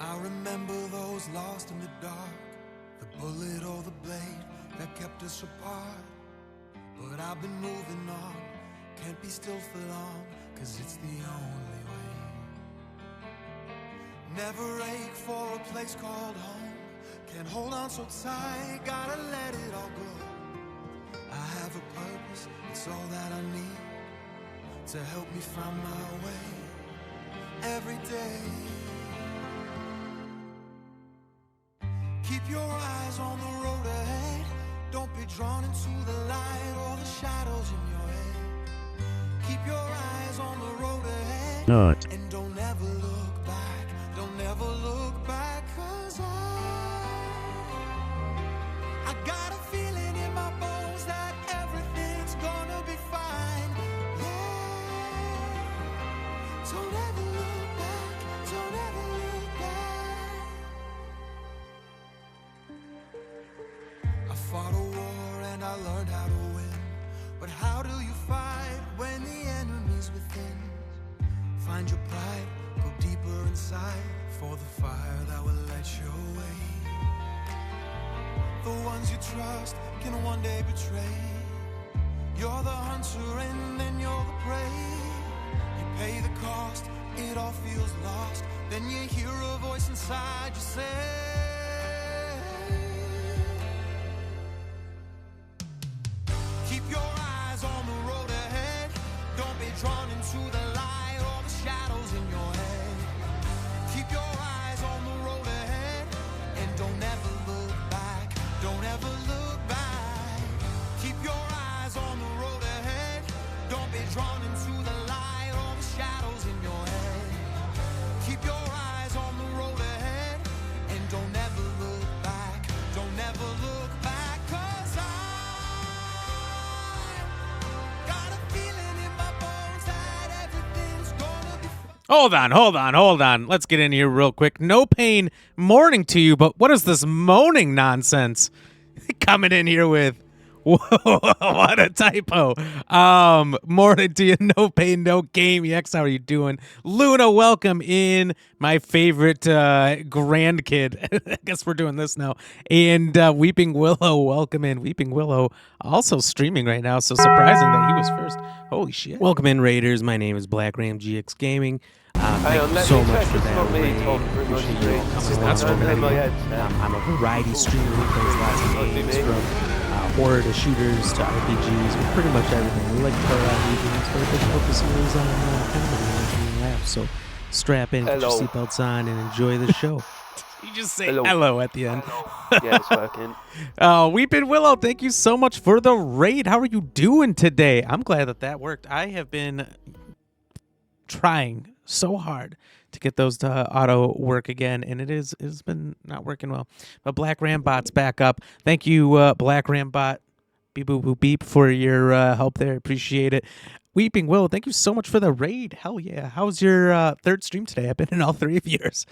I remember those lost in the dark, the bullet or the blade that kept us apart. But I've been moving on, can't be still for long, 'cause it's the only way. Never ache for a place called home, can't hold on so tight, gotta let it all go. I have a purpose, it's all that I need to help me find my way every day. Keep your eyes on the road ahead, don't be drawn into the light or the shadows in your head. Keep your eyes on the road ahead, and don't ever look back, don't ever look back, 'cause I got a feeling in my bones that everything's gonna be fine. Yeah, don't ever look back, don't ever look back. I fought a war and I learned how to win, but how do you fight when the enemy's within? Find your pride, go deeper inside, for the fire that will light your way. The ones you trust can one day betray. You're the hunter and then you're the prey. You pay the cost, it all feels lost, then you hear a voice inside you say, keep your eyes on the road ahead, don't be drawn into the light or the shadows in your head. Keep your eyes on the road ahead, and don't ever look back, don't ever look back. Keep your eyes on the road ahead, don't be drawn into the light or the shadows in your head. Keep your eyes on the road ahead, and don't ever look back, don't ever look back, 'cause I got a feeling in my bones that everything's gonna be Hold on. Let's get in here real quick. No pain morning to you, but what is this moaning nonsense? Coming in here with, whoa, what a typo. Morning to you, no pain, no game. Yex, how are you doing? Luna, welcome in. My favorite grandkid. I guess we're doing this now. And Weeping Willow, welcome in. Weeping Willow also streaming right now, so surprising that he was first. Holy shit. Welcome in, Raiders. My name is Black Ram GX Gaming. Thank you so much for that. Appreciate you all coming along. I'm a variety streamer who plays lots of games, from horror to shooters to RPGs, with pretty much everything. We like to play a lot of new games, but a big focus is on comedy and laughs. So strap in, get your seatbelts on, and enjoy the show. You just say hello at the end. Yeah, it's working. Weeping Willow, thank you so much for the raid. How are you doing today? I'm glad that worked. I have been trying so hard to get those to auto work again, and it's been not working well. But Black Rambot's back up. Thank you, Black Rambot, beep boop boop beep, for your help there. Appreciate it. Weeping Willow, thank you so much for the raid. Hell yeah. How's your third stream today? I've been in all three of yours.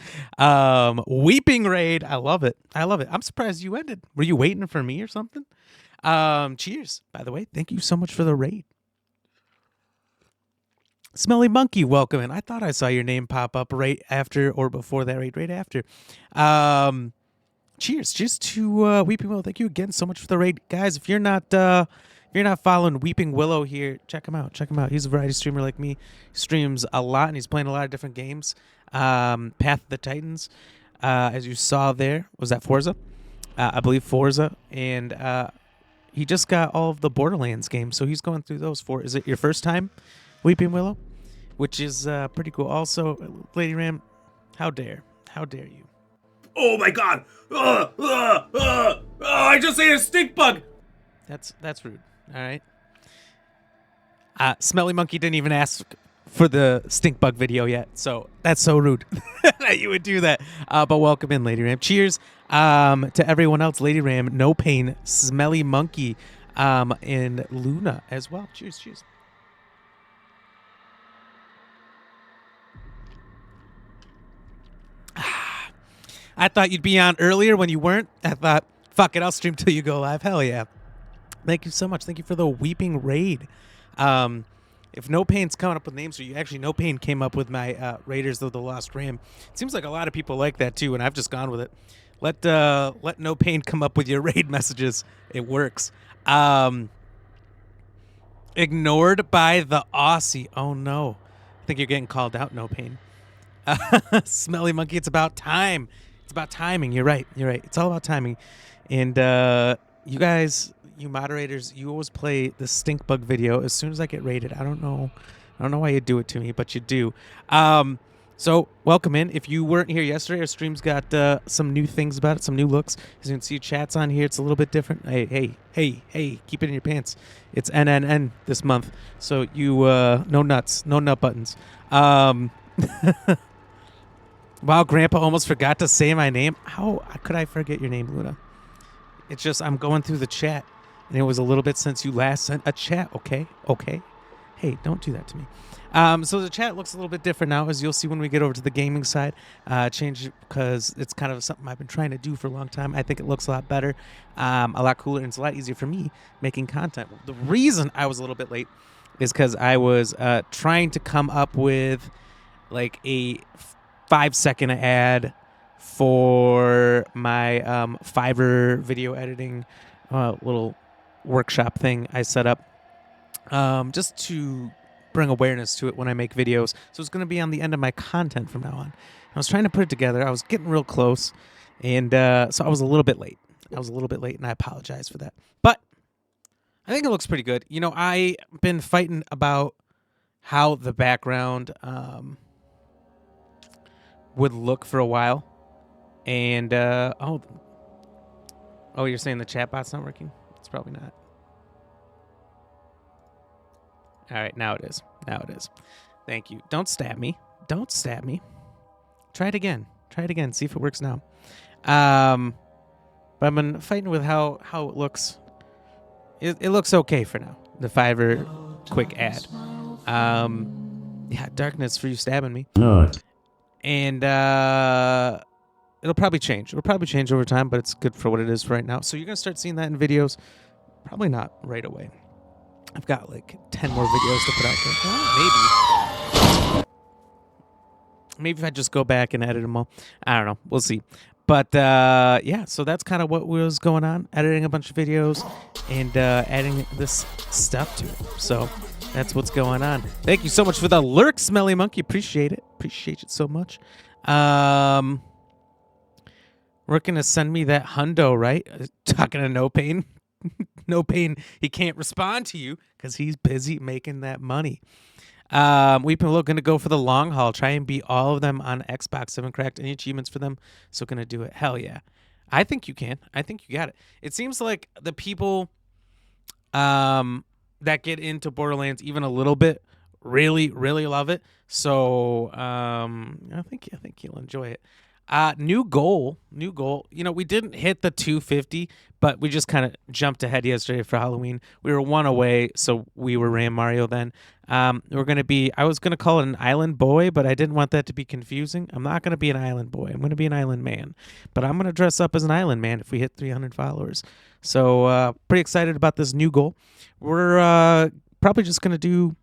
Weeping raid. I love it. I'm surprised you ended. Were you waiting for me or something? Cheers, by the way. Thank you so much for the raid. Smelly Monkey, welcome in. I thought I saw your name pop up right after or before that, right after. Cheers to Weeping Willow. Thank you again so much for the raid, guys. If you're not following Weeping Willow here, check him out. He's a variety streamer like me. He streams a lot and he's playing a lot of different games. Path of the Titans, as you saw there, was that Forza? I believe Forza, and he just got all of the Borderlands games, so he's going through those. Is it your first time, Weeping Willow? Which is pretty cool. Also, Lady Ram, how dare you? Oh my god! I just ate a stink bug! That's rude. All right. Smelly Monkey didn't even ask for the stink bug video yet, so that's so rude that you would do that. But welcome in, Lady Ram. Cheers to everyone else. Lady Ram, No Pain, Smelly Monkey, and Luna as well. Cheers. I thought you'd be on earlier when you weren't. I thought, fuck it, I'll stream till you go live. Hell yeah. Thank you so much. Thank you for the Weeping raid. if No Pain's coming up with names, or you actually No Pain came up with my Raiders of the Lost Ram. It seems like a lot of people like that too, and I've just gone with it. Let No Pain come up with your raid messages. It works. Ignored by the Aussie. Oh no, I think you're getting called out, No Pain. Smelly Monkey. It's about time. It's about timing. You're right. It's all about timing. And you guys, you moderators, you always play the stink bug video as soon as I get rated. I don't know why you do it to me, but you do. So welcome in. If you weren't here yesterday, our stream's got some new things about it, some new looks. As you can see, chat's on here. It's a little bit different. Hey, keep it in your pants. It's NNN this month. So you, no nuts, no nut buttons. Wow, Grandpa almost forgot to say my name. How could I forget your name, Luna? It's just I'm going through the chat, and it was a little bit since you last sent a chat. Okay. Hey, don't do that to me. So the chat looks a little bit different now, as you'll see when we get over to the gaming side. Change because it's kind of something I've been trying to do for a long time. I think it looks a lot better, a lot cooler, and it's a lot easier for me making content. The reason I was a little bit late is because I was trying to come up with like a 5-second ad for my Fiverr video editing little workshop thing I set up just to bring awareness to it when I make videos. So it's going to be on the end of my content from now on. I was trying to put it together. I was getting real close, and so I was a little bit late. And I apologize for that. But I think it looks pretty good. You know, I've been fighting about how the background would look for a while. And, oh, you're saying the chatbot's not working? It's probably not. All right, now it is. Thank you. Don't stab me. Try it again. See if it works now. But I've been fighting with how it looks. It looks okay for now. The Fiverr quick ad. Yeah, darkness for you stabbing me. No. And it'll probably change. It'll probably change over time, but it's good for what it is right now. So you're going to start seeing that in videos. Probably not right away. I've got like 10 more videos to put out there. Well, maybe if I just go back and edit them all. I don't know. We'll see. But yeah, so that's kind of what was going on. Editing a bunch of videos and adding this stuff to it. So that's what's going on. Thank you so much for the lurk, Smelly Monkey. Appreciate it so much. We're going to send me that hundo, right? Talking to No Pain. No Pain, he can't respond to you because he's busy making that money. We've been looking to go for the long haul, try and beat all of them on Xbox. Haven't cracked any achievements for them, so gonna do it. Hell yeah. I think you can. I think you got it. It seems like the people that get into Borderlands even a little bit really, really love it. So I think you'll enjoy it. New goal. You know, we didn't hit the 250, but we just kind of jumped ahead yesterday for Halloween. We were one away, so we were Ram Mario then. We're going to be, I was going to call it an island boy, but I didn't want that to be confusing. I'm not going to be an island boy. I'm going to be an island man. But I'm going to dress up as an island man if we hit 300 followers. So pretty excited about this new goal. We're probably just going to do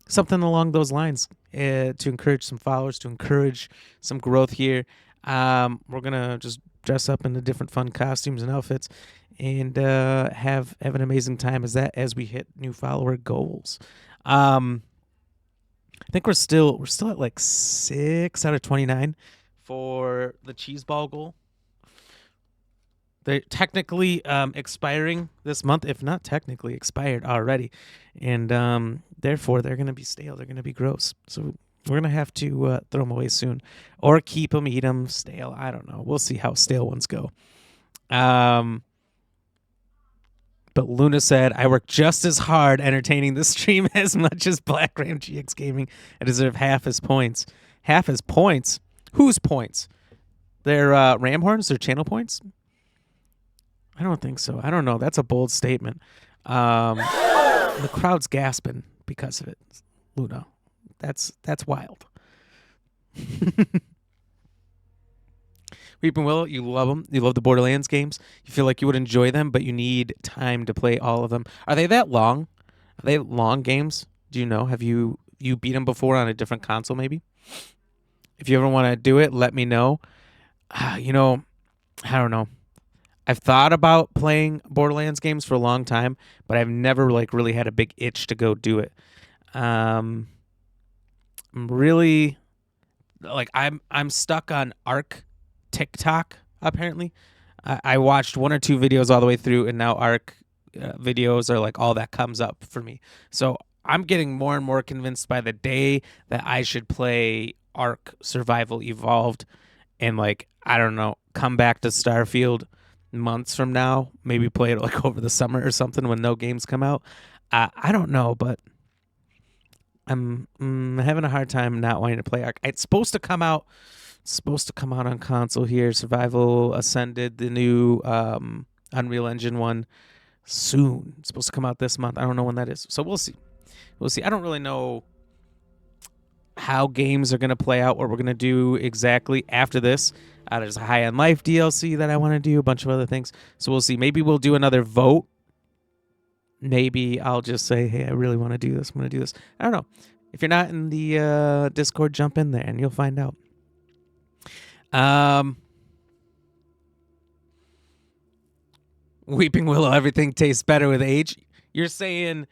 something along those lines to encourage some followers, to encourage some growth here. We're gonna just dress up in the different fun costumes and outfits, and have an amazing time as we hit new follower goals. I think we're still at like 6 out of 29 for the cheese ball goal. They're technically expiring this month, if not technically expired already, and therefore they're gonna be stale. They're gonna be gross. So we're going to have to throw them away soon, or keep them, eat them, stale. I don't know. We'll see how stale ones go. But Luna said, I work just as hard entertaining the stream as much as Black Ram GX Gaming. I deserve half his points. Half his points? Whose points? Their Ram horns? Their channel points? I don't think so. I don't know. That's a bold statement. The crowd's gasping because of it, Luna. That's wild. Weeping Willow, you love them. You love the Borderlands games. You feel like you would enjoy them, but you need time to play all of them. Are they that long? Are they long games? Do you know? Have you beat him before on a different console? Maybe. If you ever want to do it, let me know. You know, I don't know. I've thought about playing Borderlands games for a long time, but I've never like really had a big itch to go do it. I'm really like I'm stuck on Arc TikTok apparently. I watched 1 or 2 videos all the way through, and now Arc videos are like all that comes up for me. So I'm getting more and more convinced by the day that I should play Arc Survival Evolved, and like I don't know, come back to Starfield months from now, maybe play it like over the summer or something when no games come out. I don't know, but I'm having a hard time not wanting to play Arc. It's supposed to come out. It's supposed to come out on console here. Survival Ascended, the new Unreal Engine one, soon. It's supposed to come out this month. I don't know when that is. So we'll see. We'll see. I don't really know how games are going to play out, what we're going to do exactly after this. There's a High on Life DLC that I want to do, a bunch of other things. So we'll see. Maybe we'll do another vote. Maybe I'll just say, hey, I really want to do this. I'm going to do this. I don't know. If you're not in the Discord, jump in there and you'll find out. Weeping Willow, everything tastes better with age. You're saying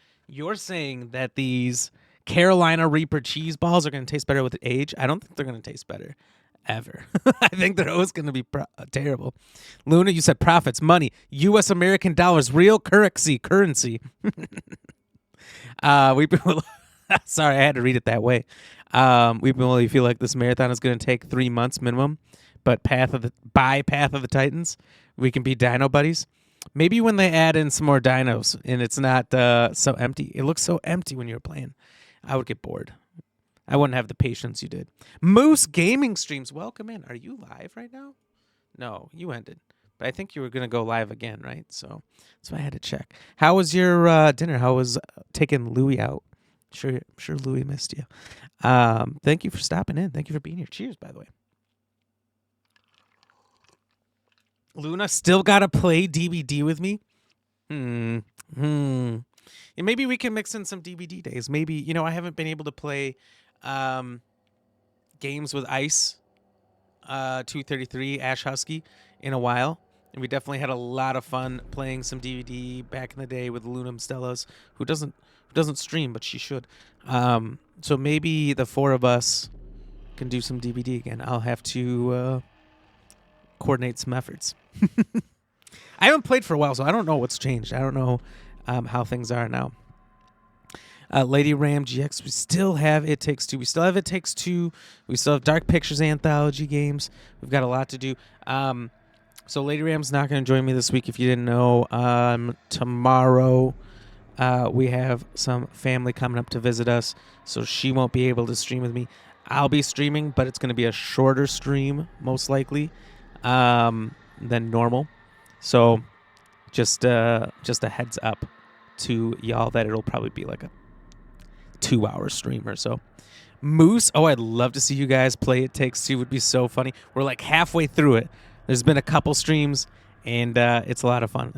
that these Carolina Reaper cheese balls are going to taste better with age? I don't think they're going to taste better ever. I think they're always going to be terrible. Luna, you said profits, money, U.S. American dollars, real currency. Weeping Willow. Sorry, I had to read it that way. Weeping Willow, you feel like this marathon is going to take 3 months minimum, but Path of the Titans, we can be Dino buddies. Maybe when they add in some more dinos and it's not so empty. It looks so empty when you're playing. I would get bored. I wouldn't have the patience you did. Moose Gaming Streams, welcome in. Are you live right now? No, you ended. But I think you were going to go live again, right? So that's why I had to check. How was your dinner? How was taking Louie out? I'm sure Louie missed you. Thank you for stopping in. Thank you for being here. Cheers, by the way. Luna still got to play DVD with me? And maybe we can mix in some DVD days. Maybe, I haven't been able to play games with Ice 233 Ash Husky in a while. And we definitely had a lot of fun playing some DVD back in the day with Luna Stellas, who doesn't stream, but she should. So maybe the 4 of us can do some DVD again. I'll have to coordinate some efforts. I haven't played for a while, so I don't know what's changed. I don't know how things are now. Lady Ram GX, we still have It Takes Two. We still have It Takes Two. We still have Dark Pictures anthology games. We've got a lot to do. So Lady Ram's not going to join me this week, if you didn't know. Tomorrow we have some family coming up to visit us, so she won't be able to stream with me. I'll be streaming, but it's going to be a shorter stream, most likely, than normal. So just a heads up to y'all that it'll probably be like a 2-hour stream or so. Moose, I'd love to see you guys play It Takes Two. It would be so funny. We're like halfway through it. There's been a couple streams, and it's a lot of fun.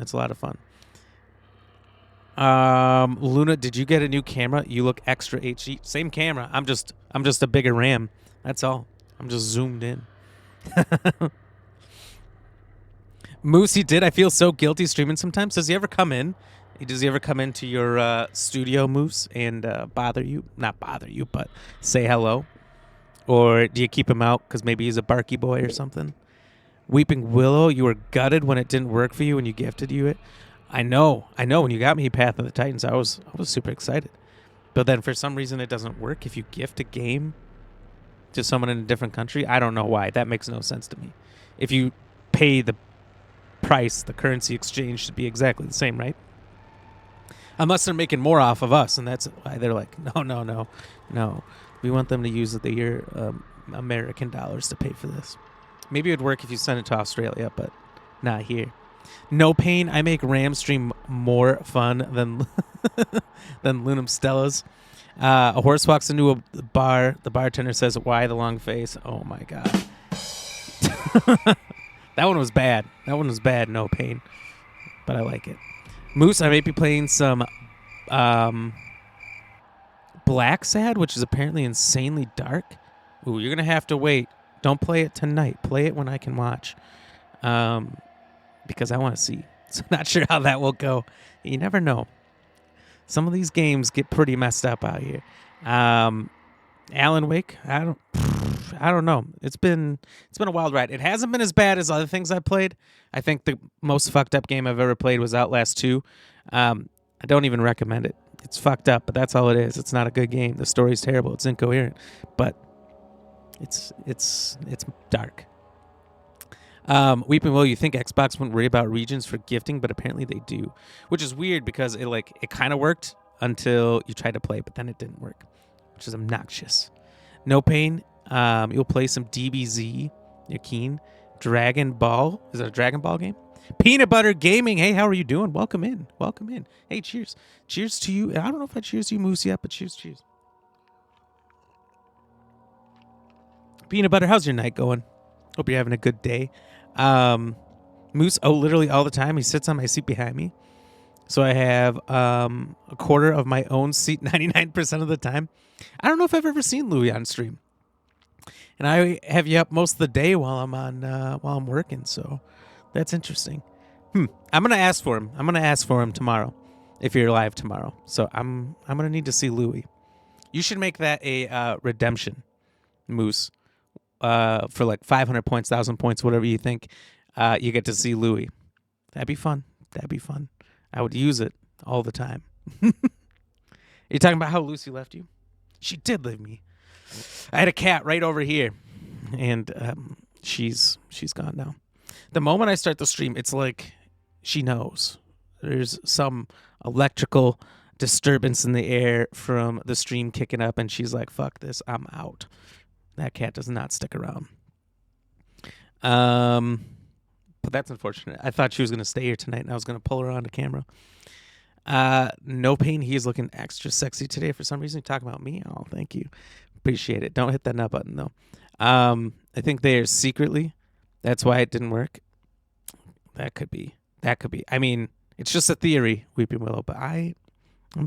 Luna, did you get a new camera? You look extra HD. Same camera. I'm just a bigger RAM. That's all. I'm just zoomed in. Moose, he did. I feel so guilty streaming sometimes. Does he ever come in? Does he ever come into your studio, Moose, and bother you? Not bother you, but say hello? Or do you keep him out because maybe he's a barky boy or something? Weeping Willow, you were gutted when it didn't work for you when you gifted you it. I know. When you got me Path of the Titans, I was super excited. But then for some reason it doesn't work if you gift a game to someone in a different country. I don't know why. That makes no sense to me. If you pay the price, the currency exchange should be exactly the same, right? Unless they're making more off of us, and that's why they're like, no. We want them to use their American dollars to pay for this. Maybe it would work if you sent it to Australia, but not here. No Pain, I make Ram stream more fun than than Lunam Stella's. A horse walks into a bar. The bartender says, "Why the long face?" Oh my god. That one was bad. No Pain. But I like it. Moose, I may be playing some Black Sad, which is apparently insanely dark. Ooh, you're gonna have to wait. Don't play it tonight. Play it when I can watch, because I want to see. So not sure how that will go. You never know. Some of these games get pretty messed up out here. Alan Wake, I don't know. It's been a wild ride. It hasn't been as bad as other things I played. I think the most fucked up game I've ever played was Outlast 2. I don't even recommend it. It's fucked up, but that's all it is. It's not a good game. The story's terrible. It's incoherent, but it's dark. Weeping Will, you think Xbox wouldn't worry about regions for gifting, but apparently they do, which is weird because it kind of worked until you tried to play, but then it didn't work, which is obnoxious. No Pain, you'll play some DBZ. You're keen. Dragon Ball, is it a Dragon Ball game? Peanut Butter Gaming, hey, how are you doing? Welcome in. Hey, cheers. Cheers to you. I don't know if I cheers to you, Moose, yet, but cheers. Peanut Butter, how's your night going? Hope you're having a good day. Moose, literally all the time. He sits on my seat behind me. So I have a quarter of my own seat 99% of the time. I don't know if I've ever seen Louis on stream. And I have you up most of the day while I'm working, so that's interesting. I'm gonna ask for him tomorrow, if you're live tomorrow. So I'm gonna need to see Louis. You should make that a redemption, Moose, for like 500 points, 1,000 points, whatever you think. You get to see Louis. That'd be fun. I would use it all the time. You're talking about how Lucy left you? She did leave me. I had a cat right over here, and she's gone now. The moment I start the stream, it's like she knows. There's some electrical disturbance in the air from the stream kicking up, and she's like, fuck this, I'm out. That cat does not stick around. But that's unfortunate. I thought she was going to stay here tonight, and I was going to pull her onto camera. No Pain, he is looking extra sexy today for some reason. You talking about me? Oh, thank you. Appreciate it. Don't hit that nut button, though. I think they are secretly. That's why it didn't work. That could be. I mean, it's just a theory, Weeping Willow, but I'm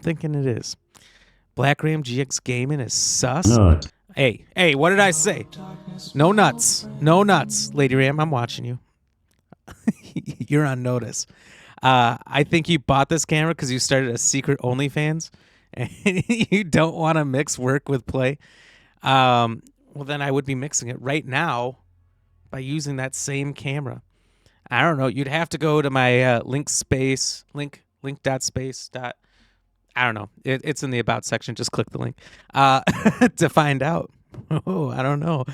thinking it is. Black Ram GX Gaming is sus. Nut. Hey, what did I say? No nuts. No nuts, Lady Ram. I'm watching you. You're on notice. I think you bought this camera because you started a secret OnlyFans and you don't want to mix work with play. Well, then I would be mixing it right now by using that same camera. I don't know. You'd have to go to my link.space. I don't know. It's in the About section. Just click the link to find out. Oh, I don't know.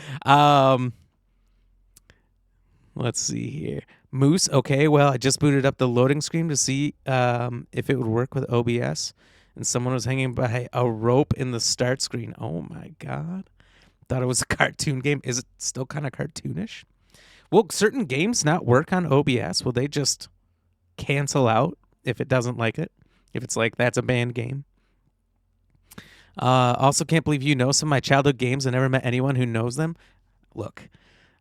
Let's see here. Moose, okay, well, I just booted up the loading screen to see if it would work with OBS, and someone was hanging by a rope in the start screen. Oh, my God. Thought it was a cartoon game. Is it still kind of cartoonish? Will certain games not work on OBS? Will they just cancel out if it doesn't like it? If it's like, that's a banned game? Also, can't believe you know some of my childhood games. I never met anyone who knows them. Look,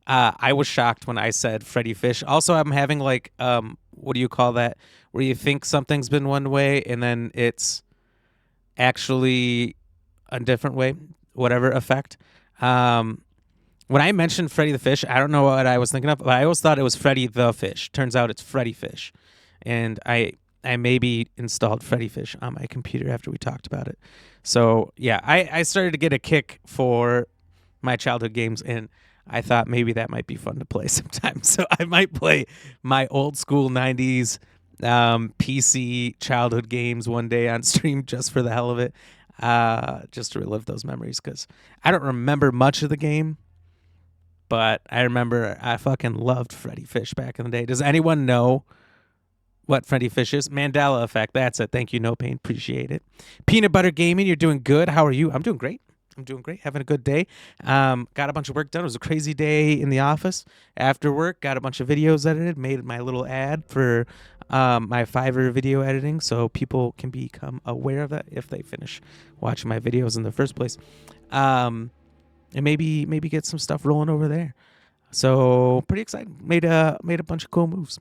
I was shocked when I said Freddy Fish. Also, I'm having like, what do you call that? Where you think something's been one way and then it's actually a different way, whatever effect. When I mentioned Freddy the Fish, I don't know what I was thinking of, but I always thought it was Freddy the Fish. Turns out it's Freddy Fish. And I maybe installed Freddy Fish on my computer after we talked about it. So, yeah, I started to get a kick for my childhood games, and I thought maybe that might be fun to play sometime. So I might play my old school 90s PC childhood games one day on stream just for the hell of it, just to relive those memories, because I don't remember much of the game, but I remember I fucking loved Freddy Fish back in the day. Does anyone know what Freddy Fish is? Mandela Effect, that's it. Thank you, No Pain. Appreciate it. Peanut Butter Gaming, you're doing good. How are you? I'm doing great. Having a good day. Got a bunch of work done. It was a crazy day in the office. After work, got a bunch of videos edited, made my little ad for my Fiverr video editing so people can become aware of that if they finish watching my videos in the first place. And maybe get some stuff rolling over there. So pretty excited. Made a bunch of cool moves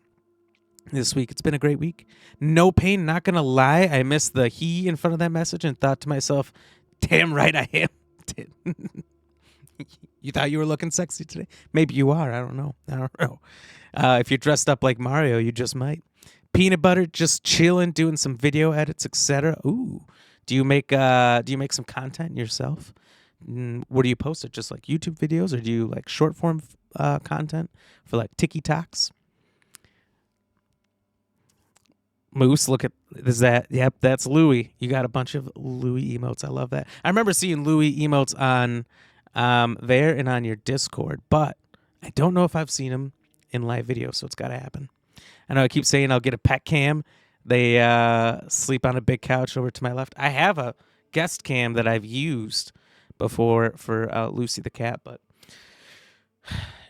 this week. It's been a great week. No Pain, not gonna lie, I missed the he in front of that message and thought to myself, Damn right I am. You thought you were looking sexy today? Maybe you are. I don't know. If you're dressed up like Mario, you just might. Peanut butter, just chilling, doing some video edits, etc. Ooh, do you make some content yourself? What do you post? It just like YouTube videos, or do you like short form content for like TikToks? Moose, look at that. Yep, that's Louis. You got a bunch of Louis emotes. I love that. I remember seeing Louis emotes on there and on your Discord, but I don't know if I've seen him in live video, so it's got to happen. I know I keep saying I'll get a pet cam. They sleep on a big couch over to my left. I have a guest cam that I've used before for Lucy the cat, but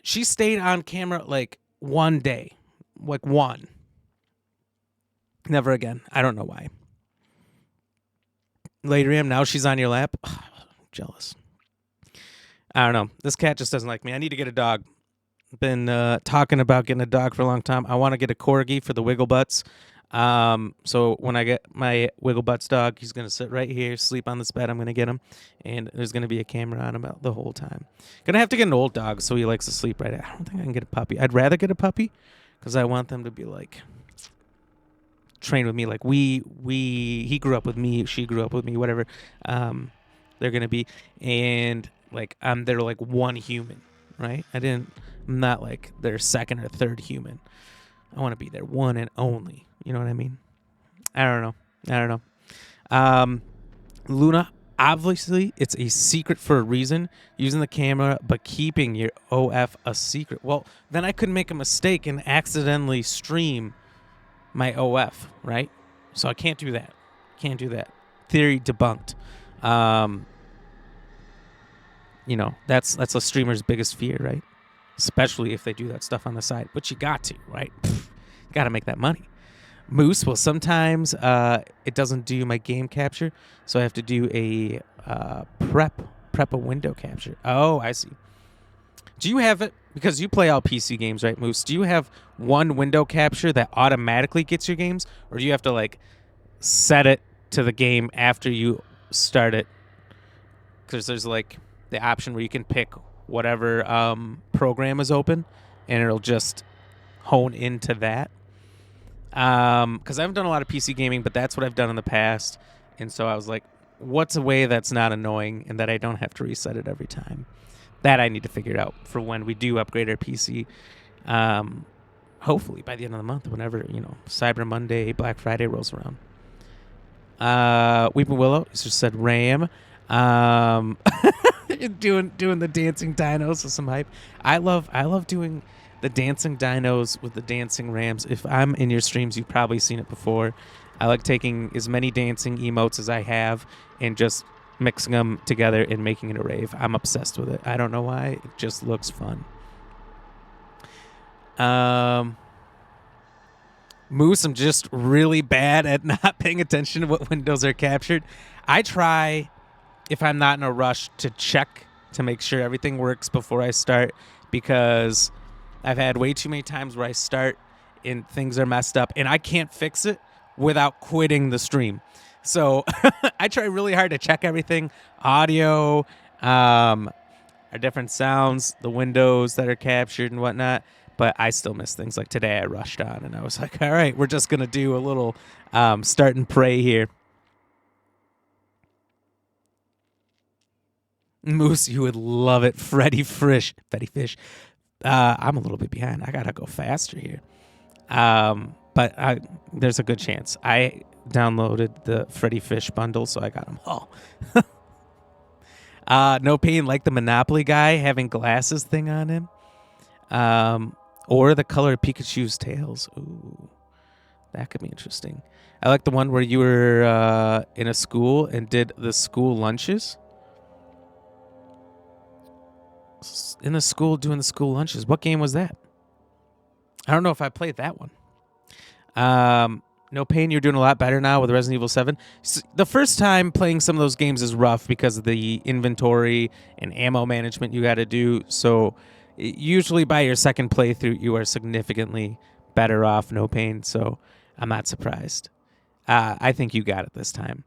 she stayed on camera like one day, like one. Never again. I don't know why. Later, now she's on your lap. Jealous. I don't know. This cat just doesn't like me. I need to get a dog. Been talking about getting a dog for a long time. I want to get a corgi for the Wigglebutts. So when I get my Wigglebutts dog, he's going to sit right here, sleep on this bed. I'm going to get him, and there's going to be a camera on him the whole time. Going to have to get an old dog so he likes to sleep right. I don't think I can get a puppy. I'd rather get a puppy because I want them to be like trained with me. Like he grew up with me, she grew up with me, whatever. They're going to be, and like they're like one human, right? I'm not like their second or third human. I want to be their one and only. You know what I mean? I don't know. Luna, obviously, it's a secret for a reason. Using the camera, but keeping your OF a secret. Well, then I could make a mistake and accidentally stream my OF, right? So I can't do that. Theory debunked. That's a streamer's biggest fear, right? Especially if they do that stuff on the side. But you got to, right? Got to make that money. Moose, well, sometimes it doesn't do my game capture, so I have to do a prep a window capture. Oh, I see. Do you have it? Because you play all PC games, right, Moose? Do you have one window capture that automatically gets your games? Or do you have to, like, set it to the game after you start it? Because there's, like, the option where you can pick whatever program is open, and it'll just hone into that. Because I haven't done a lot of PC gaming, but that's what I've done in the past. And so I was like, what's a way that's not annoying and that I don't have to reset it every time? That I need to figure out for when we do upgrade our PC. Hopefully by the end of the month, whenever, Cyber Monday, Black Friday rolls around. Weeping Willow just said Ram. Doing the dancing dinos with some hype. I love doing the dancing dinos with the dancing rams. If I'm in your streams, you've probably seen it before. I like taking as many dancing emotes as I have and just mixing them together and making it a rave. I'm obsessed with it. I don't know why. It just looks fun. Moose, I'm just really bad at not paying attention to what windows are captured. I try, if I'm not in a rush, to check to make sure everything works before I start, because I've had way too many times where I start and things are messed up and I can't fix it without quitting the stream. So I try really hard to check everything, audio, our different sounds, the windows that are captured and whatnot. But I still miss things. Like today I rushed on and I was like, all right, we're just going to do a little start and pray here. Moose, you would love it. Freddy Fish. I'm a little bit behind. I got to go faster here. But there's a good chance. I downloaded the Freddy Fish bundle, so I got them all. No Pain, like the Monopoly guy having glasses thing on him. Or the color of Pikachu's tails. Ooh, that could be interesting. I like the one where you were in a school and did the school lunches. In the school, doing the school lunches. What game was that? I don't know if I played that one. No Pain, you're doing a lot better now with Resident Evil 7. So the first time playing some of those games is rough because of the inventory and ammo management you got to do. So usually by your second playthrough, you are significantly better off, No Pain. So I'm not surprised. I think you got it this time.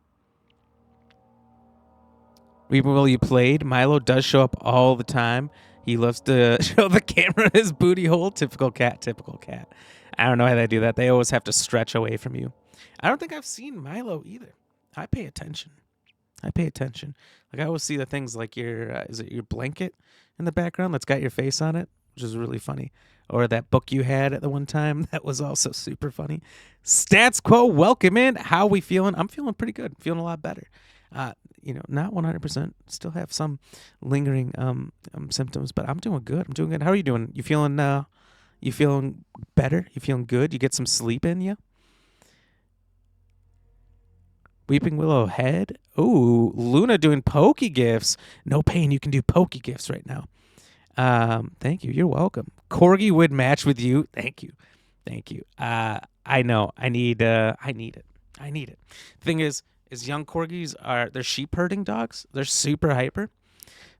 Even while you played, Milo does show up all the time. He loves to show the camera his booty hole. Typical cat, typical cat. I don't know how they do that. They always have to stretch away from you. I don't think I've seen Milo either. I pay attention. Like I always see the things like your is it your blanket in the background that's got your face on it, which is really funny. Or that book you had at the one time that was also super funny. Stats Quo, welcome in. How we feeling? I'm feeling pretty good. Feeling a lot better. Not 100%. Still have some lingering symptoms, but I'm doing good. How are you doing? You feeling better? You feeling good? You get some sleep in you? Weeping Willow head. Ooh, Luna doing pokey gifts. No pain. You can do pokey gifts right now. Thank you. You're welcome. Corgi would match with you. Thank you. I know. I need it. Thing is young corgis they're sheep herding dogs. They're super hyper.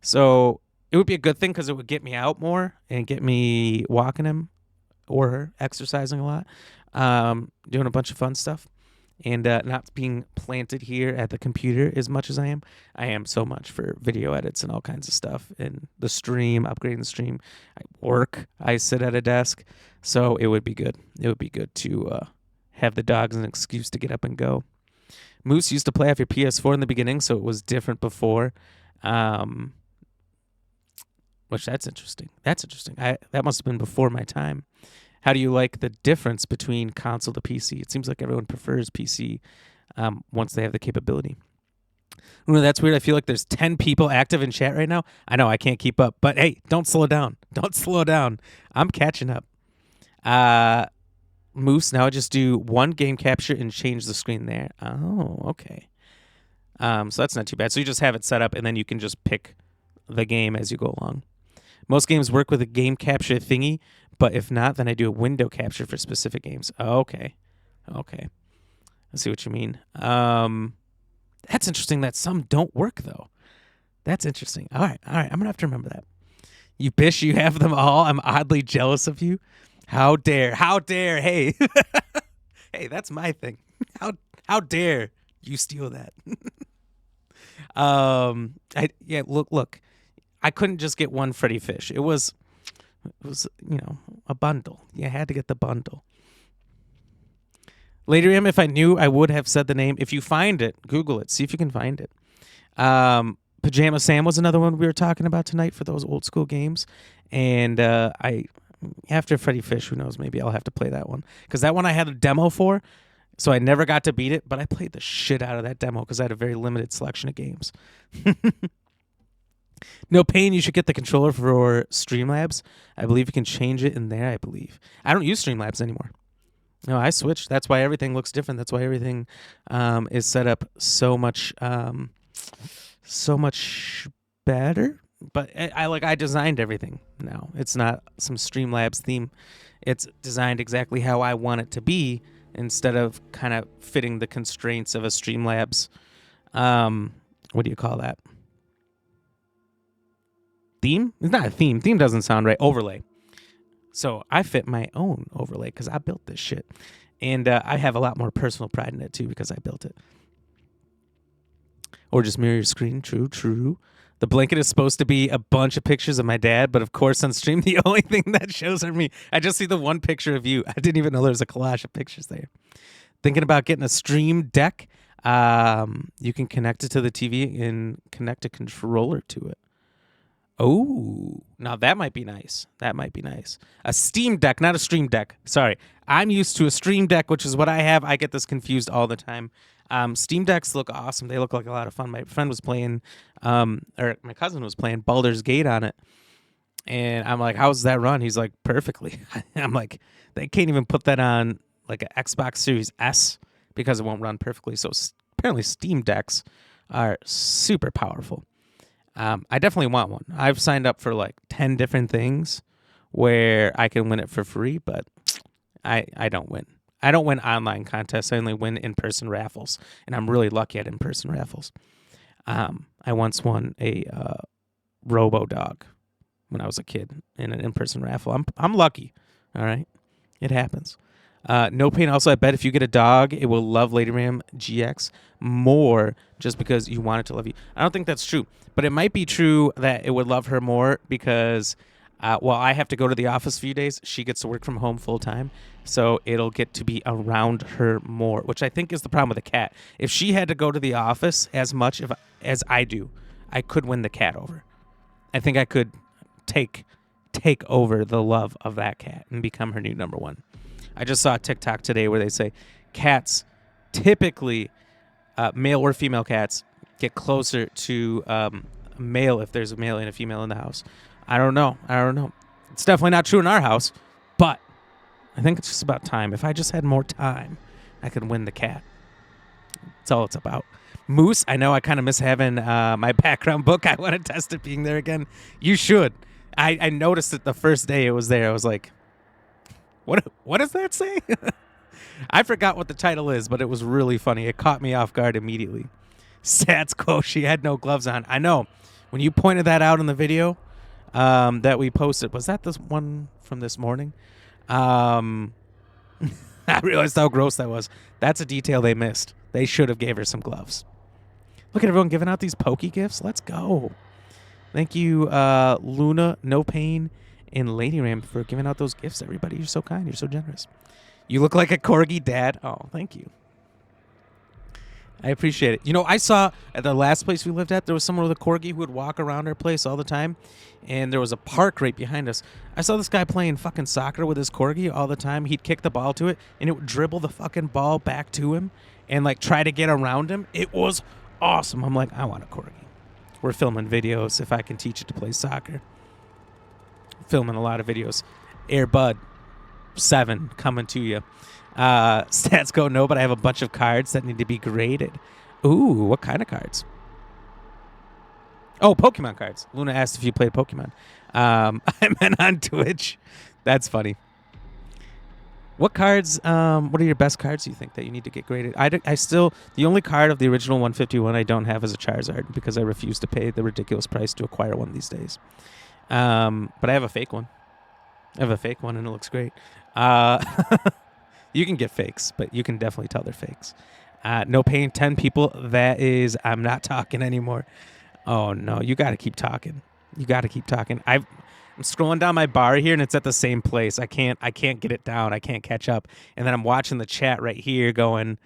So it would be a good thing because it would get me out more and get me walking him or her, exercising a lot, doing a bunch of fun stuff. And not being planted here at the computer as much as I am. I am so much for video edits and all kinds of stuff. And the stream, upgrading the stream. I work. I sit at a desk. So it would be good. It would be good to have the dogs an excuse to get up and go. Moose used to play off your PS4 in the beginning, so it was different before. Which that's interesting. That must have been before my time. How do you like the difference between console to PC? It seems like everyone prefers PC once they have the capability. Ooh, that's weird. I feel like there's 10 people active in chat right now. I know I can't keep up, but hey, don't slow down. I'm catching up. Moose, now I just do one game capture and change the screen there. Oh, okay. So that's not too bad. So you just have it set up, and then you can just pick the game as you go along. Most games work with a game capture thingy, but if not, then I do a window capture for specific games. Okay. I see what you mean. That's interesting that some don't work, though. That's interesting. All right. I'm going to have to remember that. You bish, you have them all. I'm oddly jealous of you. How dare. Hey. Hey, that's my thing. How dare you steal that? Look. I couldn't just get one Freddy Fish. It was a bundle. You had to get the bundle. Later, if I knew, I would have said the name. If you find it, Google it. See if you can find it. Pajama Sam was another one we were talking about tonight for those old school games. And after Freddy Fish, who knows, maybe I'll have to play that one. Because that one I had a demo for, so I never got to beat it. But I played the shit out of that demo because I had a very limited selection of games. No pain, you should get the controller for Streamlabs. I believe you can change it in there, I believe. I don't use Streamlabs anymore. No, I switched. That's why everything looks different. That's why everything is set up so much better. But I designed everything now. It's not some Streamlabs theme. It's designed exactly how I want it to be instead of kind of fitting the constraints of a Streamlabs. What do you call that? Theme? It's not a theme. Theme doesn't sound right. Overlay. So I fit my own overlay because I built this shit. And I have a lot more personal pride in it too because I built it. Or just mirror your screen. True. The blanket is supposed to be a bunch of pictures of my dad, but of course on stream the only thing that shows are me. I just see the one picture of you. I didn't even know there was a collage of pictures there. Thinking about getting a stream deck. You can connect it to the TV and connect a controller to it. Oh, now that might be nice. A Steam Deck, not a Stream Deck. Sorry. I'm used to a Stream Deck, which is what I have. I get this confused all the time. Steam Decks look awesome. They look like a lot of fun. My friend was playing, or my cousin was playing Baldur's Gate on it. And I'm like, how's that run? He's like, perfectly. I'm like, they can't even put that on like an Xbox Series S because it won't run perfectly. So apparently Steam Decks are super powerful. I definitely want one. I've signed up for like 10 different things where I can win it for free, but I don't win. I don't win online contests. I only win in-person raffles, and I'm really lucky at in-person raffles. I once won a Robo Dog when I was a kid in an in-person raffle. I'm lucky. All right, it happens. No Pain also, I bet if you get a dog, it will love Lady Ram GX more just because you want it to love you. I don't think that's true, but it might be true that it would love her more because while I have to go to the office a few days, she gets to work from home full time. So it'll get to be around her more, which I think is the problem with a cat. If she had to go to the office as much as I do, I could win the cat over. I think I could take over the love of that cat and become her new number one. I just saw a TikTok today where they say cats typically, male or female cats, get closer to male if there's a male and a female in the house. I don't know. It's definitely not true in our house, but I think it's just about time. If I just had more time, I could win the cat. That's all it's about. Moose, I know I kind of miss having my background book. I want to test it being there again. You should. I noticed it the first day it was there. I was like, what does that say? I forgot what the title is, but it was really funny. It caught me off guard immediately. Stats quote, she had no gloves on. I know. When you pointed that out in the video that we posted, was that this one from this morning? I realized how gross that was. That's a detail they missed. They should have gave her some gloves. Look at everyone giving out these pokey gifts. Let's go. Thank you, Luna, No Pain, and Lady Ram for giving out those gifts, everybody. You're so kind. You're so generous. You look like a corgi dad. Oh, thank you. I appreciate it. You know, I saw at the last place we lived at, there was someone with a corgi who would walk around our place all the time, and there was a park right behind us. I saw this guy playing fucking soccer with his corgi all the time. He'd kick the ball to it, and it would dribble the fucking ball back to him and, like, try to get around him. It was awesome. I'm like, I want a corgi. We're filming videos if I can teach it to play soccer. Filming a lot of videos. Air Bud 7 coming to you. Stats go no, but I have a bunch of cards that need to be graded. Ooh, what kind of cards? Oh, Pokemon cards. Luna asked if you played Pokemon. I meant on Twitch. That's funny. What cards, what are your best cards you think that you need to get graded? I still, the only card of the original 151 I don't have is a Charizard because I refuse to pay the ridiculous price to acquire one these days. But I have a fake one. And it looks great. You can get fakes, but you can definitely tell they're fakes. No Pain, 10 people. That is, I'm not talking anymore. Oh, no. You got to keep talking. I'm scrolling down my bar here, and it's at the same place. I can't get it down. I can't catch up. And then I'm watching the chat right here going,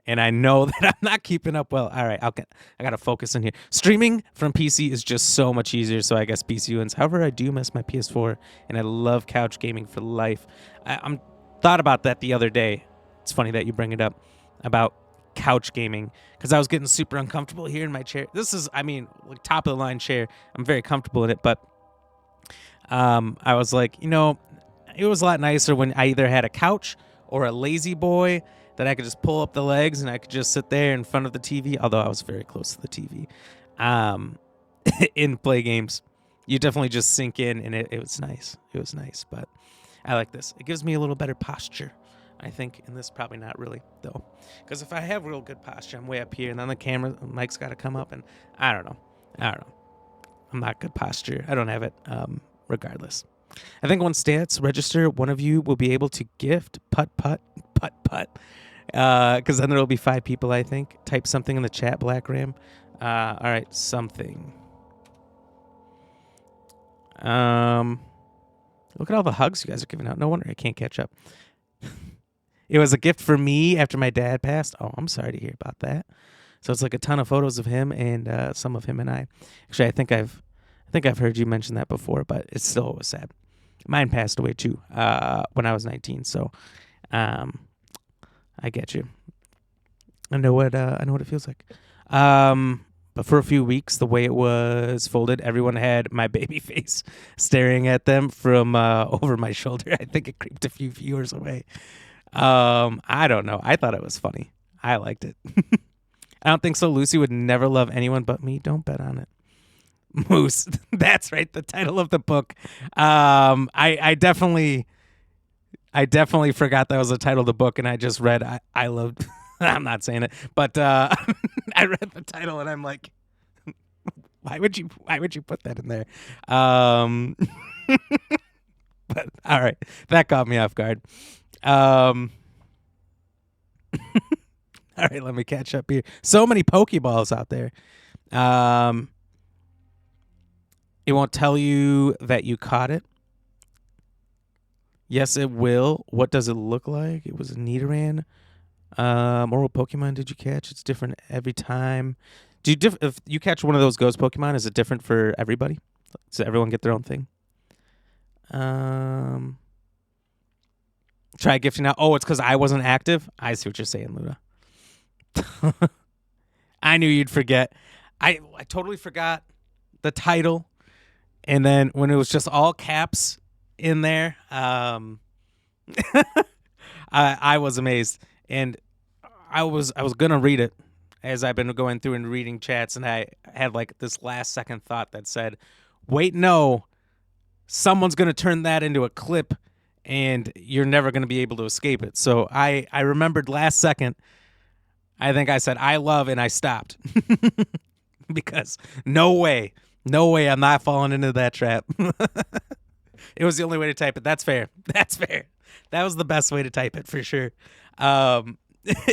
and I know that I'm not keeping up well. All right, I got to focus in here. Streaming from PC is just so much easier, so I guess PC wins. However, I do miss my PS4, and I love couch gaming for life. I'm thought about that the other day. It's funny that you bring it up about couch gaming because I was getting super uncomfortable here in my chair. This is, like top of the line chair. I'm very comfortable in it, but I was like, it was a lot nicer when I either had a couch or a lazy boy that I could just pull up the legs and I could just sit there in front of the TV, although I was very close to the TV, and play games. You definitely just sink in, and it was nice. It was nice, but I like this. It gives me a little better posture, I think, and this probably not really, though. Because if I have real good posture, I'm way up here, and then the mic's got to come up, and I don't know. I'm not good posture. I don't have it, regardless. I think once stats register, one of you will be able to gift putt. Because then there will be 5 people, I think. Type something in the chat, Black Ram. All right, something. Look at all the hugs you guys are giving out. No wonder I can't catch up. It was a gift for me after my dad passed. Oh, I'm sorry to hear about that. So it's like a ton of photos of him and some of him and I. Actually, I think I've heard you mention that before, but it still was sad. Mine passed away too when I was 19. So I get you. I know what it feels like. But for a few weeks, the way it was folded, everyone had my baby face staring at them from over my shoulder. I think it creeped a few viewers away. I don't know. I thought it was funny. I liked it. I don't think so. Lucy would never love anyone but me. Don't bet on it. Moose. That's right. The title of the book. I definitely forgot that was the title of the book, and I just read I loved. I'm not saying it, but I read the title and I'm like, why would you put that in there? But all right, that caught me off guard. All right, let me catch up here. So many Pokeballs out there. It won't tell you that you caught it. Yes, it will. What does it look like? It was a Nidoran. Or what Pokemon did you catch? It's different every time. If you catch one of those ghost Pokemon, is it different for everybody? Does everyone get their own thing? Try gifting now. Oh, it's because I wasn't active? I see what you're saying, Luna. I knew you'd forget. I totally forgot the title. And then when it was just all caps in there, I was amazed. And I was going to read it as I've been going through and reading chats. And I had like this last second thought that said, wait, no, someone's going to turn that into a clip and you're never going to be able to escape it. So I remembered last second. I think I said, I love, and I stopped because no way I'm not falling into that trap. It was the only way to type it. That's fair. That was the best way to type it for sure. And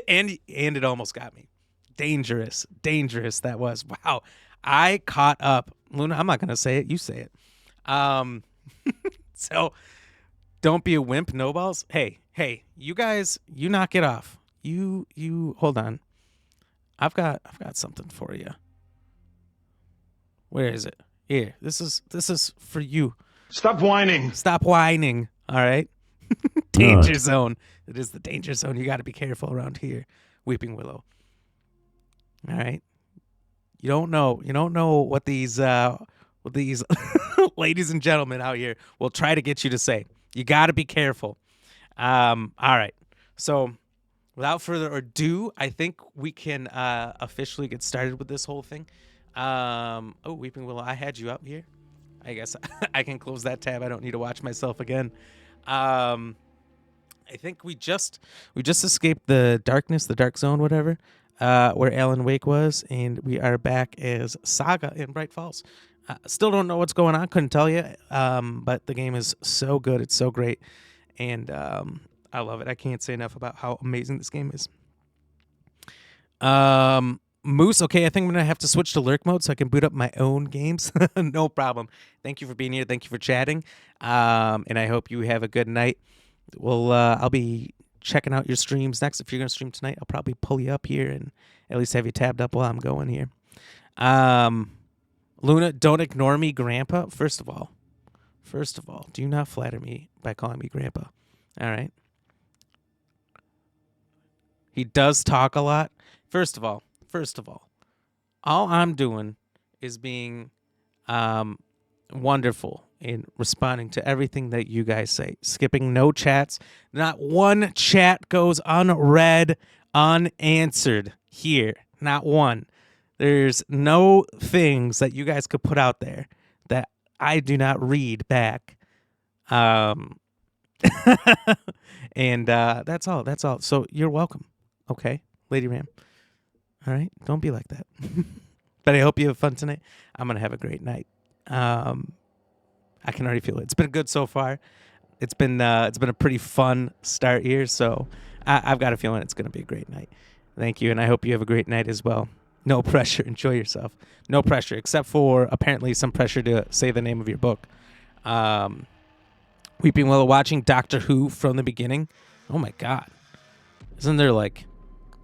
it almost got me. Dangerous that was. Wow. I caught up. Luna, I'm not going to say it. You say it. So don't be a wimp, no balls. Hey, you guys, you knock it off. You hold on. I've got something for you. Where is it? Here. This is for you. Stop whining. All right. Danger zone. It is the danger zone. You got to be careful around here, Weeping Willow. All right. You don't know what these ladies and gentlemen out here will try to get you to say. You got to be careful. All right. So, without further ado, I think we can officially get started with this whole thing. Weeping Willow, I had you up here. I guess I can close that tab. I don't need to watch myself again. I think we just escaped the darkness, the dark zone, whatever, where Alan Wake was, and we are back as Saga in Bright Falls. Still don't know what's going on. Couldn't tell you. But the game is so good. It's so great, and I love it. I can't say enough about how amazing this game is. Moose, okay, I think I'm going to have to switch to lurk mode so I can boot up my own games. No problem. Thank you for being here. Thank you for chatting. And I hope you have a good night. Well, I'll be checking out your streams next. If you're going to stream tonight, I'll probably pull you up here and at least have you tabbed up while I'm going here. Luna, don't ignore me, Grandpa. First of all, do not flatter me by calling me Grandpa. All right? He does talk a lot. First of all, all I'm doing is being wonderful in responding to everything that you guys say. Skipping no chats. Not one chat goes unread, unanswered here. Not one. There's no things that you guys could put out there that I do not read back. And that's all. So you're welcome. Okay, Lady Ram. All right, don't be like that. But I hope you have fun tonight. I'm gonna have a great night. I can already feel it. It's been good so far. It's been a pretty fun start here, so I've got a feeling it's gonna be a great night. Thank you, and I hope you have a great night as well. No pressure. Enjoy yourself. No pressure, except for apparently some pressure to say the name of your book. Weeping Willow watching Doctor Who from the beginning. Oh my God, isn't there like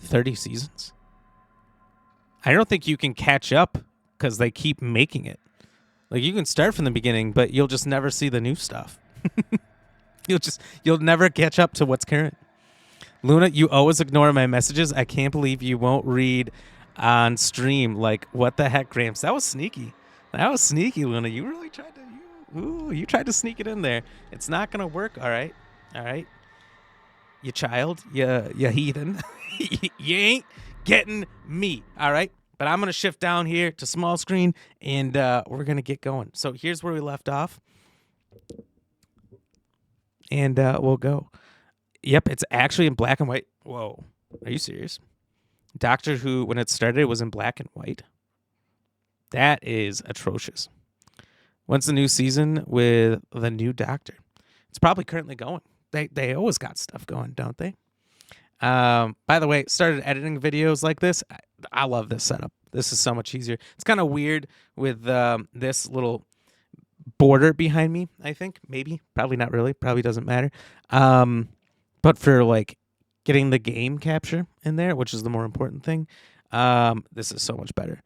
30 seasons? I don't think you can catch up because they keep making it. Like, you can start from the beginning, but you'll just never see the new stuff. You'll never catch up to what's current. Luna, you always ignore my messages. I can't believe you won't read on stream. Like, what the heck, Gramps? That was sneaky, Luna. You really tried to. You tried to sneak it in there. It's not gonna work. All right. You child. You heathen. You ain't getting me. All right. But I'm going to shift down here to small screen, and we're going to get going. So here's where we left off. And we'll go. Yep, it's actually in black and white. Whoa. Are you serious? Doctor Who, when it started, it was in black and white. That is atrocious. When's the new season with the new Doctor? It's probably currently going. They always got stuff going, don't they? By the way, started editing videos like this. I love this setup. This is so much easier. It's kind of weird with this little border behind me, I think. Maybe. Probably not really. Probably doesn't matter. But for like getting the game capture in there, which is the more important thing, this is so much better.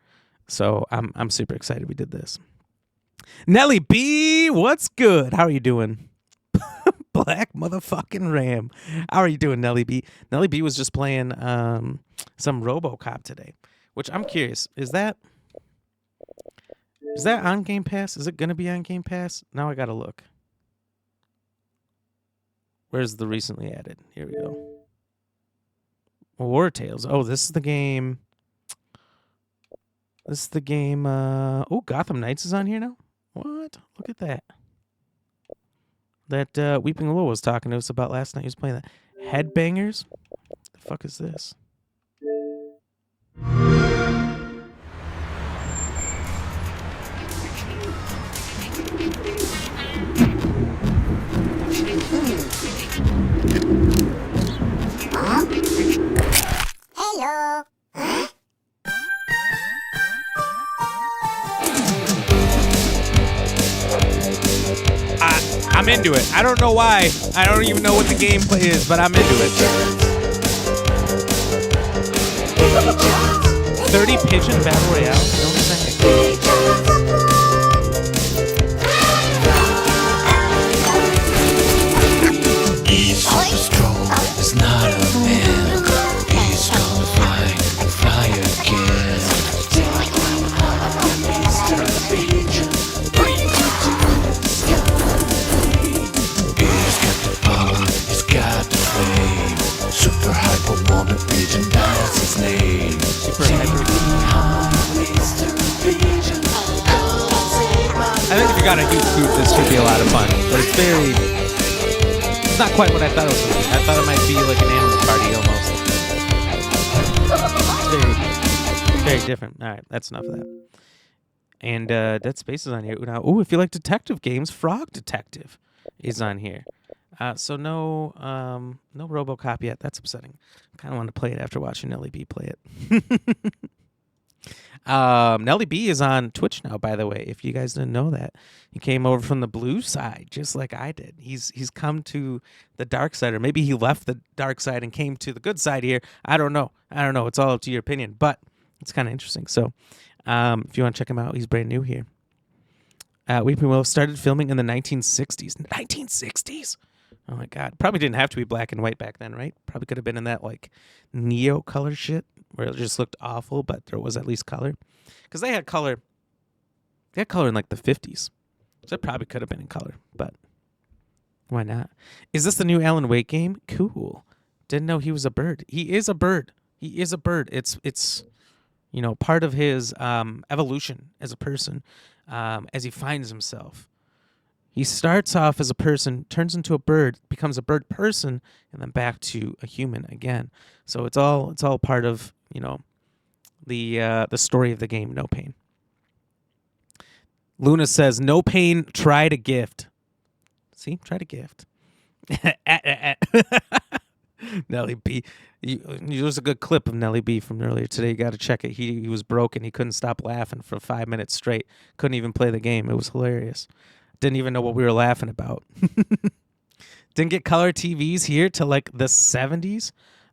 So I'm super excited we did this. Nelly B, what's good? How are you doing? Black motherfucking Ram. How are you doing, Nelly B? Nelly B was just playing some RoboCop today, which I'm curious. Is that on Game Pass? Is it going to be on Game Pass? Now I got to look. Where's the recently added? Here we go. War Tales. Oh, this is the game. Oh, Gotham Knights is on here now? What? Look at that. That Weeping Willow was talking to us about last night. He was playing that. Headbangers? The fuck is this? Hello. I'm into it. I don't know why. I don't even know what the gameplay is, but I'm into it. 30 Pigeon Battle Royale? Don't say. He's super strong, it's not a man. He's gonna fly again. He's got the power, he's got the flame. Super hyper woman pigeon, that's his name. I think if you got a huge group, this should be a lot of fun. But it's not quite what I thought it was going to be. I thought it might be like an Animal Party almost. Very different. All right, that's enough of that. And Dead Space is on here. Now, if you like detective games, Frog Detective is on here. So no RoboCop yet. That's upsetting. I kind of want to play it after watching Nelly B play it. Nelly B is on Twitch now, by the way, if you guys didn't know that. He came over from the blue side, just like I did. He's come to the dark side, or maybe he left the dark side and came to the good side here. I don't know. It's all up to your opinion, but it's kind of interesting. So if you want to check him out, he's brand new here. Weeping Willow started filming in the 1960s. 1960s? Oh, my God. Probably didn't have to be black and white back then, right? Probably could have been in that, like, neo color shit where it just looked awful, but there was at least color. Because they had color. They had color in, like, the 50s. So it probably could have been in color, but why not? Is this the new Alan Wake game? Cool. Didn't know he was a bird. He is a bird. It's part of his evolution as a person as he finds himself. He starts off as a person, turns into a bird, becomes a bird person, and then back to a human again. So it's all part of the story of the game. No Pain. Luna says, "No pain. Try to gift." See, try to gift. Nelly B. There's a good clip of Nelly B from earlier today. You got to check it. He was broken. He couldn't stop laughing for 5 minutes straight. Couldn't even play the game. It was hilarious. Didn't even know what we were laughing about. Didn't get color TVs here till like the 70s.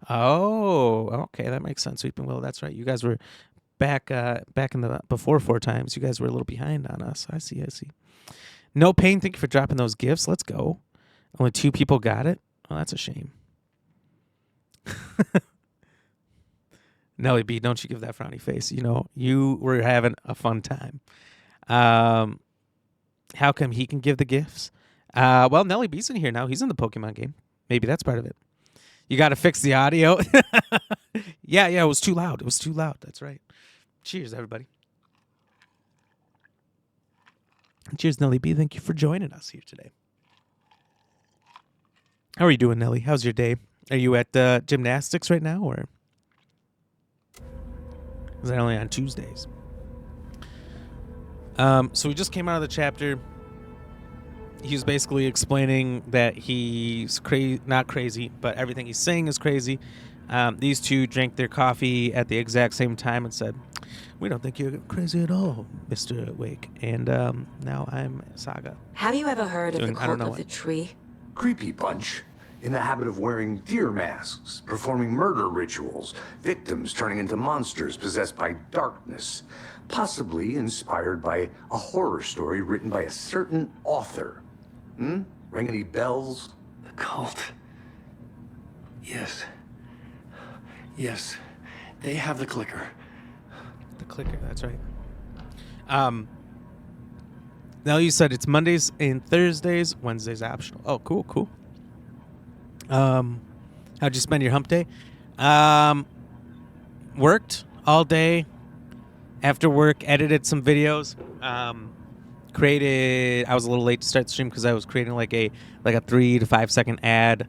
Oh, okay, that makes sense. Weeping Willow, that's right. You guys were back in the before 4 times. You guys were a little behind on us. I see. No Pain, thank you for dropping those gifts. Let's go. Only 2 people got it. Oh, that's a shame. Nelly B, don't you give that frowny face. You were having a fun time. How come he can give the gifts? Well, Nelly B's in here now. He's in the Pokemon game. Maybe that's part of it. You got to fix the audio. Yeah, it was too loud. That's right. Cheers, everybody. Cheers, Nelly B. Thank you for joining us here today. How are you doing, Nelly? How's your day? Are you at gymnastics right now, or is that only on Tuesdays? So we just came out of the chapter. He was basically explaining that he's not crazy, but everything he's saying is crazy. These two drank their coffee at the exact same time and said, "We don't think you're crazy at all, Mr. Wake." And now I'm Saga. Have you ever heard of the Doing- I don't cult know of what. the tree? Creepy bunch. In the habit of wearing deer masks, performing murder rituals, victims turning into monsters possessed by darkness, possibly inspired by a horror story written by a certain author. Ring any bells? The cult. Yes. Yes. They have the clicker. The clicker, that's right. Now you said it's Mondays and Thursdays, Wednesdays optional. Oh, cool. How'd you spend your hump day? Worked all day. After work, edited some videos. Created. I was a little late to start the stream because I was creating like a 3 to 5 second ad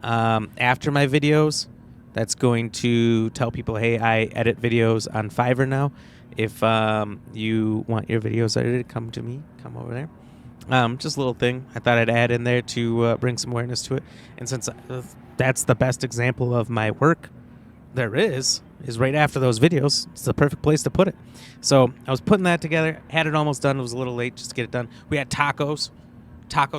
after my videos. That's going to tell people, hey, I edit videos on Fiverr now. If you want your videos edited, come to me. Come over there. Just a little thing I thought I'd add in there to bring some awareness to it. And since that's the best example of my work there is right after those videos, it's the perfect place to put it. So I was putting that together, had it almost done. It was a little late just to get it done. We had tacos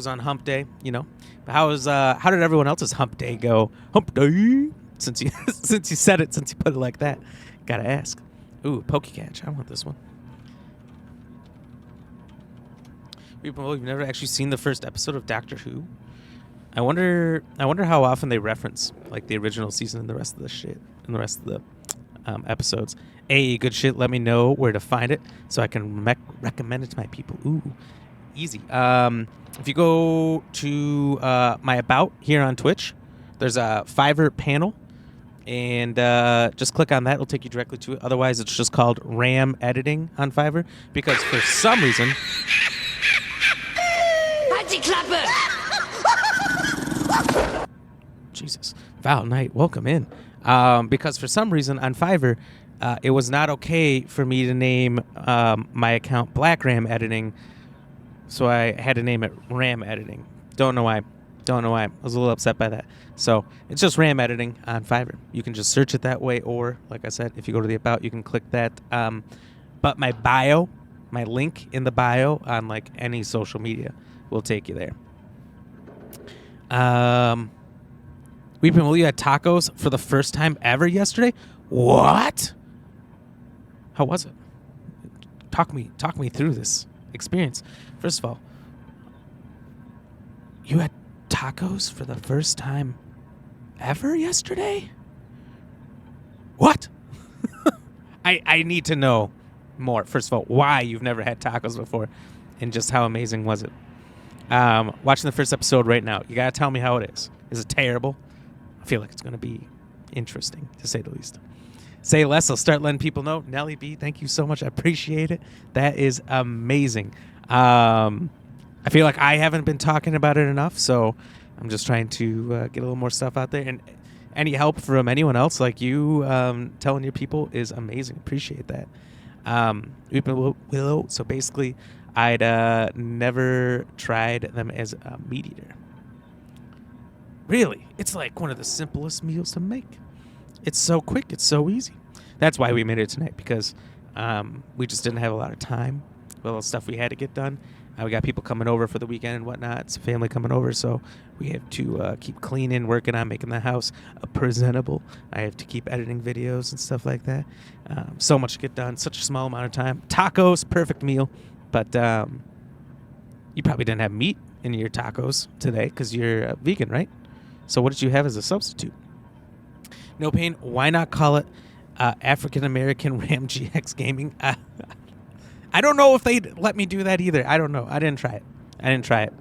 on hump day, you know. But how did everyone else's hump day go? Hump day? Since you since you said it, since you put it like that, gotta ask. Ooh, Pokecatch. I want this one. We've never actually seen the first episode of Doctor Who. I wonder how often they reference like the original season and the rest of the shit and the rest of the episodes. Good shit. Let me know where to find it so I can recommend it to my people. Ooh, easy. If you go to my About here on Twitch, there's a Fiverr panel. And just click on that. It'll take you directly to it. Otherwise, it's just called RAM Editing on Fiverr. Because for some reason... Jesus. Val Knight, welcome in. Because for some reason on Fiverr, it was not okay for me to name my account Black RAM Editing. So I had to name it RAM Editing. Don't know why. I was a little upset by that. So it's just RAM Editing on Fiverr. You can just search it that way, or like I said, if you go to the About, you can click that. But my link in the bio on like any social media will take you there. Weeping Will, you had tacos for the first time ever yesterday? What? How was it? Talk me through this experience. First of all, you had tacos for the first time ever yesterday? What? I need to know more. First of all, why you've never had tacos before and just how amazing was it? Watching the first episode right now. You gotta tell me how it is. Is it terrible? I feel like it's gonna be interesting, to say the least. Say less. I'll start letting people know. Nelly B, thank you so much. I appreciate it. That is amazing. I feel like I haven't been talking about it enough, so I'm just trying to get a little more stuff out there. And any help from anyone else like you telling your people is amazing. Appreciate that. Willow. So basically, I'd never tried them as a meat eater. Really, it's like one of the simplest meals to make. It's so quick. It's so easy. That's why we made it tonight, because we just didn't have a lot of time with all the stuff we had to get done. We got people coming over for the weekend and whatnot. It's family coming over, so we have to keep cleaning, working on making the house presentable. I have to keep editing videos and stuff like that. So much to get done, such a small amount of time. Tacos, perfect meal. But you probably didn't have meat in your tacos today because you're vegan, right? So what did you have as a substitute? No Pain, why not call it African American Ram GX Gaming? I don't know if they'd let me do that either. I don't know. I didn't try it.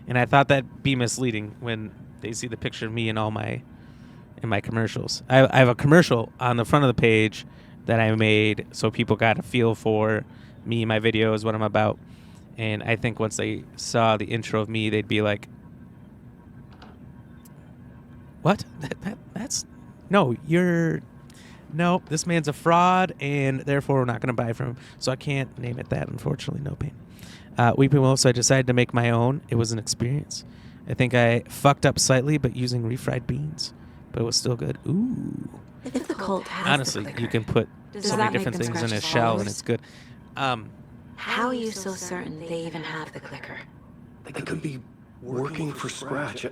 And I thought that'd be misleading when they see the picture of me in my commercials. I have a commercial on the front of the page that I made so people got a feel for me, my videos, what I'm about. And I think once they saw the intro of me, they'd be like, what? No, this man's a fraud, and therefore we're not going to buy from him. So I can't name it that, unfortunately. No Pain. Weeping Willow, so I decided to make my own. It was an experience. I think I fucked up slightly, but using refried beans. but it was still good. Ooh. If the cult has Honestly, the you clicker, can put does so that many make different them things in a Scratch's shell, and followers? it's good. How are you so certain they even have the clicker? They could be working for Scratch.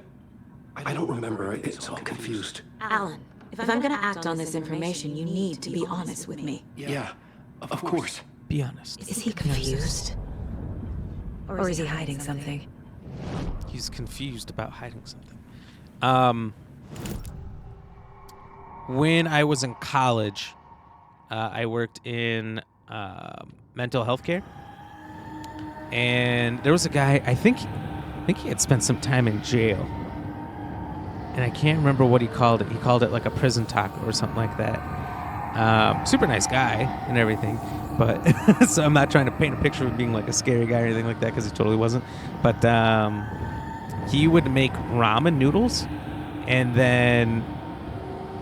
I don't remember. It's all confused. Alan, if I'm gonna act on this information, you need to be honest with me. Yeah, of course. Be honest. Is he confused? Or is he hiding something? He's confused about hiding something. When I was in college, I worked in mental health care, and there was a guy. I think he had spent some time in jail, and I can't remember what he called it. He called it like a prison taco or something like that. Super nice guy and everything, but so I'm not trying to paint a picture of being like a scary guy or anything like that, because he totally wasn't. But he would make ramen noodles and then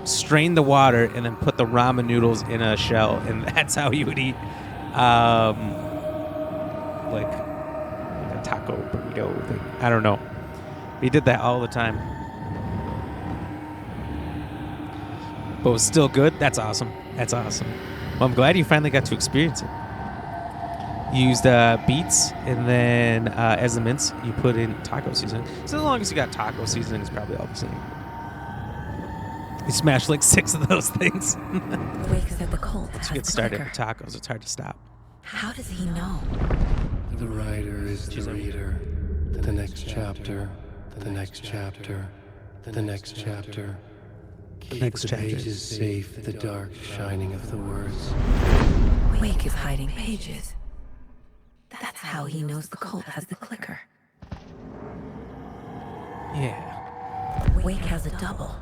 strain the water and then put the ramen noodles in a shell, and that's how he would eat like a taco burrito thing. I don't know. He did that all the time. But it was still good. That's awesome. That's awesome. Well, I'm glad you finally got to experience it. You used beets, and then as the mince, you put in taco seasoning. So as long as you got taco seasoning, it's probably all the same. You smashed like 6 of those things. Wake said the cult has Once you get the started clicker. with tacos, it's hard to stop. How does he know? The writer is the reader. The next chapter. The next chapter. The next chapter. Keep next the chapter. pages safe, the dark shining of the words. Wake is hiding pages. That's how he knows the cult has the clicker. Yeah, Wake has a double.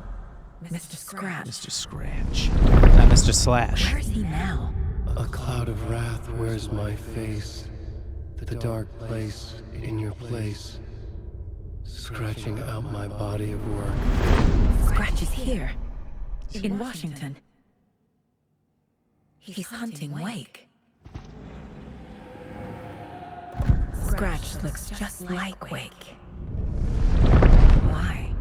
Mr. Scratch. Mr. Scratch. Not Mr. Slash. Where is he now? A cloud of wrath wears my face. The dark place in your place. Scratching out my body of work. Scratch is here. In Washington. He's hunting Wake. Scratch looks just like Wake. Why?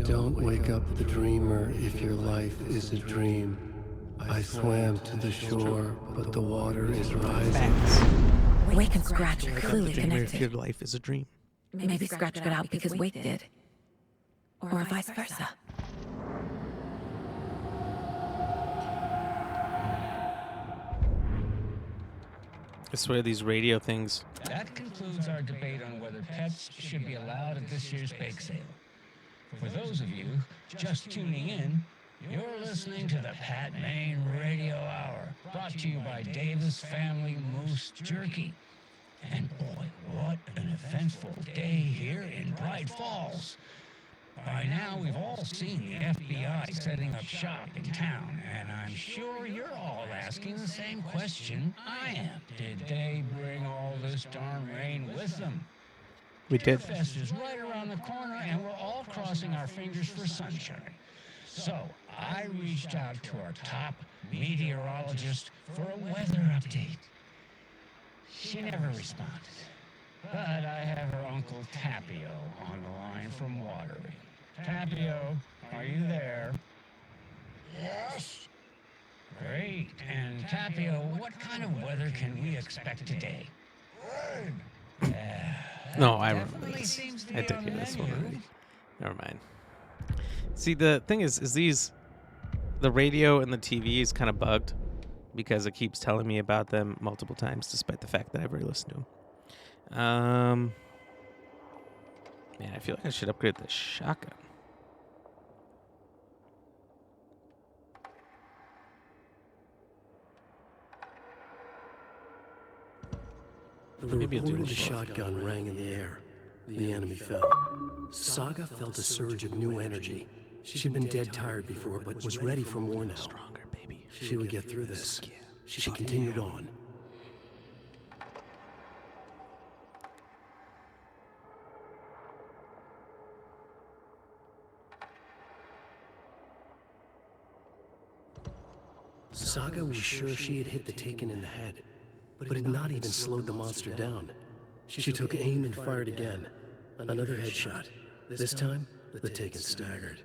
Don't wake up the dreamer if your life is a dream. I swam to the shore, but the water is rising. Facts. Wake and Scratch are clearly If your connected. life is a dream. Maybe Scratch got out because Wake did. Or vice versa. I swear these radio things. That concludes our debate on whether pets should be allowed at this year's bake sale. For those of you just tuning in, you're listening to the Pat Maine Radio Hour, brought to you by Davis Family Moose Jerky. And boy, what an eventful day here in Bright Falls. By now, we've all seen the FBI setting up shop in town, and I'm sure you're all asking the same question I am. Did they bring all this darn rain with them? We did. Fest is right around the corner, and we're all crossing our fingers for sunshine. So I reached out to our top meteorologist for a weather update. She never responded. But I have her Uncle Tapio on the line from Watery. Tapio, are you there? Yes. Great. And Tapio, what kind of weather can we expect today? Rain. No, I remember Definitely this. seems to I be did on hear the this one menu. already. Never mind. See, the thing is the radio and the TV is kind of bugged because it keeps telling me about them multiple times, despite the fact that I've already listened to them. Man, I feel like I should upgrade the shotgun. The Maybe I'll do report of it the both. shotgun rang in the air. The enemy fell. Saga felt a surge of new energy. She'd been dead tired before, but was ready for more now. Stronger, baby. She would get through this. She continued on. Saga was sure she had hit the Taken in the head, but had not even slowed the monster down. She took aim and fired again. Another headshot. This time, the Taken staggered.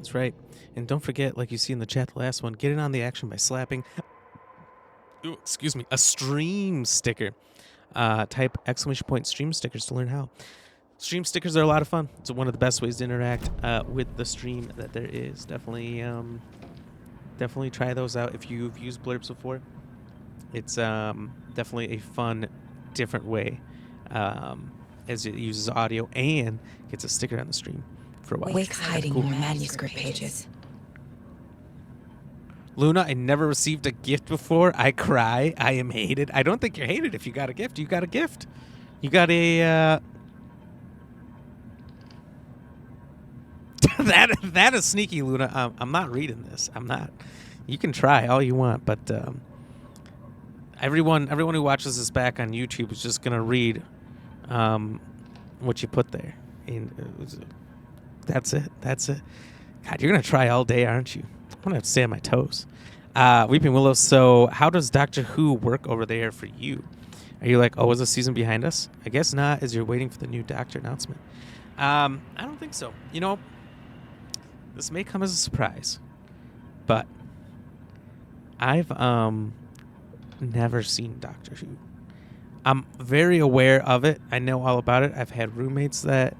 That's right. And don't forget, like you see in the chat, the last one, get in on the action by slapping, a stream sticker. Type !! stream stickers to learn how. Stream stickers are a lot of fun. It's one of the best ways to interact with the stream that there is. Definitely try those out if you've used blurbs before. It's definitely a fun, different way as it uses audio and gets a sticker on the stream for a while. Wake's hiding more manuscript pages. Luna, I never received a gift before. I cry. I am hated. I don't think you're hated if you got a gift. You got a gift. You got a... that is sneaky, Luna. I'm not reading this. I'm not. You can try all you want, but everyone who watches this back on YouTube is just gonna read what you put there. And that's it. God, you're gonna try all day, aren't you? I'm gonna have to stay on my toes. Weeping Willow. So, how does Doctor Who work over there for you? Are you like, oh, is a season behind us? I guess not, as you're waiting for the new Doctor announcement. I don't think so. You know, this may come as a surprise, but I've never seen Doctor Who. I'm very aware of it. I know all about it. I've had roommates that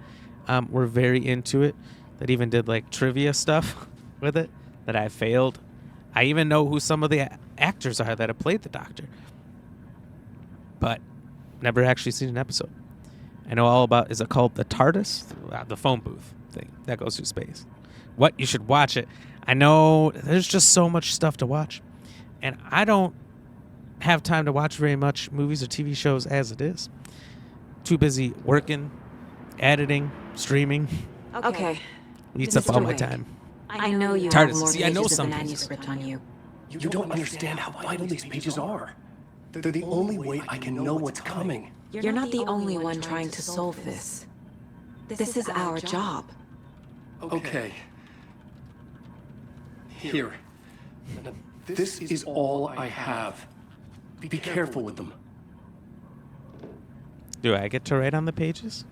were very into it, that even did like trivia stuff with it, that I failed. I even know who some of the actors are that have played the Doctor, but never actually seen an episode. I know all about, is it called the TARDIS? The phone booth thing that goes through space. What? You should watch it. I know there's just so much stuff to watch, and I don't have time to watch very much movies or TV shows as it is. Too busy working, editing, streaming. Okay. Eats up all my time. I know you TARDIS. have more See, I know pages of the some manuscript on you. You don't understand how vital these pages are. They're the only way I can know what's coming. You're not the only one trying to solve this. This is our job. Okay. Here. Now, this is all I have. Be careful with them. Do I get to write on the pages?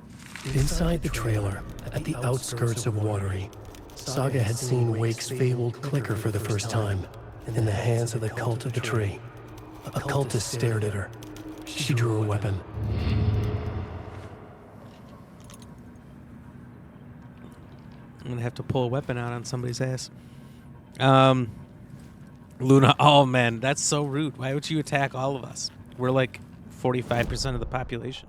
Inside the trailer, at the outskirts of Watery, Saga had seen Wake's fabled clicker for the first time, in the hands of the cult of the tree. A cultist stared at her. She drew a weapon. I'm going to have to pull a weapon out on somebody's ass. Luna, oh man, that's so rude. Why would you attack all of us? We're like 45% of the population.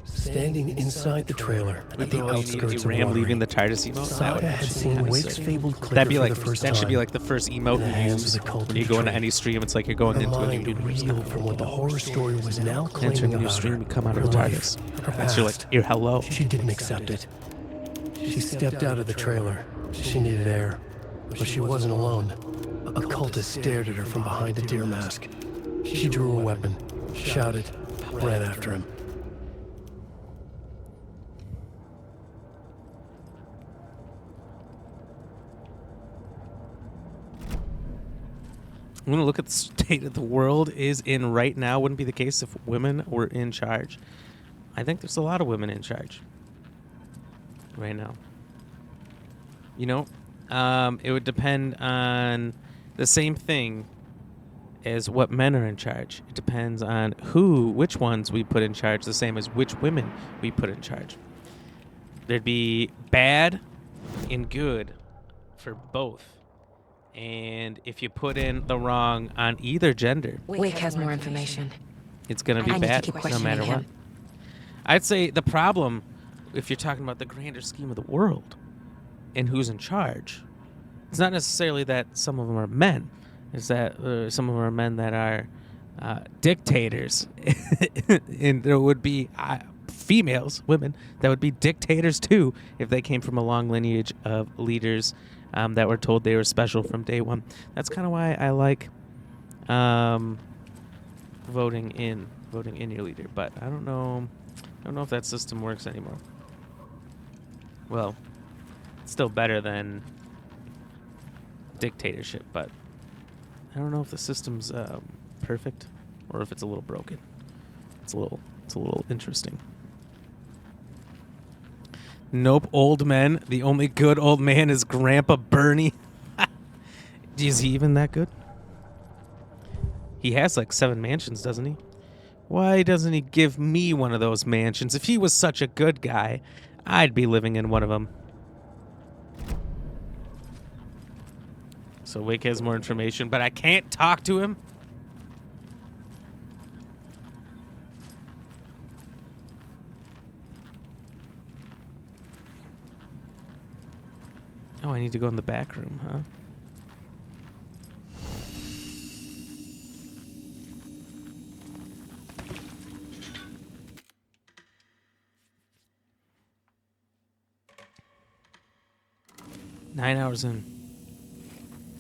Standing inside the trailer at the outskirts of Ram Watery, leaving the TARDIS emote. Saga had seen Wake's fabled clicker That'd be for like the first that should be time. like the first emote In the you hands use of the cult when of you the go into tree. any stream. It's like you're going Her into a mind new universe. reeled from what the horror story was now Entering claiming a new about stream, her. you come out of Her the life, TARDIS. her And you're like, past. you're hello. She didn't accept it. She stepped out of the trailer. She needed air. But she wasn't alone. A cultist stared at her from behind a deer mask. She drew a weapon, shouted, ran after him. I'm going to look at the state of the world is in right now. Wouldn't be the case if women were in charge. I think there's a lot of women in charge right now. You know, it would depend on the same thing as what men are in charge. It depends on which ones we put in charge, the same as which women we put in charge. There'd be bad and good for both. And if you put in the wrong on either gender, Wake has more information. it's going to be I need to bad keep no questioning matter what. him. I'd say the problem, if you're talking about the grander scheme of the world and who's in charge, it's not necessarily that some of them are men. It's that some of them are men that are dictators. And there would be females, women, that would be dictators too if they came from a long lineage of leaders that were told they were special from day one. That's kind of why I like voting in your leader. But I don't know if that system works anymore. Well, it's still better than dictatorship, but I don't know if the system's perfect or if it's a little broken. It's a little interesting. Nope, old men. The only good old man is Grandpa Bernie. Is he even that good? He has like 7 mansions, doesn't he? Why doesn't he give me one of those mansions? If he was such a good guy, I'd be living in one of them. So Wake has more information, but I can't talk to him? Oh, I need to go in the back room, huh? Nine hours in.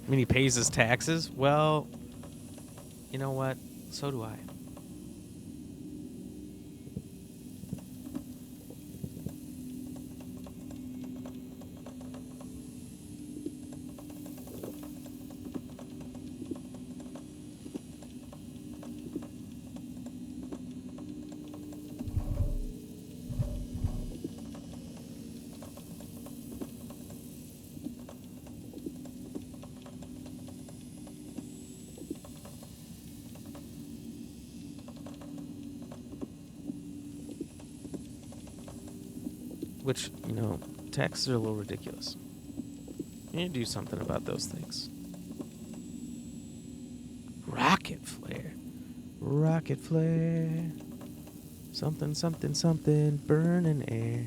I mean, he pays his taxes? Well, you know what? So do I. Which, you know, taxes are a little ridiculous. You need to do something about those things. Rocket flare. Rocket flare. Something, something, something. Burning air.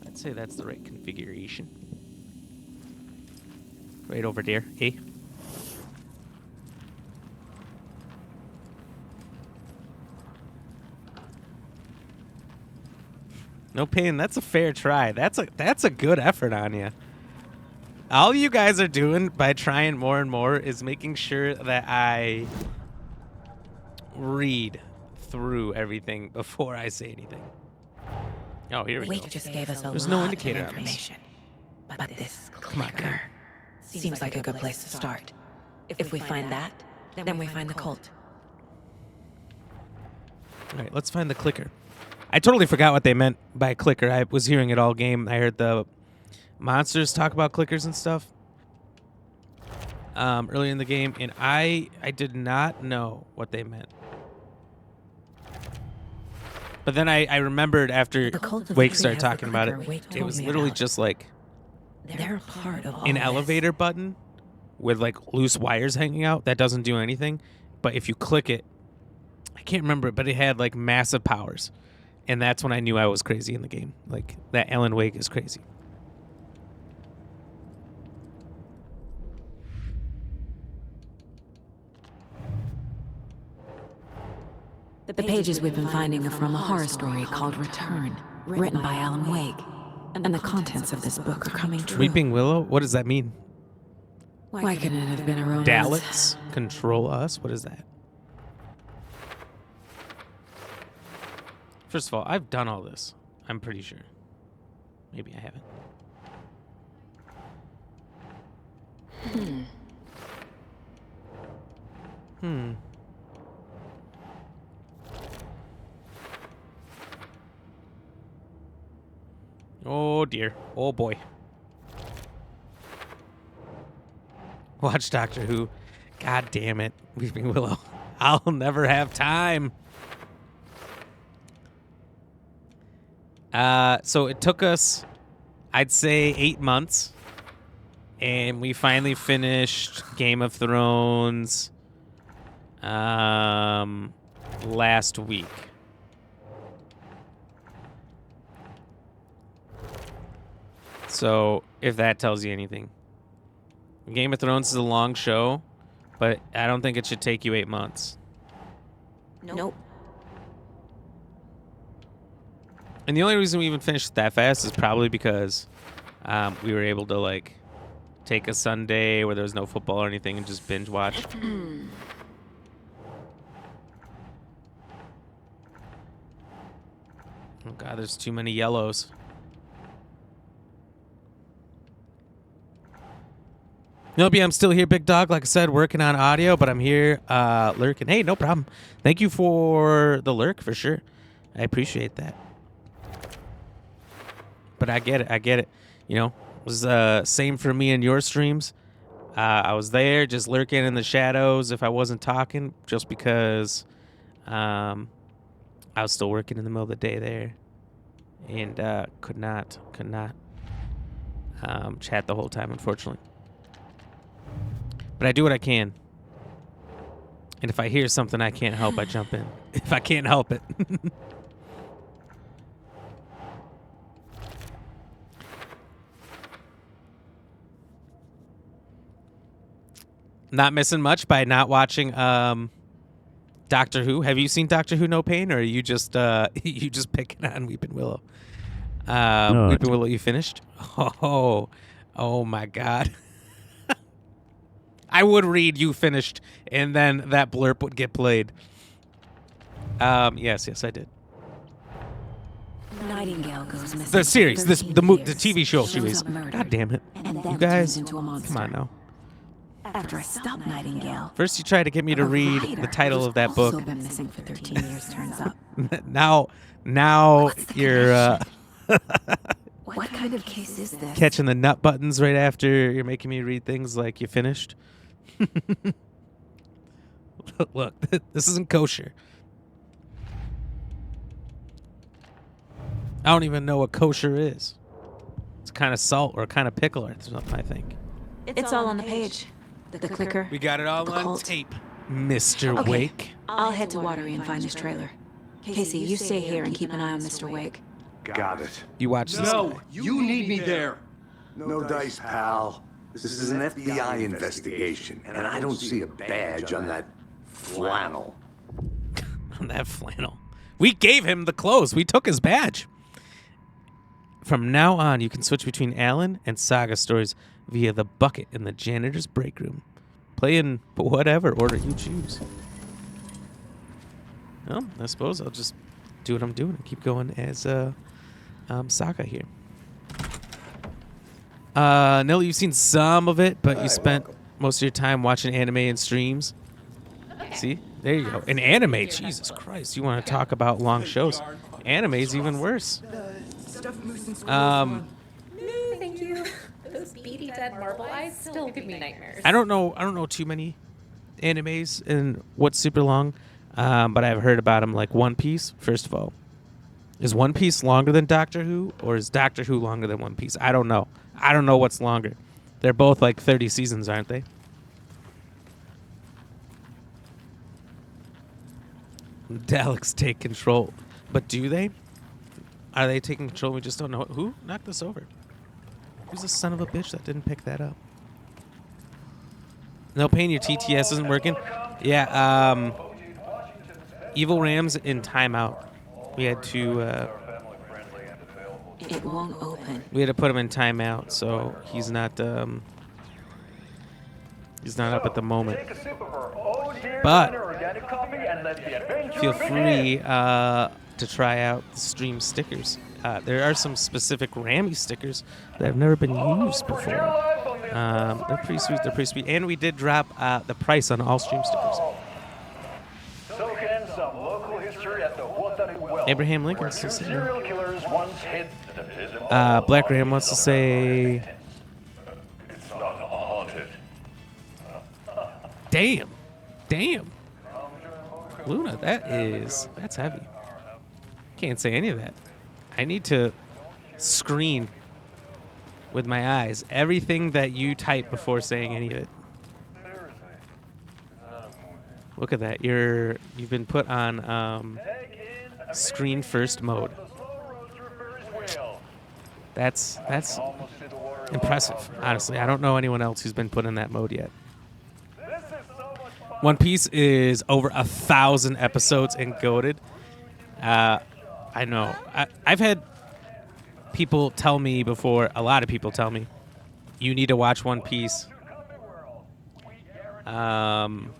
I'd say that's the right configuration. Right over there, eh? No pain. That's a fair try. That's a good effort on you. All you guys are doing by trying more and more is making sure that I read through everything before I say anything. Oh, here we Wake go. just gave us a There's lot no of indicator on this. information. But this Come on, clicker seems like a good place to start. If we find that, then we find the cult. All right, let's find the clicker. I totally forgot what they meant by clicker. I was hearing it all game. I heard the monsters talk about clickers and stuff earlier in the game, and I did not know what they meant. But then I remembered after The cult of Wake Watery started has the talking about it, clicker Wake it told was me literally about. just like They're a part of all an this. elevator button with like loose wires hanging out that doesn't do anything. But if you click it, I can't remember it, but it had like massive powers. And that's when I knew I was crazy in the game. Like, that Alan Wake is crazy. The pages we've been finding are from a horror story called Return, written by Alan Wake. And the contents of this book are coming true. Weeping Willow? What does that mean? Why couldn't it have been a romance? Daleks control us? What is that? First of all, I've done all this. I'm pretty sure. Maybe I haven't. Oh dear. Oh boy. Watch Doctor Who. God damn it. Weeping Willow. I'll never have time. So it took us, I'd say, 8 months. And we finally finished Game of Thrones last week. So, if that tells you anything. Game of Thrones is a long show, but I don't think it should take you 8 months. Nope. And the only reason we even finished that fast is probably because we were able to, like, take a Sunday where there was no football or anything and just binge watch. Oh, God, there's too many yellows. Nope, I'm still here, big dog. Like I said, working on audio, but I'm here lurking. Hey, no problem. Thank you for the lurk, for sure. I appreciate that. But I get it. You know, it was same for me in your streams. I was there just lurking in the shadows if I wasn't talking, just because I was still working in the middle of the day there. And could not chat the whole time, unfortunately. But I do what I can. And if I hear something I can't help, I jump in. If I can't help it. Not missing much by not watching Doctor Who. Have you seen Doctor Who No Pain, or are you just you just picking on Weeping Willow? Weeping Willow, you finished? Oh my God. I would read you finished, and then that blurb would get played. Yes, I did. Nightingale goes missing. The series, the years. TV show Shows series. up murdered, God damn it. and then You guys, turns into a monster. come on now. After I stopped Nightingale, First you tried to get me to a read writer the title who's of that also book. been missing for 13 years turns up. Now What's the you're What kind of case is this? catching the nut buttons right after you're making me read things like you finished. Look, this isn't kosher. I don't even know what kosher is. It's kind of salt or kind of pickle or something, I think. It's all on the page. The clicker. We got it all The on cult. tape, Mr. Okay. Wake. I'll head to Watery and find this trailer. Casey, you stay here and keep an eye on Mr. Wake. Got it. You watch this. No, you need me there. No dice, pal. This is an FBI investigation, and I don't see a badge on that flannel. On that flannel. We gave him the clothes. We took his badge. From now on, you can switch between Alan and Saga stories via the bucket in the janitor's break room. Play in whatever order you choose. Well, I suppose I'll just do what I'm doing and keep going as Saga here. Nil, you've seen some of it, but you spent most of your time watching anime and streams. See? There you go. An anime, Jesus Christ. You want to talk about long shows. Anime's even worse. No, thank you. Those beady dead marble eyes still give me nightmares. I don't know too many animes and what's super long, but I've heard about them, like One Piece. First of all, is One Piece longer than Doctor Who, or is Doctor Who longer than One Piece? I don't know. I don't know what's longer. They're both like 30 seasons, aren't they? Daleks take control, but do they? Are they taking control? We just don't know. Who knocked this over? Who's the son of a bitch that didn't pick that up? No pain, your TTS isn't working. Yeah, Evil Rams in timeout. We had to It won't open. we had to put him in timeout, so he's not up at the moment. But feel free to try out the stream stickers. There are some specific Rammy stickers that have never been used before. They're pretty sweet. They're pretty sweet. And we did drop the price on all stream stickers. Abraham Lincoln says Black Ram wants to say. Damn. Luna, that's heavy. Can't say any of that. I need to screen with my eyes everything that you type before saying any of it. Look at that. You've been put on screen first mode. That's impressive, honestly. I don't know anyone else who's been put in that mode yet. One Piece is over 1,000 episodes and goated. I know. I've had people tell me before, a lot of people tell me, you need to watch One Piece. And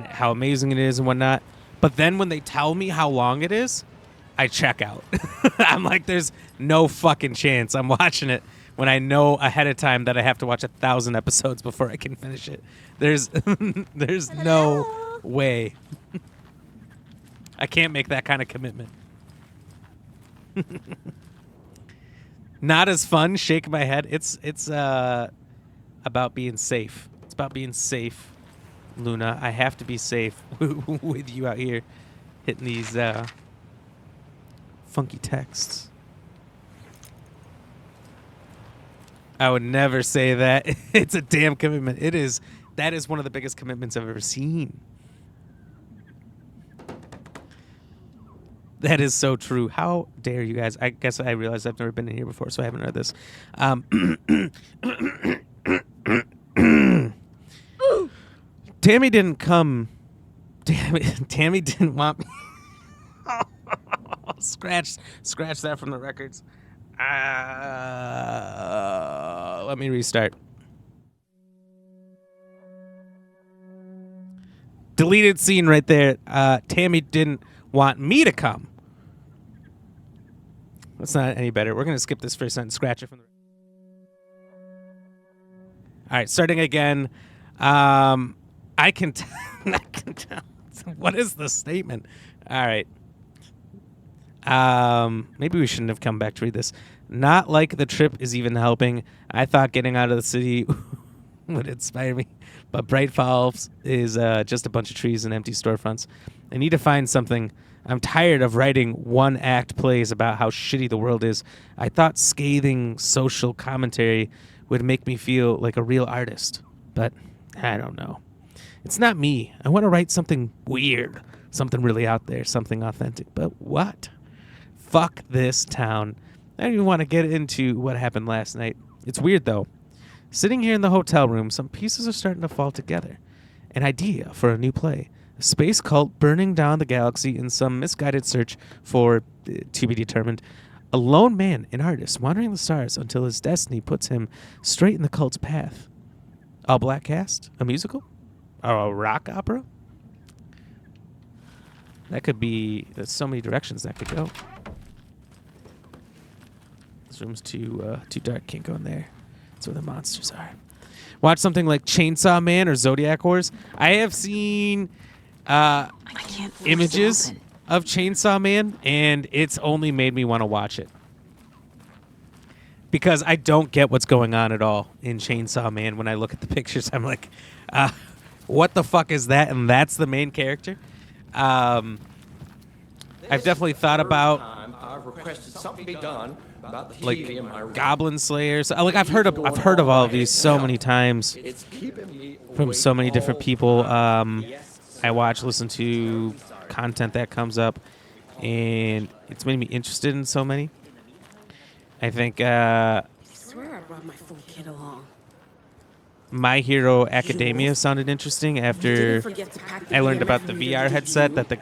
how amazing it is and whatnot. But then when they tell me how long it is, I check out. I'm like, there's no fucking chance I'm watching it when I know ahead of time that I have to watch 1,000 episodes before I can finish it. There's no way. I can't make that kind of commitment. Not as fun. Shake my head. It's about being safe. It's about being safe, Luna. I have to be safe with you out here hitting these funky texts. I would never say that. It's a damn commitment. It is. That is one of the biggest commitments I've ever seen. That is so true. How dare you guys? I guess I realize I've never been in here before, so I haven't read this. Tammy didn't come. Tammy didn't want me. Scratch that from the records. Let me restart. Deleted scene right there. Tammy didn't want me to come. That's not any better. We're going to skip this first sentence. Scratch it from the... All right, starting again. I can tell. What is the statement? All right. Maybe we shouldn't have come back to read this. Not like the trip is even helping. I thought getting out of the city would inspire me, but Bright Falls is just a bunch of trees and empty storefronts. I need to find something. I'm tired of writing one-act plays about how shitty the world is. I thought scathing social commentary would make me feel like a real artist, but I don't know. It's not me. I want to write something weird, something really out there, something authentic. But what? Fuck this town. I don't even want to get into what happened last night. It's weird, though. Sitting here in the hotel room, some pieces are starting to fall together. An idea for a new play. A space cult burning down the galaxy in some misguided search for, to be determined, a lone man, an artist, wandering the stars until his destiny puts him straight in the cult's path. All black cast? A musical? Or a rock opera? That could be... There's so many directions that could go. This room's too dark. Can't go in there. That's where the monsters are. Watch something like Chainsaw Man or Zodiac Horse. I have seen images of Chainsaw Man, and it's only made me want to watch it. Because I don't get what's going on at all in Chainsaw Man. When I look at the pictures, I'm like, what the fuck is that? And that's the main character. I've definitely thought about I've requested something be done about the like helium I Goblin Slayers. Like I've heard of all of these so many times from so many different people. I listen to content that comes up, and it's made me interested in so many. I think I swear I brought my full kit along. My Hero Academia sounded interesting after I learned about the VR headset, that the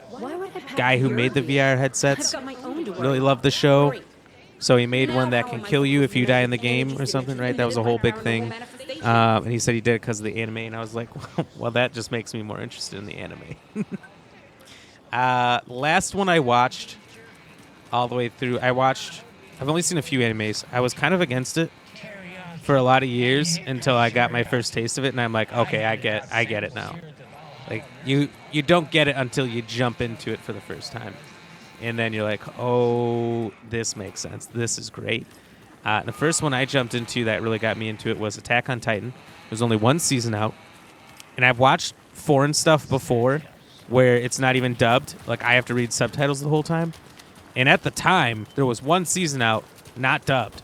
guy who made the VR headsets really loved the show. So he made one that can kill you if you die in the game or something, right? That was a whole big thing. And he said he did it because of the anime. And I was like, well, that just makes me more interested in the anime. Last one I watched all the way through, I've only seen a few animes. I was kind of against it for a lot of years until I got my first taste of it. And I'm like, okay, I get it now. Like, you don't get it until you jump into it for the first time. And then you're like, oh, this makes sense. This is great. The first one I jumped into that really got me into it was Attack on Titan. There's only one season out. And I've watched foreign stuff before where it's not even dubbed. Like, I have to read subtitles the whole time. And at the time, there was one season out, not dubbed.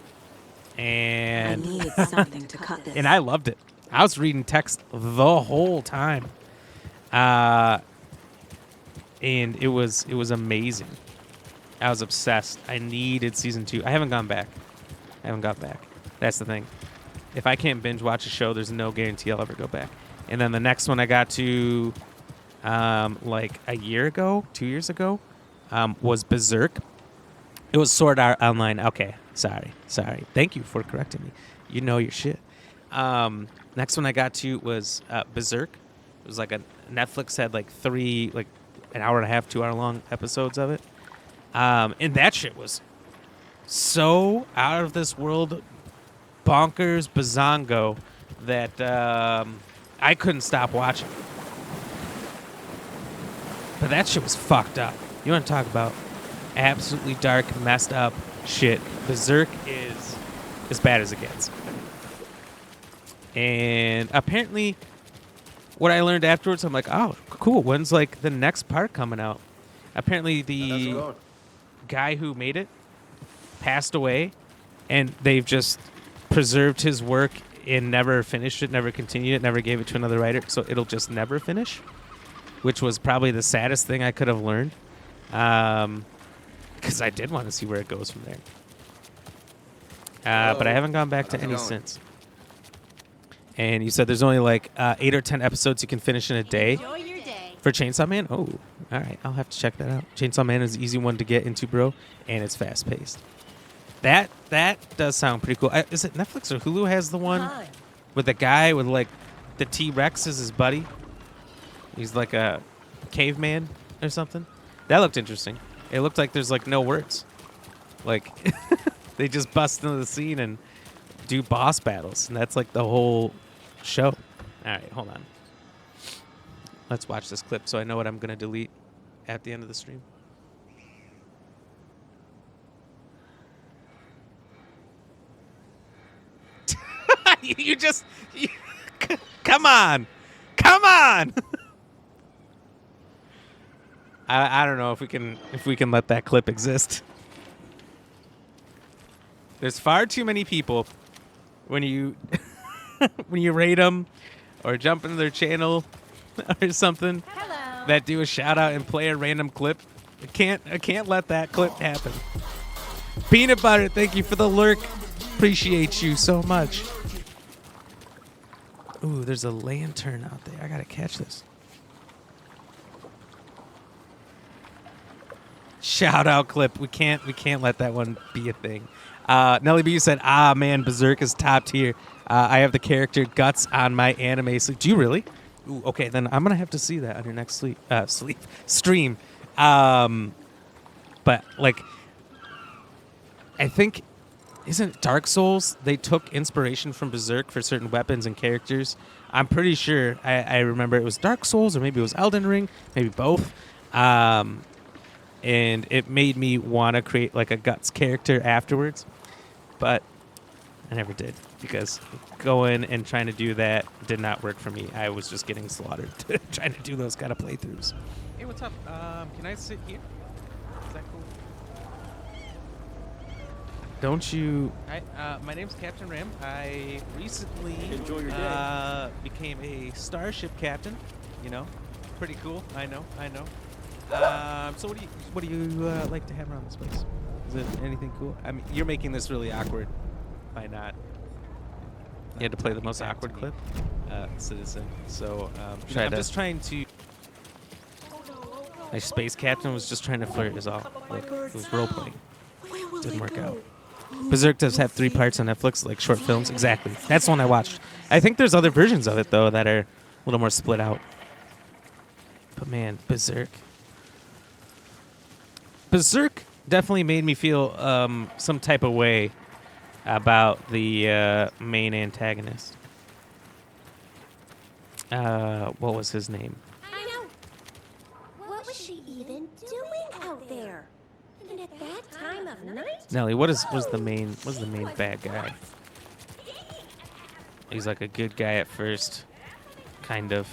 And I needed something to cut this. And I loved it. I was reading text the whole time. And it was amazing. I was obsessed. I needed season 2. I haven't gone back. That's the thing. If I can't binge watch a show, there's no guarantee I'll ever go back. And then the next one I got to like a year ago, 2 years ago, was Berserk. It was Sword Art Online. Okay, sorry. Thank you for correcting me. You know your shit. Next one I got to was Berserk. It was like Netflix had like 3, like an hour and a half, 2 hour long episodes of it. And that shit was so out of this world bonkers bazongo that I couldn't stop watching. But that shit was fucked up. You want to talk about absolutely dark, messed up shit? Berserk is as bad as it gets. And apparently, what I learned afterwards, I'm like, oh, cool. When's like the next part coming out? Apparently, the guy who made it passed away, and they've just preserved his work and never finished it, never continued it, never gave it to another writer, so it'll just never finish, which was probably the saddest thing I could have learned, because I did want to see where it goes from there. But I haven't gone back to any since. And you said there's only like 8 or 10 episodes you can finish in a day. Enjoy your day. For Chainsaw Man? Oh, all right. I'll have to check that out. Chainsaw Man is an easy one to get into, bro, and it's fast-paced. That does sound pretty cool. Is it Netflix or Hulu has the one with the guy with, like, the T-Rex as his buddy? He's like a caveman or something. That looked interesting. It looked like there's, like, no words. Like, they just bust into the scene and do boss battles, and that's, like, the whole show. All right, hold on. Let's watch this clip so I know what I'm going to delete at the end of the stream. Come on. I don't know if we can let that clip exist. There's far too many people when you when you rate them or jump into their channel or something that do a shout out and play a random clip. I can't let that clip happen. Peanut Butter, thank you for the lurk. Appreciate you so much. Ooh, there's a lantern out there. I gotta catch this. Shout out clip. We can't let that one be a thing. Nelly B said, man, Berserk is top tier. I have the character Guts on my anime sleep. Do you really? Ooh, okay, then I'm gonna have to see that on your next stream. But like, I think, isn't it Dark Souls? They took inspiration from Berserk for certain weapons and characters. I'm pretty sure. I remember it was Dark Souls, or maybe it was Elden Ring, maybe both. And it made me want to create like a Guts character afterwards, but I never did, because going and trying to do that did not work for me. I was just getting slaughtered trying to do those kind of playthroughs. Hey, what's up? Can I sit here? Is that cool? Don't you... my name's Captain Ram. I recently became a starship captain. You know, pretty cool. I know. So what do you like to have around this place? Is it anything cool? I mean, you're making this really awkward by not. You had to play the most awkward clip, Citizen. So I'm just trying to. My space captain was just trying to flirt, is all. Like, it was role playing. Didn't work out. Berserk does have 3 parts on Netflix, like short films. Exactly. That's the one I watched. I think there's other versions of it though that are a little more split out. But man, Berserk definitely made me feel some type of way about the main antagonist. What was his name? I know. What was she even doing out there? And at that time of night? Nelly, was the main bad guy? He's like a good guy at first, kind of.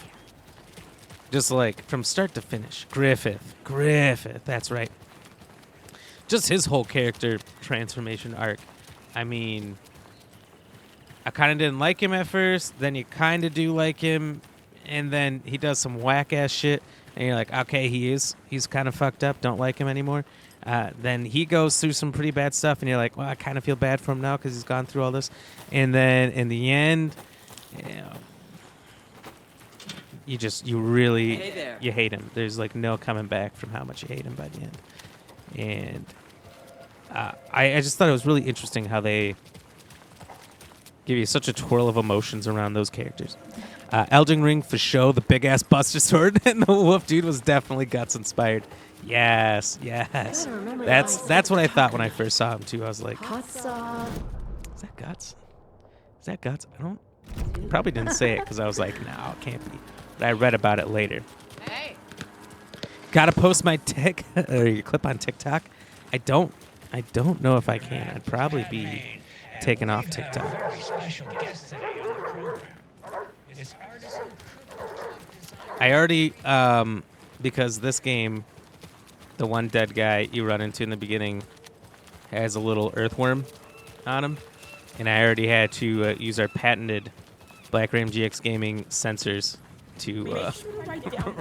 Just like from start to finish. Griffith, that's right. Just his whole character transformation arc. I mean, I kind of didn't like him at first, then you kind of do like him, and then he does some whack-ass shit, and you're like, okay, he's kind of fucked up, don't like him anymore. Then he goes through some pretty bad stuff, and you're like, well, I kind of feel bad for him now because he's gone through all this. And then in the end, you hate him. There's like no coming back from how much you hate him by the end. And I just thought it was really interesting how they give you such a twirl of emotions around those characters. Elden Ring for show, the big ass Buster Sword and the wolf dude was definitely Guts inspired. Yes. That's what I thought when I first saw him too. I was like, is that Guts? Is that guts? Probably didn't say it because I was like, no, it can't be. But I read about it later. Hey. Gotta post my clip on TikTok. I don't know if I can. I'd probably be taken off TikTok. Very special guest today on the program. It's artist. I already, because this game, the one dead guy you run into in the beginning has a little earthworm on him, and I already had to use our patented Black Ram GX Gaming sensors to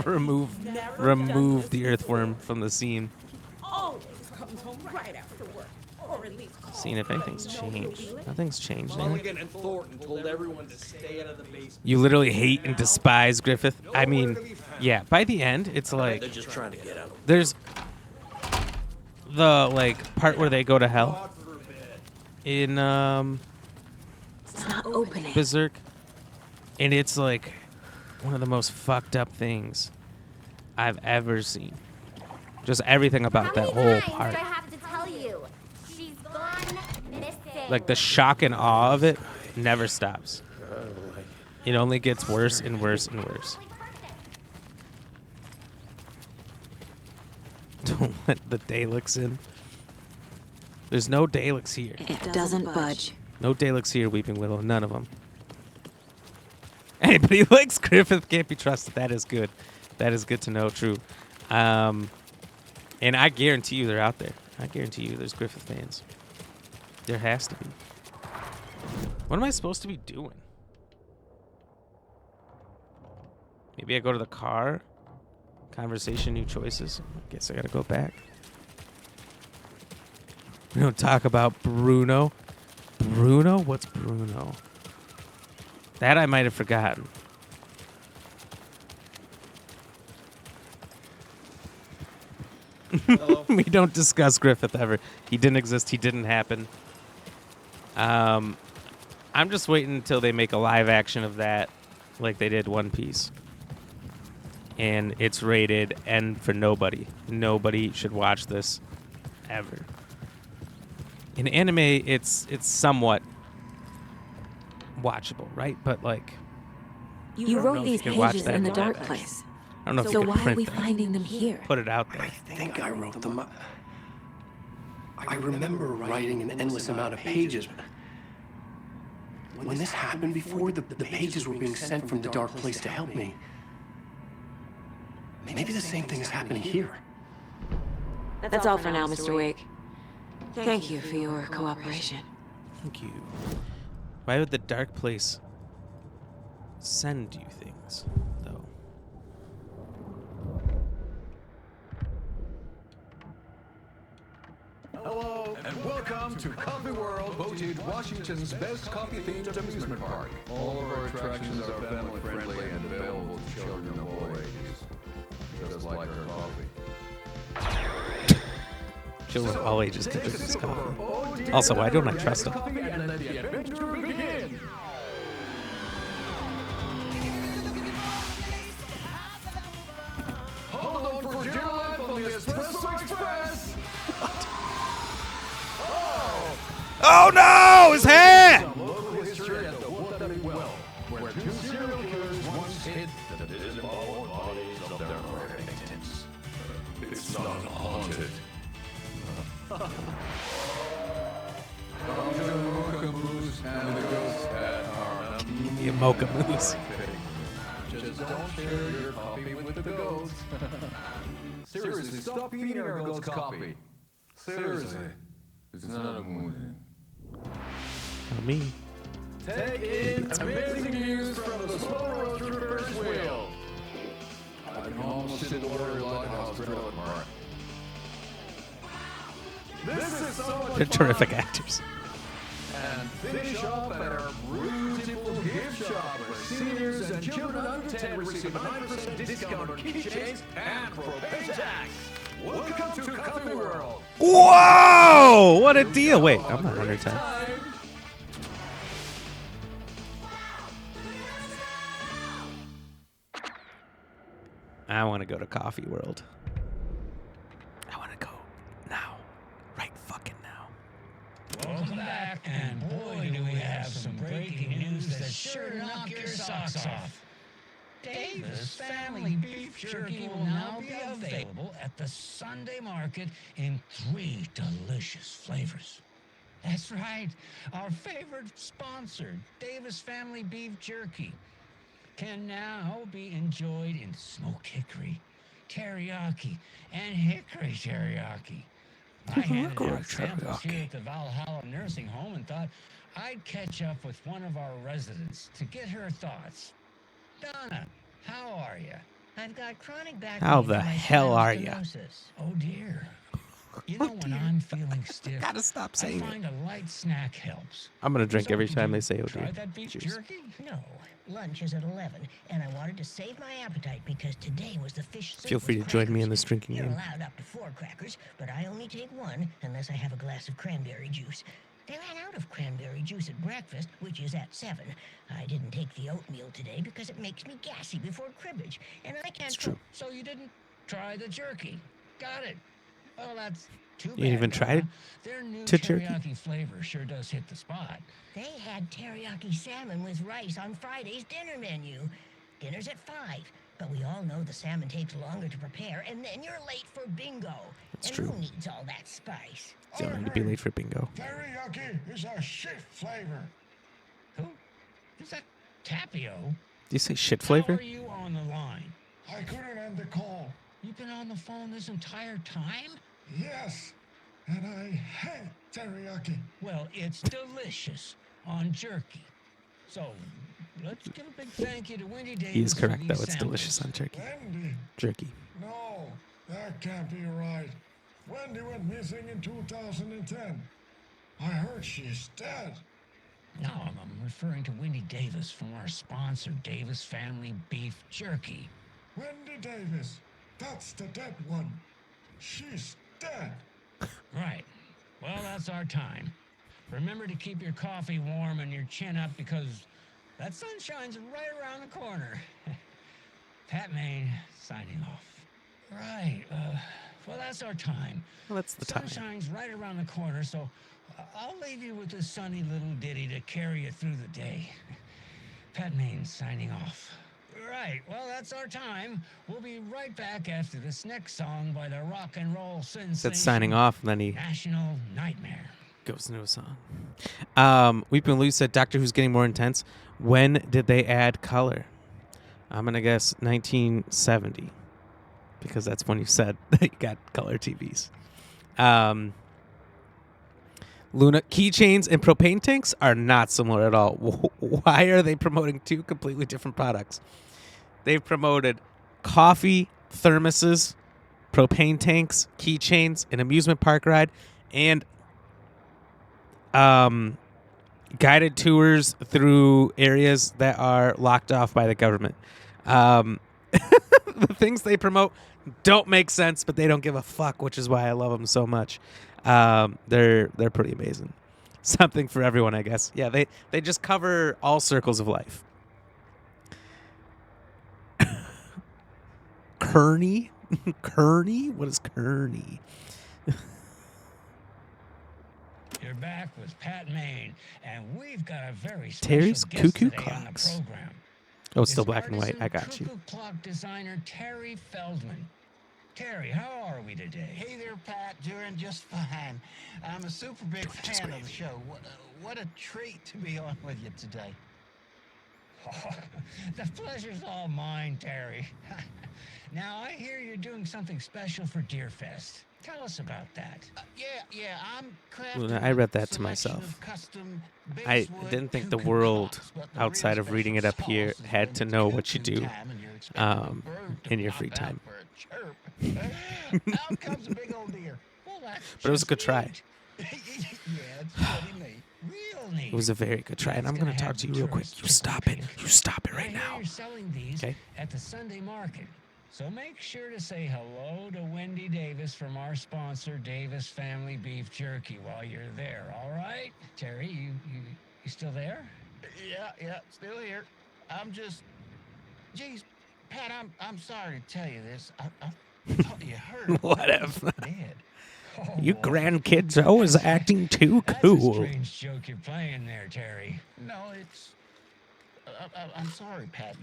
remove the earthworm from the scene. Always comes home right after work, or at least Seeing if anything's changed. Nothing's changed. Mulligan and Thornton told everyone to stay out of the basement. You literally hate and despise Griffith. I mean, yeah, by the end, it's like... They're just trying to get out. There's the, like, part where they go to hell in, It's not opening. Berserk. And it's, like, one of the most fucked up things I've ever seen. Just everything about that whole part. I have to tell you, she's gone missing. Like, the shock and awe of it never stops. It only gets worse and worse and worse. Don't let the Daleks in. There's no Daleks here. It doesn't budge. No Daleks here, Weeping Willow. None of them. Anybody who likes Griffith can't be trusted. That is good. That is good to know. True. And I guarantee you they're out there. I guarantee you there's Griffith fans. There has to be. What am I supposed to be doing? Maybe I go to the car. Conversation, new choices. I guess I gotta go back. We don't talk about Bruno. Bruno? What's Bruno? That I might have forgotten. We don't discuss Griffith ever. He didn't exist. He didn't happen. I'm just waiting until they make a live action of that, like they did One Piece. And it's rated N for nobody. Nobody should watch this ever. In anime, it's somewhat watchable, right? But like, You wrote these pages in the dark place. I don't know if So you can why are print we them. finding them here? Put it out there. I think I wrote them. I remember writing an endless amount of pages. When this happened before, the pages were being sent from the dark place to help me. Maybe the same thing is happening here. That's all for now, Mr. Wake. Thank you for your cooperation. Thank you. Why would the dark place send you things, though? Hello, and welcome to Coffee World, voted Washington's best coffee-themed amusement park. All of our attractions are family-friendly and available to children of all ages. Just like our coffee. Children of all ages can drink this coffee. Also, why don't I trust them? And let the adventure begin! Hold on for dear life on the Espresso Express! Oh no! His hat! Some local history at the Watery well, where two serial killers once hid the disemboweled bodies of their victims. It's not haunted. Come to the Mocha Moose and the Ghost Hat are The Mocha Moose. Just don't share your coffee with the ghosts. Seriously, stop eating our ghost coffee. Seriously, it's not a movie. Not me. Take in amazing news from the slow road through Ferris wheel. I can almost see the Watery Lighthouse trailer park. This is so much They're fun. terrific actors. And finish off at our beautiful gift shop where seniors and children under 10 receive a 9% discount on keychains and propane tax. Welcome to Coffee World. Whoa! What a deal! Wait, I'm not under 10. I want to go to Coffee World. I want to go now. Right fucking now. Welcome back, and boy, do we have have some breaking news that's sure to knock your socks off. Davis Family Beef Jerky will now be available at the Sunday market in 3 delicious flavors. That's right, our favorite sponsor, Davis Family Beef Jerky, can now be enjoyed in smoked hickory, teriyaki, and hickory teriyaki. I handed out samples here at the Valhalla Nursing Home and thought I'd catch up with one of our residents to get her thoughts. Donna, how are you? I've got chronic back How pain the from my hell are you? stenosis. Oh dear. You know, when I'm feeling stiff, Gotta stop saying I find a light snack helps. I'm gonna drink So, every did time you they say "oh try dear." that beef Cheers. jerky? No, lunch is at 11, and I wanted to save my appetite because today was the fish soup Feel free to with join me in crackers. this drinking You're game. allowed up to 4 crackers, but I only take 1 unless I have a glass of cranberry juice. They ran out of cranberry juice at breakfast, which is at 7. I didn't take the oatmeal today because it makes me gassy before cribbage, and I can't. It's true. So you didn't try the jerky. Got it. Well, that's too bad. You ain't even tried Donna. Their new to jerky? teriyaki flavor sure does hit the spot. They had teriyaki salmon with rice on Friday's dinner menu. Dinner's at 5, but we all know the salmon takes longer to prepare, and then you're late for bingo. That's and true. who needs all that spice? You don't need to be late for bingo. Teriyaki is a shit flavor. Who? Is that Tapio? Do you say shit How flavor? are you on the line? I couldn't end the call. You've been on the phone this entire time? Yes, and I hate teriyaki. Well, it's delicious on jerky. So, let's give a big thank you to Wendy Davis. He is for correct these though. It's samples. delicious on jerky. Wendy? Jerky. No, that can't be right. Wendy went missing in 2010. I heard she's dead. No, I'm referring to Wendy Davis from our sponsor, Davis Family Beef Jerky. Wendy Davis. That's the dead one. She's dead. Right. Well, that's our time. Remember to keep your coffee warm and your chin up because that sunshine's right around the corner. Pat Main signing off. Right. Well, that's our time. Well, that's the time. Sunshine's right around the corner, so I'll leave you with this sunny little ditty to carry you through the day. Pat Main signing off. Right, well, that's our time. We'll be right back after this next song by the rock and roll sensation. Said signing off, and then he National Nightmare. goes into a song. Weeping Lou said Doctor Who's getting more intense. When did they add color? I'm gonna guess 1970, because that's when you said that you got color TVs. Luna, keychains and propane tanks are not similar at all. Why are they promoting 2 completely different products? They've promoted coffee, thermoses, propane tanks, keychains, an amusement park ride, and guided tours through areas that are locked off by the government. The things they promote don't make sense, but they don't give a fuck, which is why I love them so much. They're pretty amazing. Something for everyone, I guess. Yeah, they just cover all circles of life. Kearney? Kearney? What is Kearney? You're back with Pat Main, and we've got a very special Terry's guest Cuckoo today on the Clocks. program. Oh, it's still It's black and white. artisan I got you. Cuckoo clock designer Terry Feldman. Terry, how are we today? Hey there, Pat. Doing just fine. I'm a super big fan of the show. What a treat to be on with you today. The pleasure's all mine, Terry. Now, I hear you're doing something special for Deerfest. Tell us about that. Yeah, I'm crafting Well, I read that to a selection myself. of custom I basswood didn't think the cuckoo world, clocks, but the outside real of reading it special up here, sauce is had when to it's know what you cuckoo do time and you're expecting a bird to in your pop free out time. for a chirp. Out comes a big old deer. Well, that's But it was a good try. Yeah, it's pretty neat. Real neat. It was a very good try, and I'm going to talk to you real quick. You stop it. You stop it right I hear now. you're selling these Okay. at the Sunday market. So make sure to say hello to Wendy Davis from our sponsor, Davis Family Beef Jerky, while you're there. All right, Terry, you still there? Yeah, still here. I'm just, geez, Pat, I'm sorry to tell you this. I thought you heard. Whatever. Dead. You grandkids are always acting too That's a cool. strange joke you're playing there, Terry. No, it's. I'm sorry, Pat.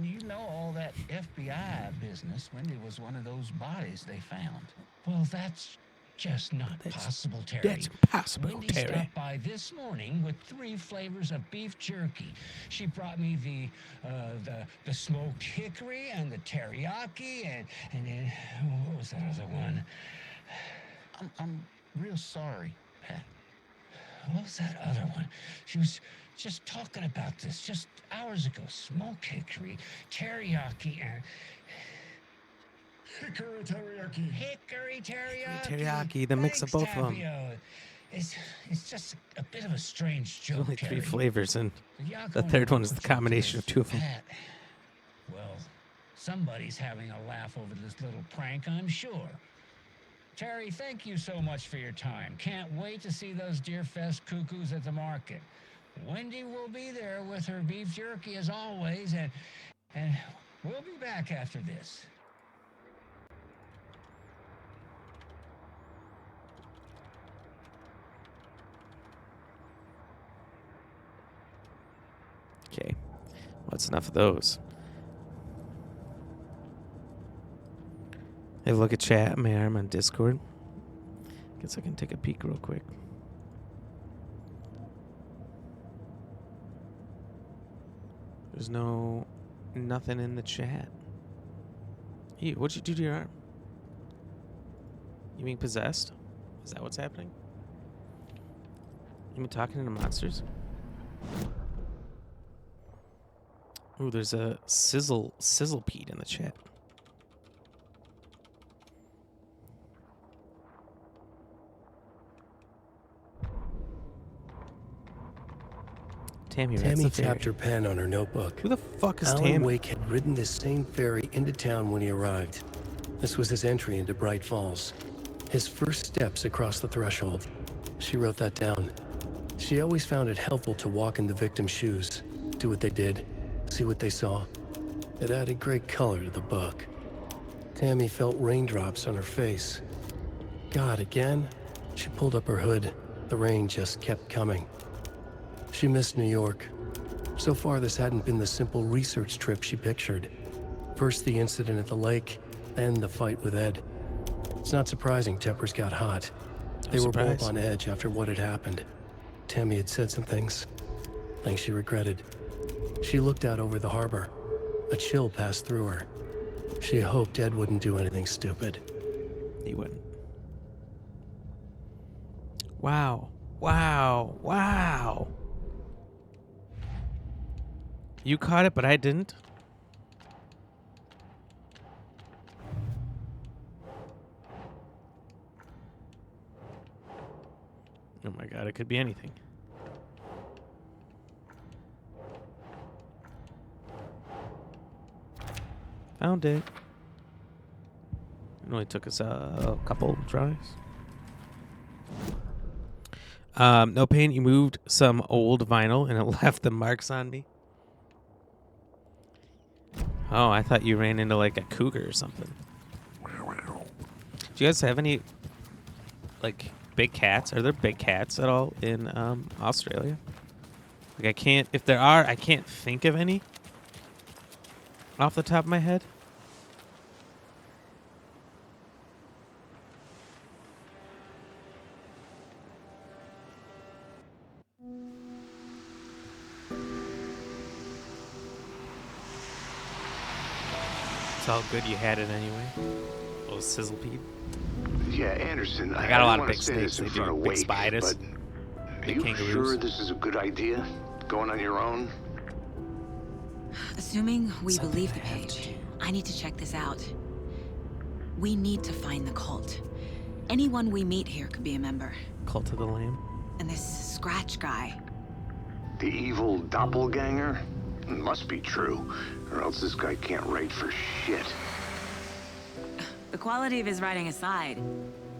You know all that FBI business. Wendy was one of those bodies they found. Well, that's just not possible, Terry. That's impossible, Wendy Terry. stopped by this morning with 3 flavors of beef jerky. She brought me the smoked hickory and the teriyaki and then what was that other one? I'm real sorry, Pat. What was that other one? She was just talking about this just hours ago. Smoked hickory, teriyaki, and Hickory teriyaki. hickory teriyaki. Teriyaki, the mix of Thanks, both of them. Tapio. It's just a bit of a strange There's joke, only 3 Terry. flavors, and Yako the third never one is the put you combination of to 2 of them. Pat. Well, somebody's having a laugh over this little prank, I'm sure. Terry, thank you so much for your time. Can't wait to see those Deerfest cuckoos at the market. Wendy will be there with her beef jerky as always, and we'll be back after this. Okay, well, that's enough of those. Have a look at chat. I'm on Discord. Guess I can take a peek real quick. There's nothing in the chat. Hey, what'd you do to your arm? You being possessed? Is that what's happening? You been talking to monsters? Ooh, there's a sizzle Pete in the chat. Tammy tapped her pen on her notebook. Who the fuck is Alan Tammy? Wake had ridden this same ferry into town when he arrived. This was his entry into Bright Falls. His first steps across the threshold. She wrote that down. She always found it helpful to walk in the victim's shoes, do what they did, see what they saw. It added great color to the book. Tammy felt raindrops on her face. God, again? She pulled up her hood. The rain just kept coming. She missed New York. So far, this hadn't been the simple research trip she pictured. First the incident at the lake, then the fight with Ed. It's not surprising tempers got hot. They were both on edge after what had happened. Tammy had said some things she regretted. She looked out over the harbor. A chill passed through her. She hoped Ed wouldn't do anything stupid. He wouldn't. Wow. Wow. Wow. You caught it, but I didn't. Oh my god, it could be anything. Found it. It only took us a couple tries. No pain. You moved some old vinyl and it left the marks on me. Oh, I thought you ran into like a cougar or something. Do you guys have any like big cats? Are there big cats at all in Australia? Like I can't. If there are, I can't think of any off the top of my head. It's all good you had it anyway. Little sizzle peep. Yeah, Anderson, I got a lot of wanna big say snakes. this in They front do of big Wake, spiders. but Big are you kangaroos. sure this is a good idea? Going on your own? Assuming we believe the page, I need to check this out. We need to find the cult. Anyone we meet here could be a member. Cult of the Lamb. And this Scratch guy. The evil doppelganger? Must be true, or else this guy can't write for shit. The quality of his writing aside,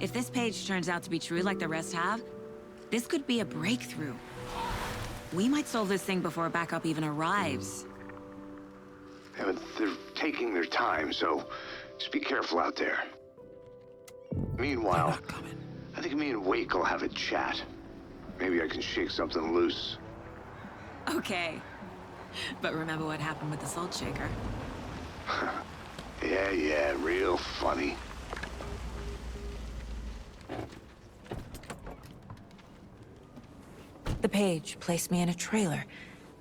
if this page turns out to be true like the rest have, this could be a breakthrough. We might solve this thing before backup even arrives. Yeah, but they're taking their time, so just be careful out there. Meanwhile, I think me and Wake will have a chat. Maybe I can shake something loose. Okay. But remember what happened with the salt shaker? Yeah, real funny. The page placed me in a trailer,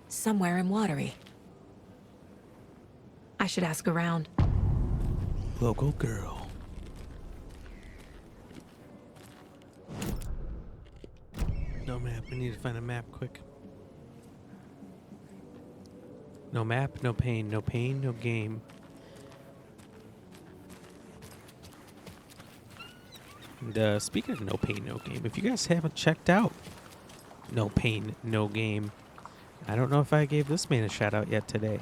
somewhere in Watery. I should ask around. Local girl. No map. I need to find a map quick. No map, no pain. No pain, no game. And speaking of no pain, no game, if you guys haven't checked out No Pain, No Game, I don't know if I gave this man a shout out yet today.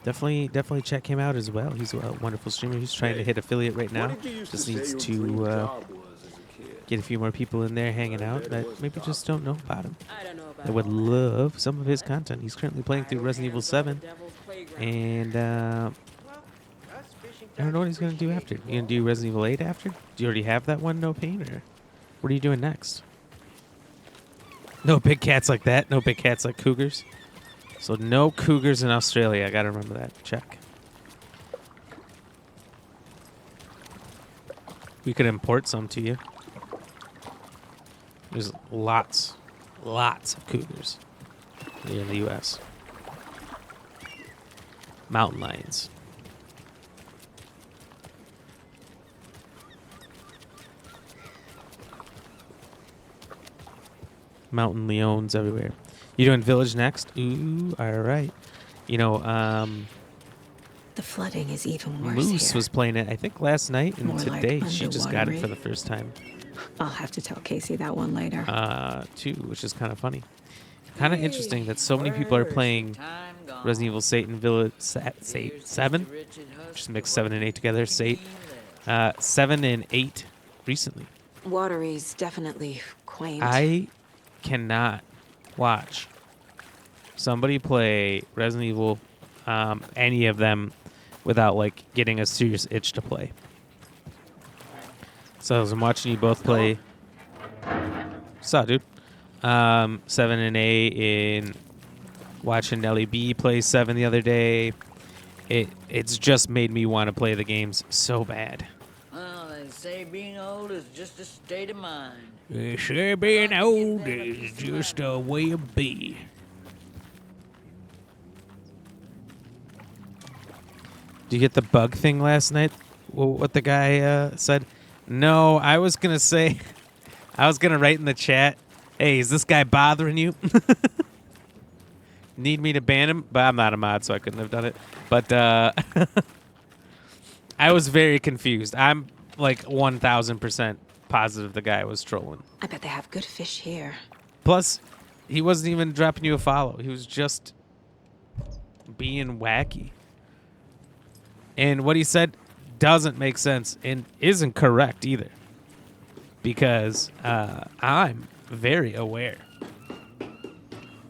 Definitely check him out as well. He's a wonderful streamer. He's trying to hit affiliate right now. Just needs to get a few more people in there hanging out that maybe just don't know about him. I would love some of his content. He's currently playing through Resident Evil 7, and I don't know what he's going to do after. You going to do Resident Evil 8 after? Do you already have that one, No Pain, or what are you doing next? No big cats like that. No big cats like cougars. So no cougars in Australia. I got to remember that. Check. We could import some to you. There's lots of cougars here in the U.S. Mountain lions. Mountain leons everywhere. You doing Village next? Ooh, all right. You know, The flooding is even worse Moose here. was playing it, I think, last night, and More like today she just got it underwatery. for the first time. I'll have to tell Casey that one later. Too, which is kind of funny. Kind of interesting that so many people are playing Resident Evil Satan Village 7. Just mix 7 and 8 together. 7 and 8 recently. Watery's definitely quaint. I cannot watch somebody play Resident Evil, any of them, without like getting a serious itch to play. So as I'm watching you both play, saw dude, 7 and 8, in watching Nelly B play 7 the other day. It's just made me want to play the games so bad. Well, they say being old is just a state of mind. They say being old is just a way of be. Did you get the bug thing last night? What the guy said? No, I was going to say, I was going to write in the chat, hey, is this guy bothering you? Need me to ban him? But I'm not a mod, so I couldn't have done it. But I was very confused. I'm like 1,000% positive the guy was trolling. I bet they have good fish here. Plus, he wasn't even dropping you a follow. He was just being wacky. And what he said doesn't make sense and isn't correct either. Because I'm very aware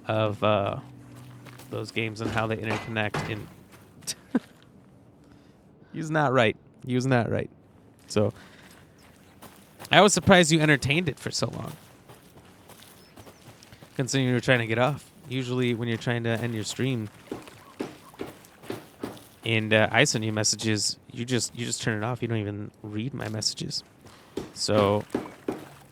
of those games and how they interconnect. And he's not right. He was not right. So I was surprised you entertained it for so long. Considering you were trying to get off. Usually when you're trying to end your stream and I send you messages, you just turn it off. You don't even read my messages. So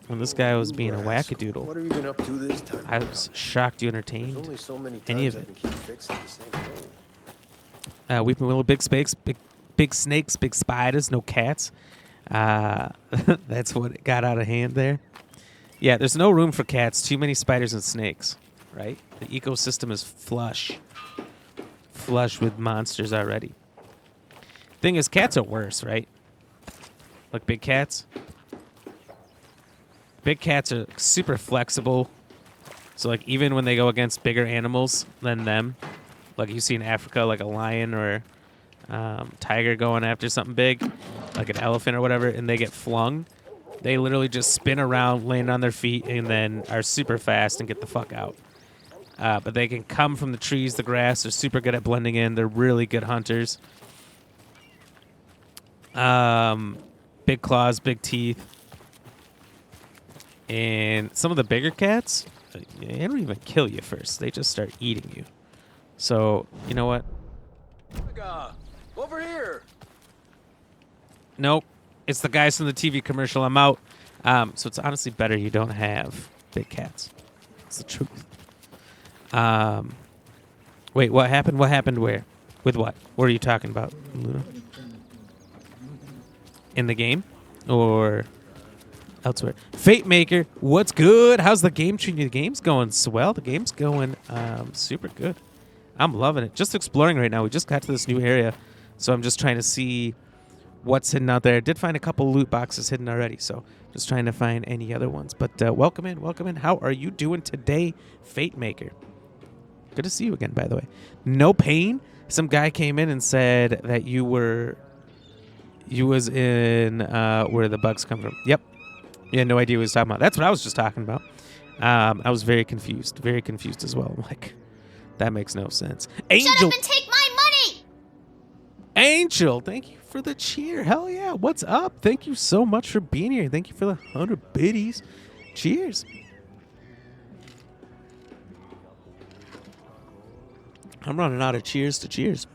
when this guy was being a wackadoodle, What have you been up to this time? I was shocked you entertained There's only so many any times of I it. can keep fixing the same thing. Weeping Willow, big snakes, big snakes, big spiders, no cats. That's what got out of hand there. Yeah, there's no room for cats. Too many spiders and snakes, right? The ecosystem is flush with monsters already. Thing is, cats are worse, right? Like big cats. Big cats are super flexible. So like even when they go against bigger animals than them, like you see in Africa, like a lion or tiger going after something big, like an elephant or whatever, and they get flung, they literally just spin around, land on their feet, and then are super fast and get the fuck out. But they can come from the trees, the grass. They're super good at blending in. They're really good hunters. Big claws, big teeth. And some of the bigger cats, they don't even kill you first. They just start eating you. So, you know what? Over here. Nope. It's the guys from the TV commercial. I'm out. So it's honestly better you don't have big cats. It's the truth. Wait, what happened? What happened where? With what? What are you talking about, Luna? In the game? Or elsewhere? Fate Maker, what's good? How's the game treating you? The game's going swell. The game's going super good. I'm loving it. Just exploring right now. We just got to this new area, so I'm just trying to see what's hidden out there. I did find a couple loot boxes hidden already, so just trying to find any other ones. But welcome in, welcome in. How are you doing today, Fate Maker? Good to see you again, by the way. No pain. Some guy came in and said that you was in where the bugs come from. Yep. You had no idea what he was talking about. That's what I was just talking about. I was very confused as well. I'm like, that makes no sense. Angel, shut up and take my money! Angel, thank you for the cheer. Hell yeah. What's up? Thank you so much for being here. Thank you for the 100 biddies. Cheers. I'm running out of cheers to cheers.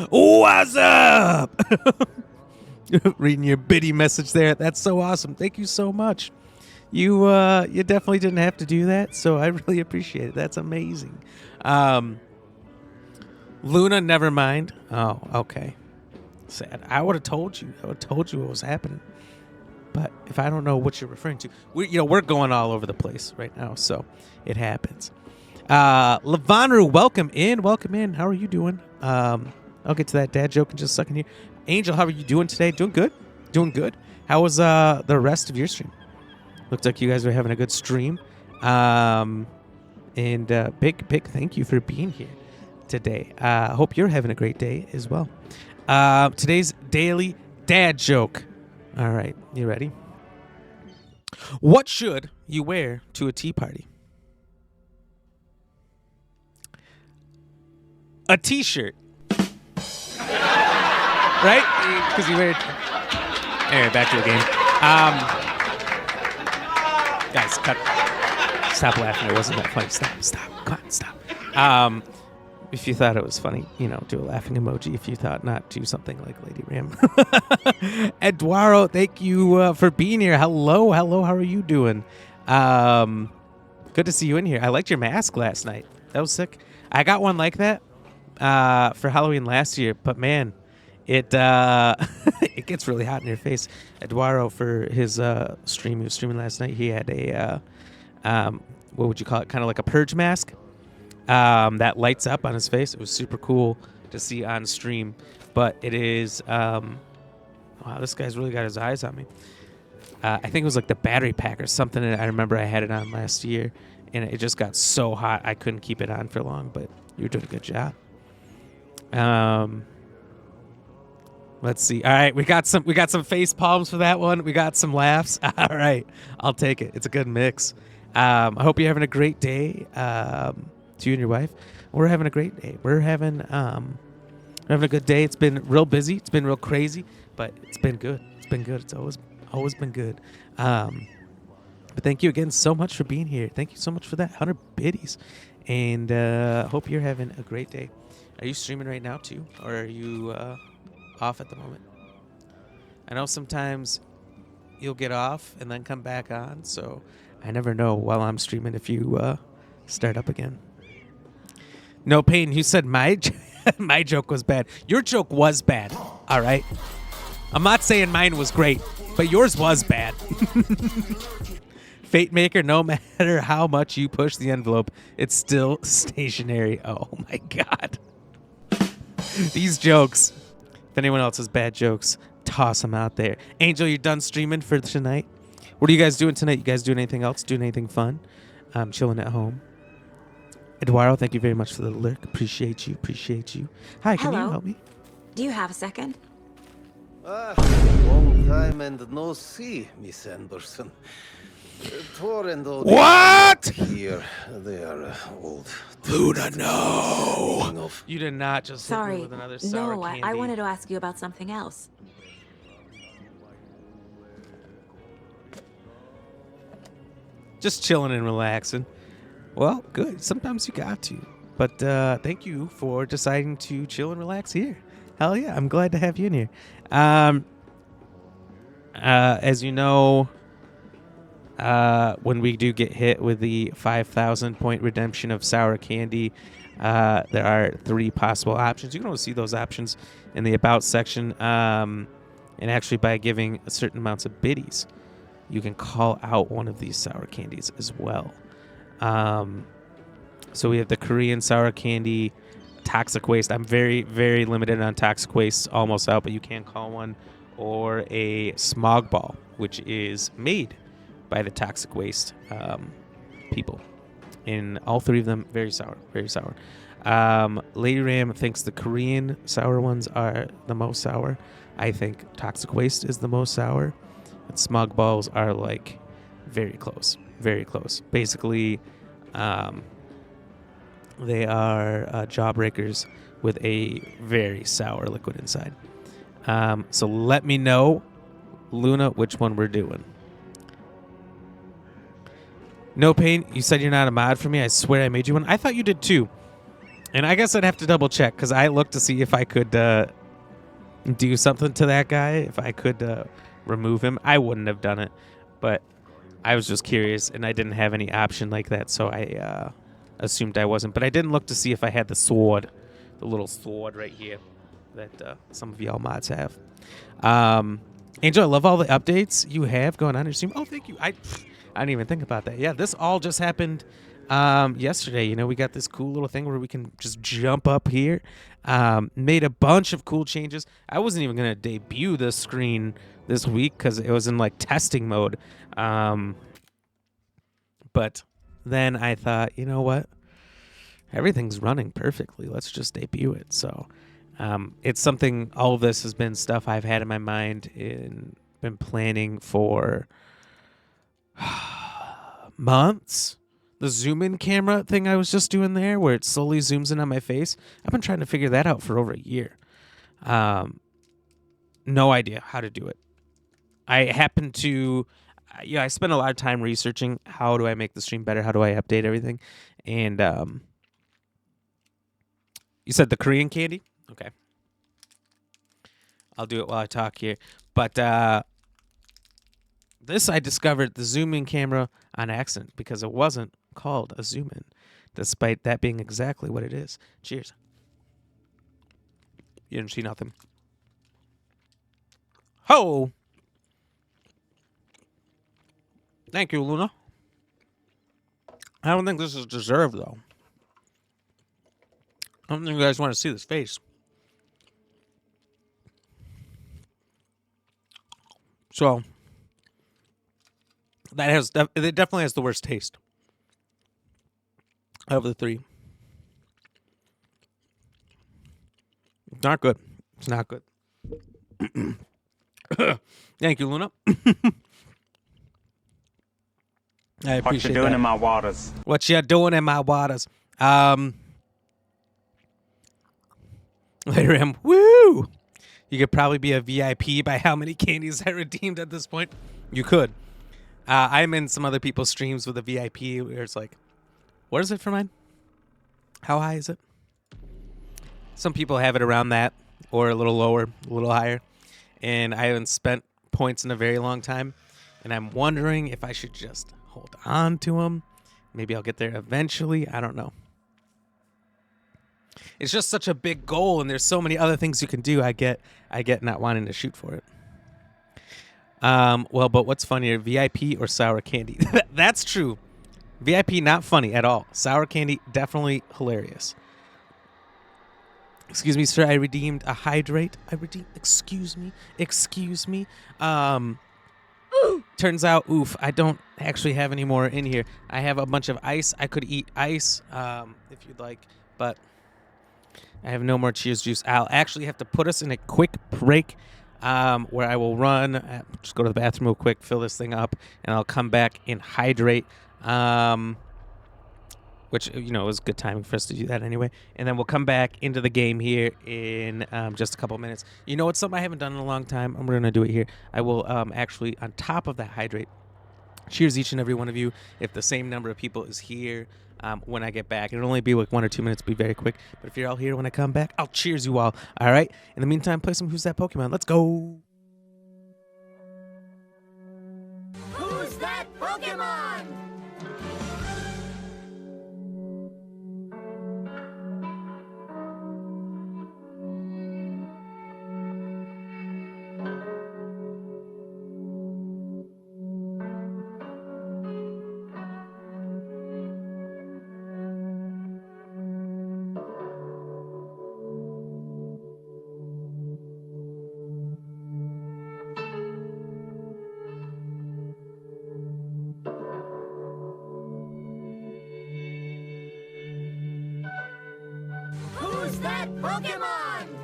What's up? Reading your biddy message there. That's so awesome. Thank you so much. You definitely didn't have to do that, so I really appreciate it. That's amazing. Luna, never mind. Oh, okay. Sad. I would have told you. I would have told you what was happening. But if I don't know what you're referring to, we're going all over the place right now, so it happens. Lavanru, welcome in. Welcome in. How are you doing? I'll get to that dad joke in just a second here. Angel, how are you doing today? Doing good? Doing good. How was the rest of your stream? Looked like you guys were having a good stream. And big thank you for being here today. Hope you're having a great day as well. Today's daily dad joke. All right, you ready? What should you wear to a tea party? A t-shirt. Right? Because you wear it. Anyway, back to the game. Guys, cut. Stop laughing. It wasn't that funny. Stop. Come on, stop. If you thought it was funny, do a laughing emoji. If you thought not, do something like Lady Ram. Eduardo, thank you for being here. Hello. How are you doing? Good to see you in here. I liked your mask last night. That was sick. I got one like that for Halloween last year, but man, it it gets really hot in your face. Eduardo, for his stream, he was streaming last night. He had a what would you call it? Kind of like a purge mask. That lights up on his face. It was super cool to see on stream, but it is wow, this guy's really got his eyes on me. I think it was like the battery pack or something. I remember I had it on last year, and it just got so hot I couldn't keep it on for long. But you're doing a good job. Let's see. All right, we got some face palms for that one. We got some laughs. All right, I'll take it. It's a good mix. I hope you're having a great day. To you and your wife. We're having a great day. We're having a good day. It's been real busy. It's been real crazy, but it's been good. It's been good. It's always been good. But thank you again so much for being here. Thank you so much for that 100 biddies, and hope you're having a great day. Are you streaming right now too, or are you off at the moment? I know sometimes you'll get off and then come back on, so I never know while I'm streaming if you start up again. No pain. You said my joke was bad. Your joke was bad. All right. I'm not saying mine was great, but yours was bad. Fate Maker, no matter how much you push the envelope, it's still stationary. Oh my God. These jokes. If anyone else has bad jokes, toss them out there. Angel, you're done streaming for tonight? What are you guys doing tonight? You guys doing anything else? Doing anything fun? Chilling at home. Eduardo, thank you very much for the lurk. Appreciate you. Hi, can you help me? Do you have a second? Long time and no see, Miss Anderson. Thor and all What? here. They are old. Luna, no. Speaking of, You did not just hit me Sorry. with another sour No, candy. I wanted to ask you about something else. Just chilling and relaxing. Well, good. Sometimes you got to. But thank you for deciding to chill and relax here. Hell yeah, I'm glad to have you in here. As you know, when we do get hit with the 5,000 point redemption of sour candy, there are 3 possible options. You can always see those options in the About section. And actually, by giving certain amounts of biddies, you can call out one of these sour candies as well. So we have the Korean sour candy, toxic waste. I'm very, very limited on toxic waste, almost out, but you can call one. Or a smog ball, which is made by the toxic waste people. And all 3 of them, very sour, very sour. Lady Ram thinks the Korean sour ones are the most sour. I think toxic waste is the most sour. And smog balls are like very close, very close. Basically, they are jawbreakers with a very sour liquid inside. So let me know, Luna, which one we're doing. No Pain, you said you're not a mod for me. I swear I made you one. I thought you did too. And I guess I'd have to double check because I looked to see if I could do something to that guy. If I could remove him. I wouldn't have done it. But I was just curious and I didn't have any option like that. So I assumed I wasn't. But I didn't look to see if I had the sword. The little sword right here that some of y'all mods have. Angel, I love all the updates you have going on your stream. Oh, thank you. I didn't even think about that. Yeah, this all just happened yesterday. You know, we got this cool little thing where we can just jump up here. Made a bunch of cool changes. I wasn't even going to debut this screen this week because it was in like testing mode. But then I thought, you know what? Everything's running perfectly. Let's just debut it. So it's something, all of this has been stuff I've had in my mind and been planning for months. The zoom in camera thing I was just doing there where it slowly zooms in on my face. I've been trying to figure that out for over a year. No idea how to do it. I happen to, I spent a lot of time researching how do I make the stream better? How do I update everything? And you said the Korean candy? Okay. I'll do it while I talk here. But this I discovered the zoom in camera on accident because it wasn't called a zoom in, despite that being exactly what it is. Cheers. You didn't see nothing. Ho! Thank you, Luna. I don't think this is deserved, though. I don't think you guys want to see this face. So, that has it definitely has the worst taste of the 3. It's not good. It's not good. Thank you, Luna. I appreciate what you doing that. in my waters? What you doing in my waters? Later, woo! You could probably be a VIP by how many candies I redeemed at this point. You could. I'm in some other people's streams with a VIP where it's like, what is it for mine? How high is it? Some people have it around that or a little lower, a little higher. And I haven't spent points in a very long time. And I'm wondering if I should just hold on to them. Maybe I'll get there eventually. I don't know. It's just such a big goal, and there's so many other things you can do. I get not wanting to shoot for it. Well, but what's funnier, VIP or sour candy? That's true. VIP, not funny at all. Sour candy, definitely hilarious. Excuse me, sir. I redeemed a hydrate. Excuse me. Turns out, I don't actually have any more in here. I have a bunch of ice. I could eat ice if you'd like, but I have no more Cheers juice. I'll actually have to put us in a quick break where I will run, just go to the bathroom real quick, fill this thing up, and I'll come back and hydrate. which, you know, it was good timing for us to do that anyway. And then we'll come back into the game here in just a couple minutes. You know, it's something I haven't done in a long time. I'm going to do it here. I will actually, on top of that hydrate, cheers each and every one of you. If the same number of people is here when I get back, it'll only be like 1 or 2 minutes, be very quick. But if you're all here when I come back, I'll cheers you all. All right? In the meantime, play some Who's That Pokemon. Let's go. Who's that Pokemon? Who's that Pokemon?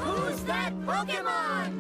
Who's that Pokemon?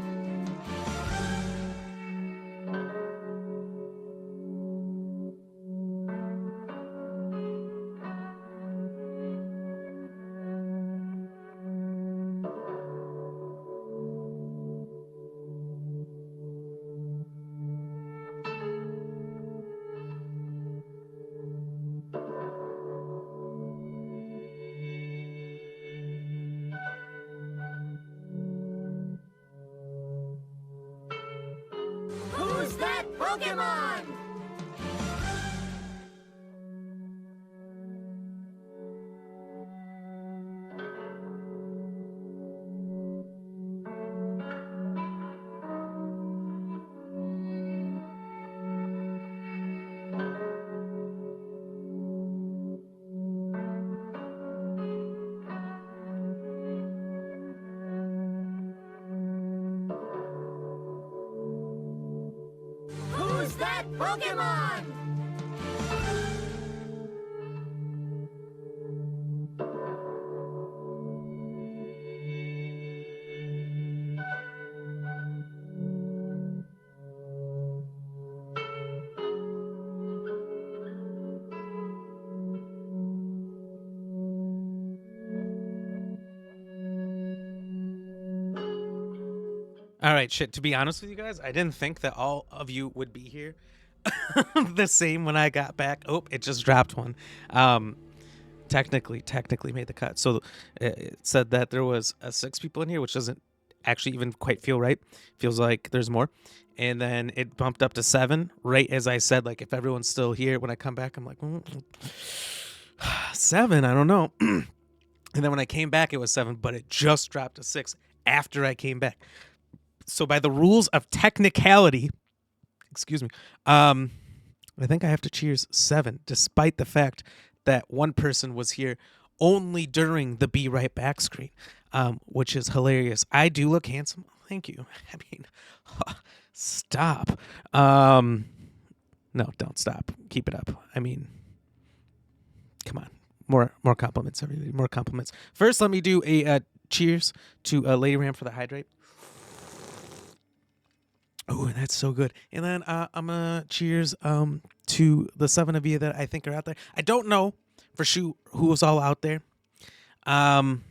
Who's that Pokemon? Who's that Pokemon? All right, shit. To be honest with you guys, I didn't think that all of you would be here the same when I got back. Oh, it just dropped one. Technically made the cut. So it said that there was 6 people in here, which doesn't actually even quite feel right. Feels like there's more. And then it bumped up to 7, right as I said, like, if everyone's still here when I come back, I'm like, 7, I don't know. And then when I came back, it was 7, but it just dropped to 6 after I came back. So by the rules of technicality, excuse me, I think I have to cheers 7, despite the fact that one person was here only during the Be Right Back screen, which is hilarious. I do look handsome. Thank you. I mean, stop. No, don't stop. Keep it up. I mean, come on. More compliments, everybody. More compliments. First, let me do a cheers to Lady Ram for the hydrate. Oh, that's so good. And then I'm going to cheers to the 7 of you that I think are out there. I don't know for sure who's all out there. So I'm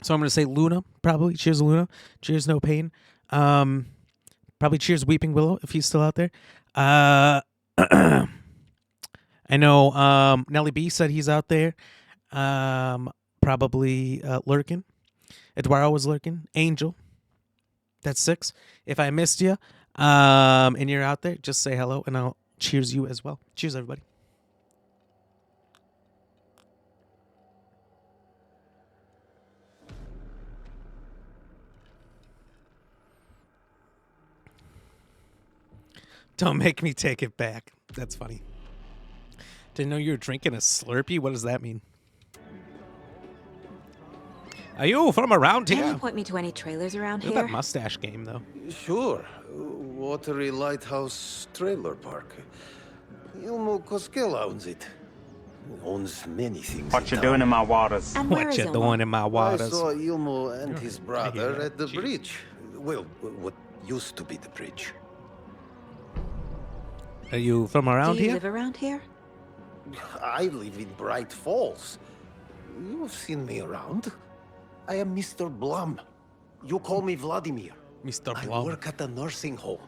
going to say Luna, probably. Cheers, Luna. Cheers, No Pain. Probably cheers, Weeping Willow, if he's still out there. I know Nelly B said he's out there. Probably lurking. Eduardo was lurking. Angel. That's 6. If I missed you and you're out there, just say hello, and I'll cheers you as well. Cheers, everybody. Don't make me take it back. That's funny. Didn't know you were drinking a Slurpee. What does that mean? Are you from around Can here? you point me to any trailers around Look at here? that mustache game, though. Sure. Watery Lighthouse Trailer Park. Ilmo Koskela owns it. Owns many things. What you doing in my waters? And where What is you Ilmo? doing in my I waters? saw Ilmo and his I hear brother that. at the Jeez. bridge. Well, what used to be the bridge. Are you from around Do you here? live around here? I live in Bright Falls. You've seen me around. I am Mr. Blum. You call me Vladimir. Mr. I Blum. work at a nursing home.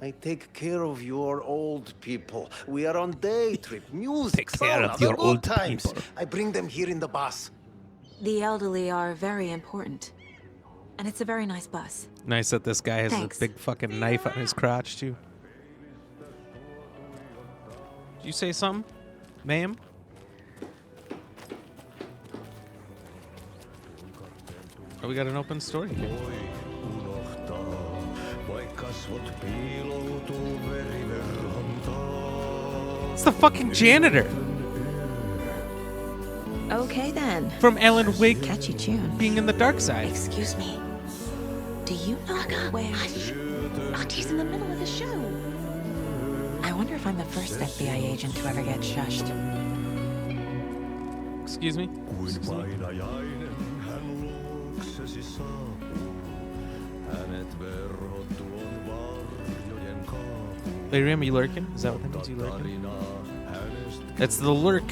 I take care of your old people. We are on day trip, music, Take care of sauna, your the good old times. people. I bring them here in the bus. The elderly are very important. And it's a very nice bus. Nice that this guy has Thanks. a big fucking knife on his crotch, too. Did you say something, ma'am? Oh, we got an open story here. It's the fucking janitor Okay then. from Alan Wake Catchy tune. being in the dark side. Excuse me. Do you know where? Auntie's in the middle of the show. I wonder if I'm the first FBI agent to ever get shushed. Excuse me? Hey, Ram, you lurking? Is that what that means, you lurking? That's the lurk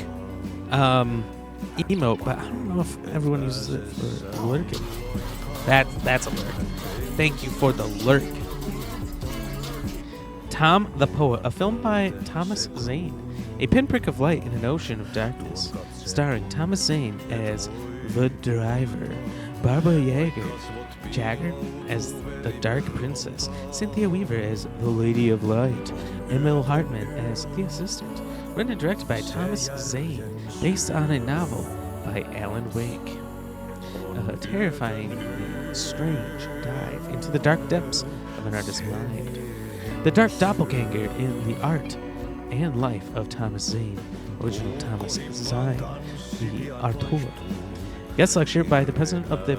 emote, but I don't know if everyone uses it for lurking. That's a lurk. Thank you for the lurk. Tom the Poet, a film by Thomas Zane. A pinprick of light in an ocean of darkness, starring Thomas Zane as the driver, Barbara Jagger as the Dark Princess, Cynthia Weaver as the Lady of Light, Emil Hartman as the assistant. Written and directed by Thomas Zane, based on a novel by Alan Wake. A terrifying, strange dive into the dark depths of an artist's mind. The dark doppelganger in the art and life of Thomas Zane, original Thomas Zane, the auteur. Guest lecture by the president of the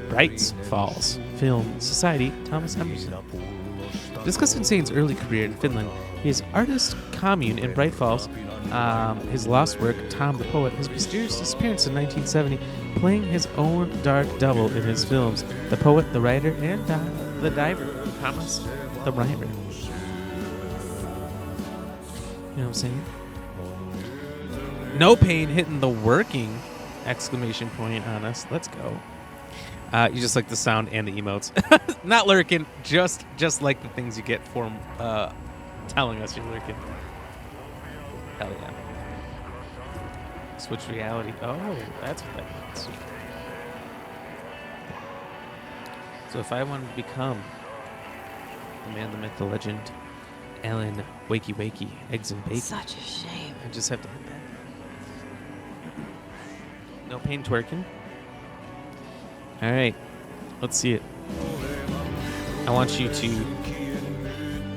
Brights Falls Film Society, Thomas Emerson. Discussing Zane's early career in Finland, his artist commune in Bright Falls, his lost work, Tom the Poet, his mysterious disappearance in 1970, playing his own dark double in his films, The Poet, The Writer, and The Diver, Thomas the Rhymer. You know what I'm saying? No pain hitting the working exclamation point on us. Let's go. You just like the sound and the emotes. Not lurking, just like the things you get for telling us you're lurking. Hell yeah. Switch reality. Oh, that's what that means. So if I want to become the man, the myth, the legend, Alan Wakey, Eggs and Bacon. Such a shame. I just have to hit that. No pain twerking. All right, let's see it. I want you to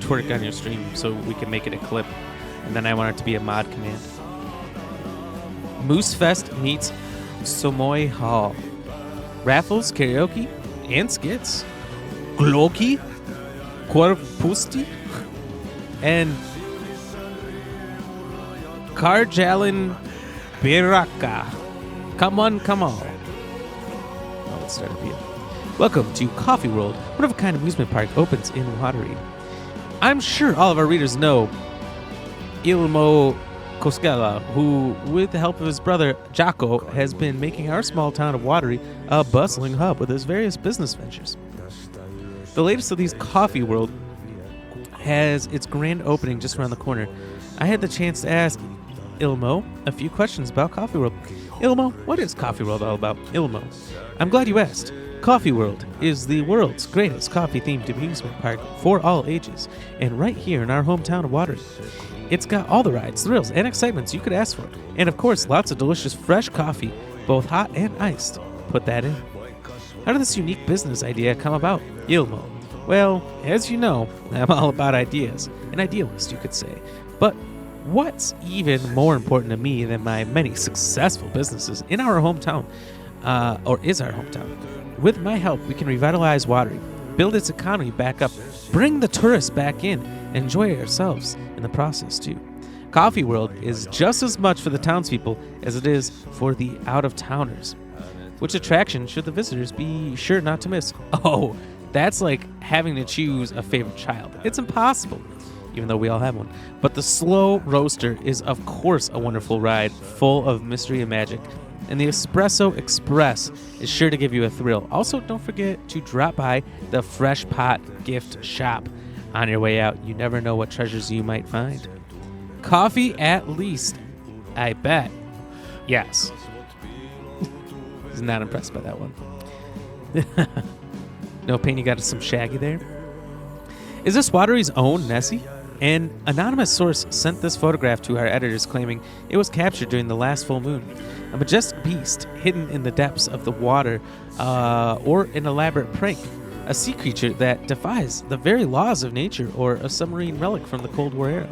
twerk on your stream so we can make it a clip, and then I want it to be a mod command. Moose Fest meets Somoy Hall. Raffles, karaoke, and skits. Gloki, Corpusti, and Karjalin Biraka. Come on. Oh, let's start up here. Welcome to Coffee World, one of a kind amusement park opens in Watery. I'm sure all of our readers know Ilmo Koskela, who, with the help of his brother Jocko, has been making our small town of Watery a bustling hub with his various business ventures. The latest of these, Coffee World, has its grand opening just around the corner. I had the chance to ask Ilmo a few questions about Coffee World. Ilmo, what is Coffee World all about? Ilmo, I'm glad you asked. Coffee World is the world's greatest coffee-themed amusement park for all ages, and right here in our hometown of Watery. It's got all the rides, thrills, and excitements you could ask for, and of course, lots of delicious fresh coffee, both hot and iced. Put that in. How did this unique business idea come about? Ilmo, Well, as you know, I'm all about ideas. An idealist, you could say. But what's even more important to me than my many successful businesses in our hometown, or is our hometown? With my help, we can revitalize Watery, build its economy back up, bring the tourists back in, and enjoy ourselves in the process too. Coffee World is just as much for the townspeople as it is for the out-of-towners. Which attraction should the visitors be sure not to miss? Oh, that's like having to choose a favorite child. It's impossible, even though we all have one. But the Slow Roaster is, of course, a wonderful ride full of mystery and magic. And the Espresso Express is sure to give you a thrill. Also, don't forget to drop by the Fresh Pot gift shop. On your way out, you never know what treasures you might find. Coffee at least, I bet. Yes. He's not impressed by that one. No pain, you got some Shaggy there. Is this Watery's own Nessie? An anonymous source sent this photograph to our editors claiming it was captured during the last full moon. A majestic beast hidden in the depths of the water, or an elaborate prank. A sea creature that defies the very laws of nature, or a submarine relic from the Cold War era.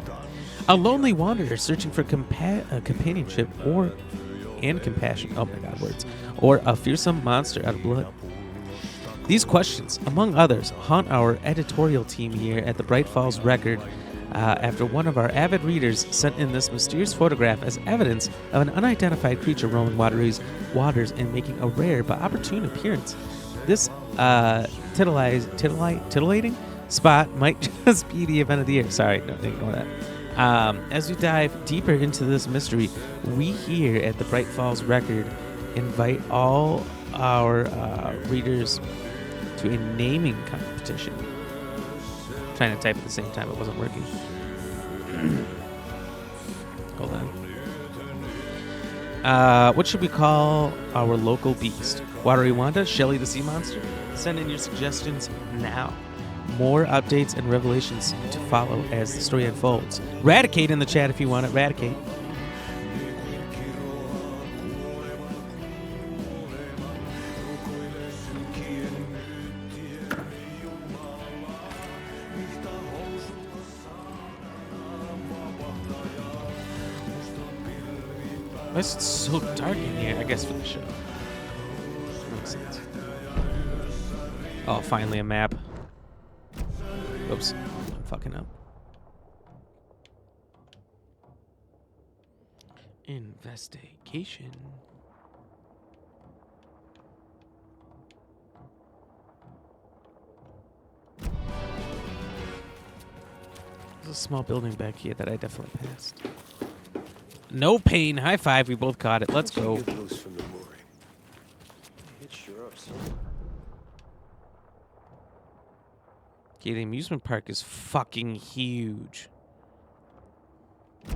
A lonely wanderer searching for companionship and compassion. Oh my God, words. Or a fearsome monster out of blood. These questions, among others, haunt our editorial team here at the Bright Falls Record after one of our avid readers sent in this mysterious photograph as evidence of an unidentified creature roaming Watery's waters and making a rare but opportune appearance. This titillating spot might just be the event of the year. Sorry, don't ignore that. As we dive deeper into this mystery, we here at the Bright Falls Record invite all our readers to a naming competition. Trying to type at the same time, it wasn't working. Hold on. What should we call our local beast? Watery Wanda? Shelly the Sea Monster? Send in your suggestions now. More updates and revelations to follow as the story unfolds. Radicate in the chat if you want it. Radicate. Why is it so dark in here? I guess for the show. Makes sense. Oh, finally a map. Oops, I'm fucking up. Investigation. There's a small building back here that I definitely passed. No pain. High five. We both caught it. Let's go. Okay, the amusement park is fucking huge. It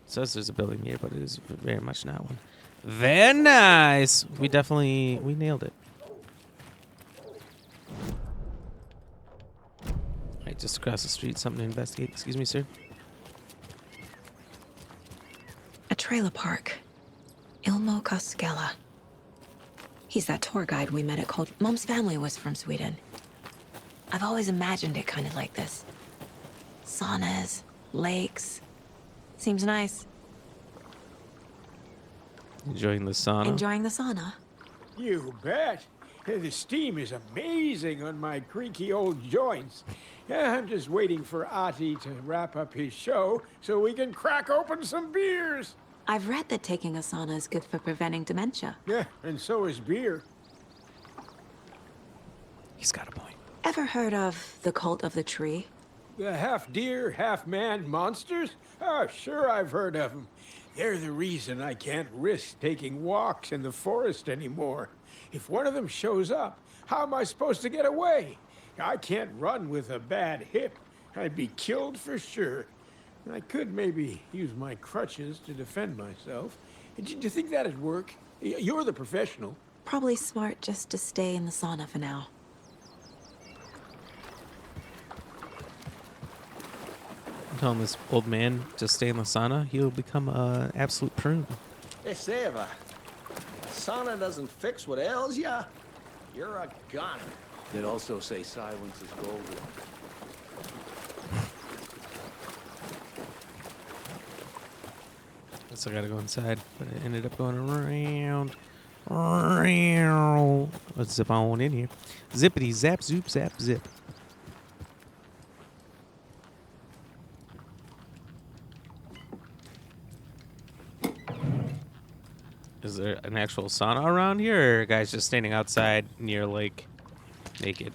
says there's a building here, but it is very much not one. Very nice. We nailed it. Alright, just across the street, something to investigate. Excuse me, sir. A trailer park. Ilmo Koskela. He's that tour guide we met at Cold. Mom's family was from Sweden. I've always imagined it kind of like this. Saunas, lakes. Seems nice. Enjoying the sauna? Enjoying the sauna. You bet. The steam is amazing on my creaky old joints. I'm just waiting for Ati to wrap up his show so we can crack open some beers. I've read that taking a sauna is good for preventing dementia. Yeah, and so is beer. He's got a point. Ever heard of the cult of the tree? The half-deer, half-man monsters? Oh, sure I've heard of them. They're the reason I can't risk taking walks in the forest anymore. If one of them shows up, how am I supposed to get away? I can't run with a bad hip. I'd be killed for sure. I could maybe use my crutches to defend myself. Do you think that'd work? You're the professional. Probably smart just to stay in the sauna for now. I'm telling this old man to stay in the sauna, he'll become an absolute prune. Hey, Seva. Sauna doesn't fix what ails ya. You're a goner. They'd also say silence is golden. Guess I gotta go inside, but I ended up going around. Let's zip on in here. Zippity zap zoop zap zip. Is there an actual sauna around here, or are guys just standing outside near lake naked?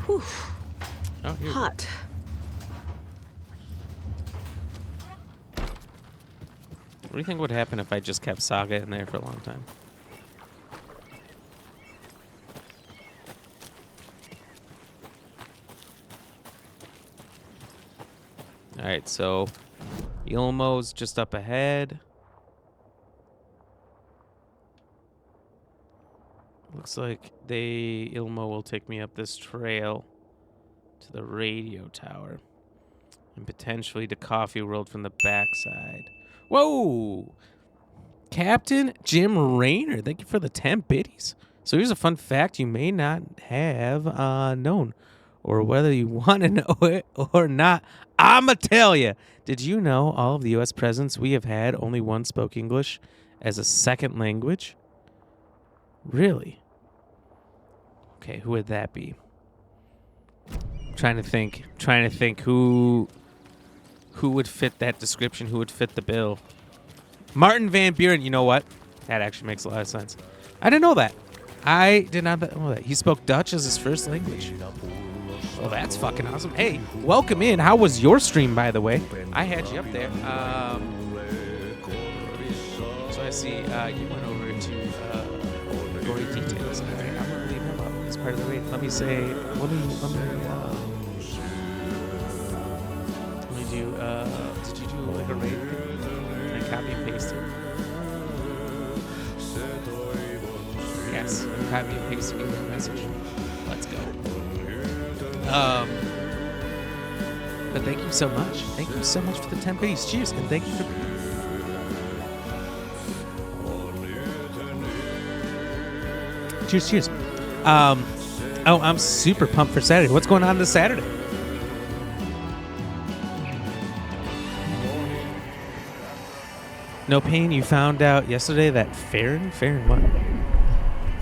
Whew. Oh, here. Hot. What do you think would happen if I just kept Saga in there for a long time? All right, so Ilmo's just up ahead. Looks like Ilmo will take me up this trail to the radio tower and potentially to Coffee World from the backside. Whoa! Captain Jim Rayner, thank you for the 10 biddies. So here's a fun fact you may not have known, or whether you want to know it or not. I'ma tell you. Did you know all of the U.S. presidents we have had only one spoke English as a second language? Really? Okay, who would that be? Trying to think who would fit that description, who would fit the bill. Martin Van Buren, you know what? That actually makes a lot of sense. I didn't know that. I did not know that. He spoke Dutch as his first language. Well, that's fucking awesome. Hey, welcome in. How was your stream, by the way? I had you up there. So I see you went over to Gory Details. All right, I'm gonna leave him up as part of the raid. Let me do. Did you do like a raid thing? Can I copy and paste it? Yes, I'm copy and pasting your message. Let's go. But thank you so much. Thank you so much for the 10 biddies. Cheers, and thank you for. Cheers. I'm super pumped for Saturday. What's going on this Saturday? No pain. You found out yesterday that Farron what?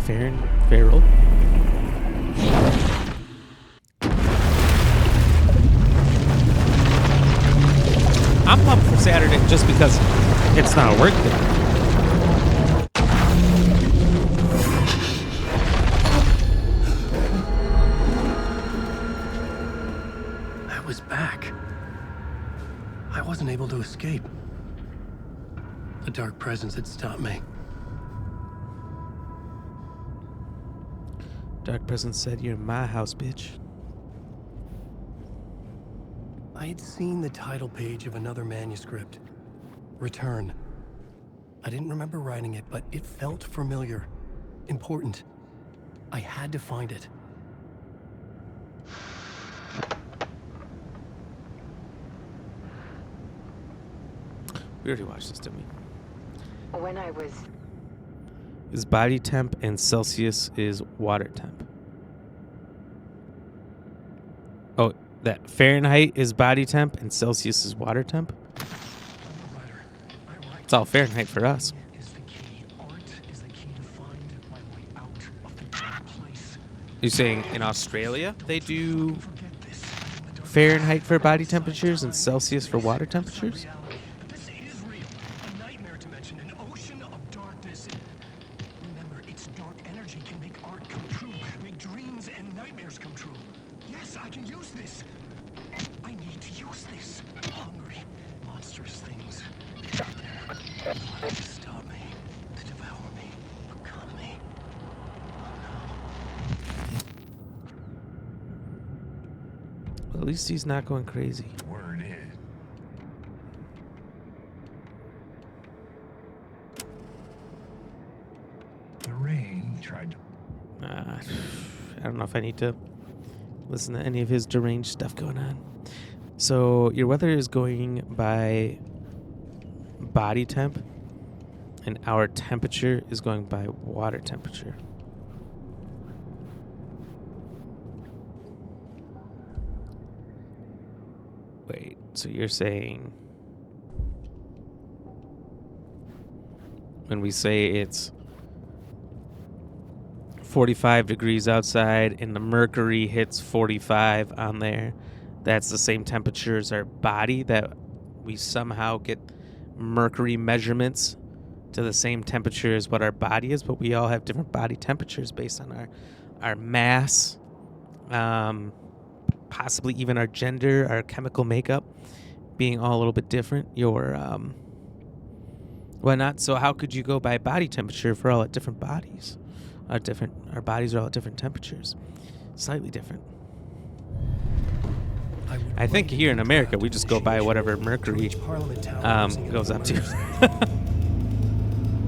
Farrell? I'm pumped for Saturday just because it's not a work day. I was back. I wasn't able to escape. The dark presence had stopped me. Dark presence said, "You're in my house, bitch." I had seen the title page of another manuscript. Return. I didn't remember writing it, but it felt familiar. Important. I had to find it. We already watched this, didn't we? When I was... Is body temp and Celsius is water temp. Oh, that Fahrenheit is body temp and Celsius is water temp? It's all Fahrenheit for us. You're saying in Australia they do Fahrenheit for body temperatures and Celsius for water temperatures? At least he's not going crazy. Word is. The rain tried to... I don't know if I need to listen to any of his deranged stuff going on. So your weather is going by body temp And our temperature is going by water temperature. Wait, so you're saying when we say it's 45 degrees outside and the mercury hits 45 on there, that's the same temperature as our body, that we somehow get mercury measurements to the same temperature as what our body is, but we all have different body temperatures based on our mass, possibly even our gender, our chemical makeup being all a little bit different. Why not? So how could you go by body temperature if we're all at different bodies? Our bodies are all at different temperatures, slightly different. I think here in America we just go by whatever mercury goes up to.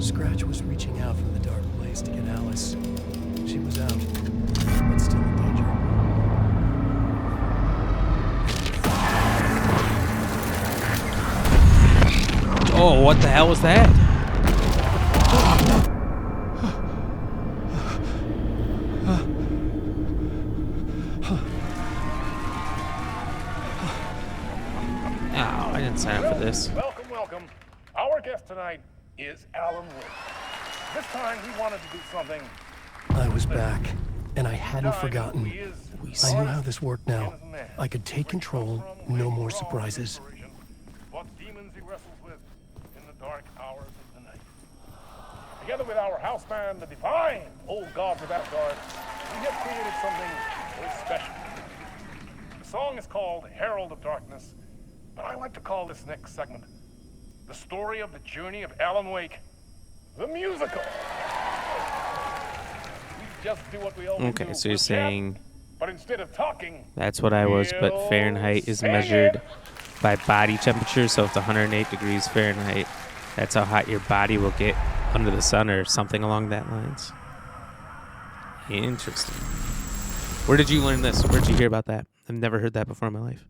Scratch was reaching out from the dark place to get Alice. She was out, but still in danger. Oh, what the hell was that? Oh, I didn't sign up for this. Welcome, welcome. Our guest tonight is Alan Wake. This time he wanted to do something. I was back, and I hadn't forgotten. I knew how this worked now. I could take control, no more surprises. What demons he wrestles with in the dark hours of the night. Together with our house band, the divine old gods of Asgard, we have created something very special. The song is called Herald of Darkness, but I like to call this next segment the story of the journey of Alan Wake, the musical. We just do what we always do. Okay, so you're saying but instead of talking, that's what I was, but Fahrenheit is measured by body temperature, so if it's 108 degrees Fahrenheit, that's how hot your body will get under the sun or something along that lines. Interesting. Where did you learn this? Where did you hear about that? I've never heard that before in my life.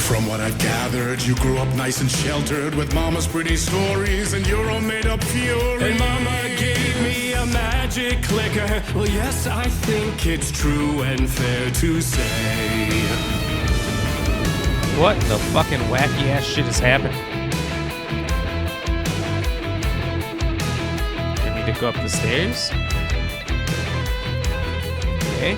From what I've gathered, you grew up nice and sheltered with mama's pretty stories and your own made-up fury. And mama gave me a magic clicker. Well, yes, I think it's true and fair to say. What the fucking wacky ass shit is happening? I need to go up the stairs? Okay.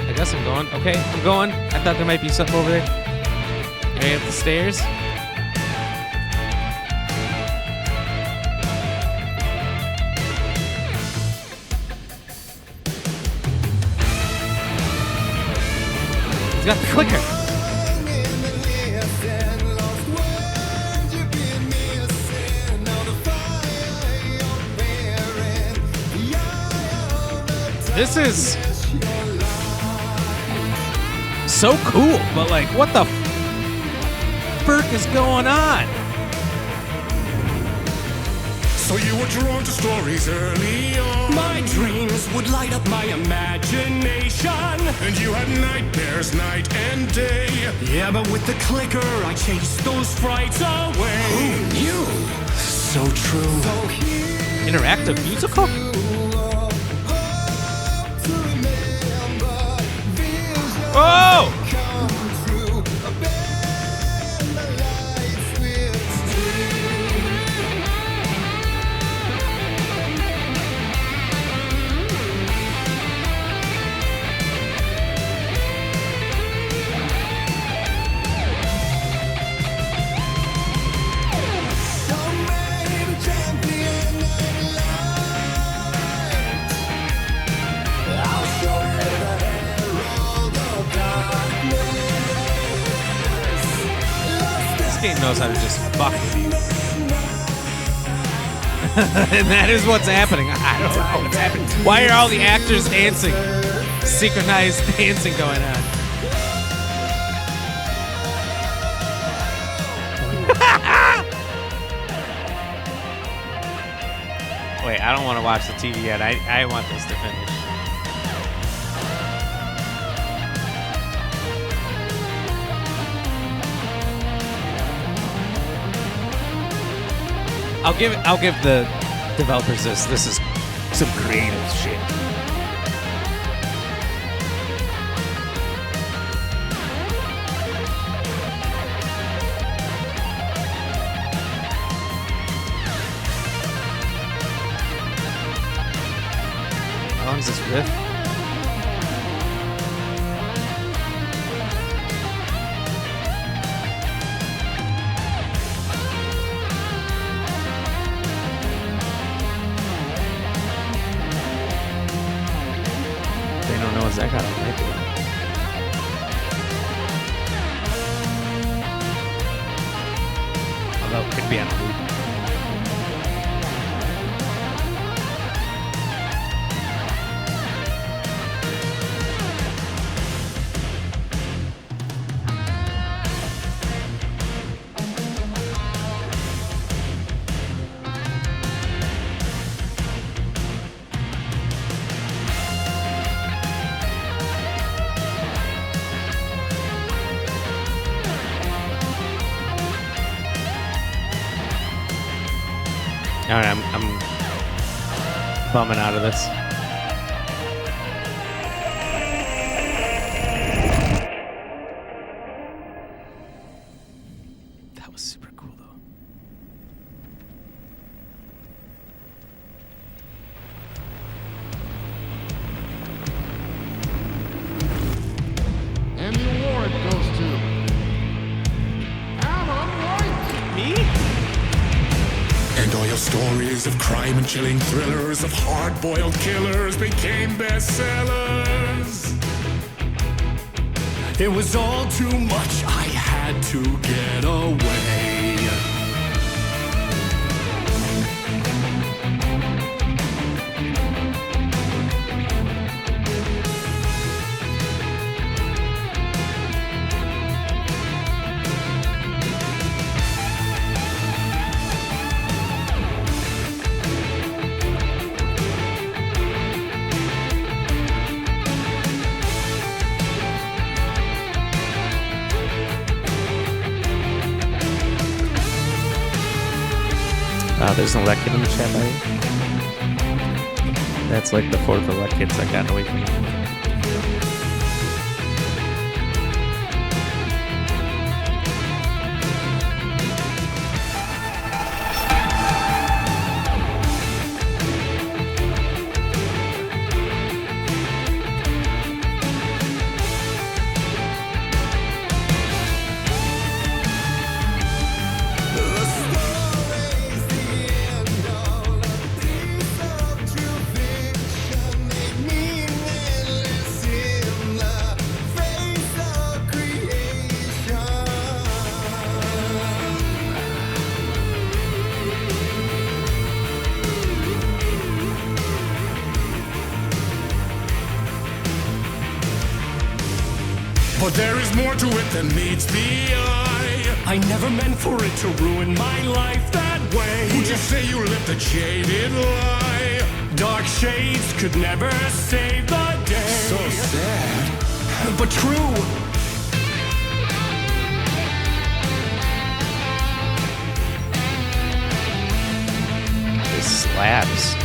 I guess I'm going. Okay, I'm going. I thought there might be something over there. Right up the stairs. He's got the clicker. This is so cool, but like, what the frick is going on? So you were drawn to stories early on. My dreams would light up my imagination. And you had nightmares night and day. Yeah, but with the clicker, I chased those frights away. Who knew? So true. Interactive musical? Oh! This game knows how to just fuck with you. And that is what's happening. I don't know what's happening. Why are all the actors dancing? Synchronized dancing going on. Wait, I don't want to watch the TV yet. I want this to finish. I'll give the developers this. This is some creative shit. How long is this riff? They don't know what's that got on it. Although it could be on a loop. All right, I'm bumming out of this. That was super cool, though. And the award goes to Alan White. Me? And all your stories of crime and chilling thrillers of hard-boiled killers became bestsellers. It was all too much, I had to get away. There's an elect kid in the chat, by the way. That's like the fourth elect kids I've gotten away from. But there is more to it than meets the eye. I never meant for it to ruin my life that way. Would you say you lived a jaded lie? Dark shades could never save the day. So sad, but true. This slaps.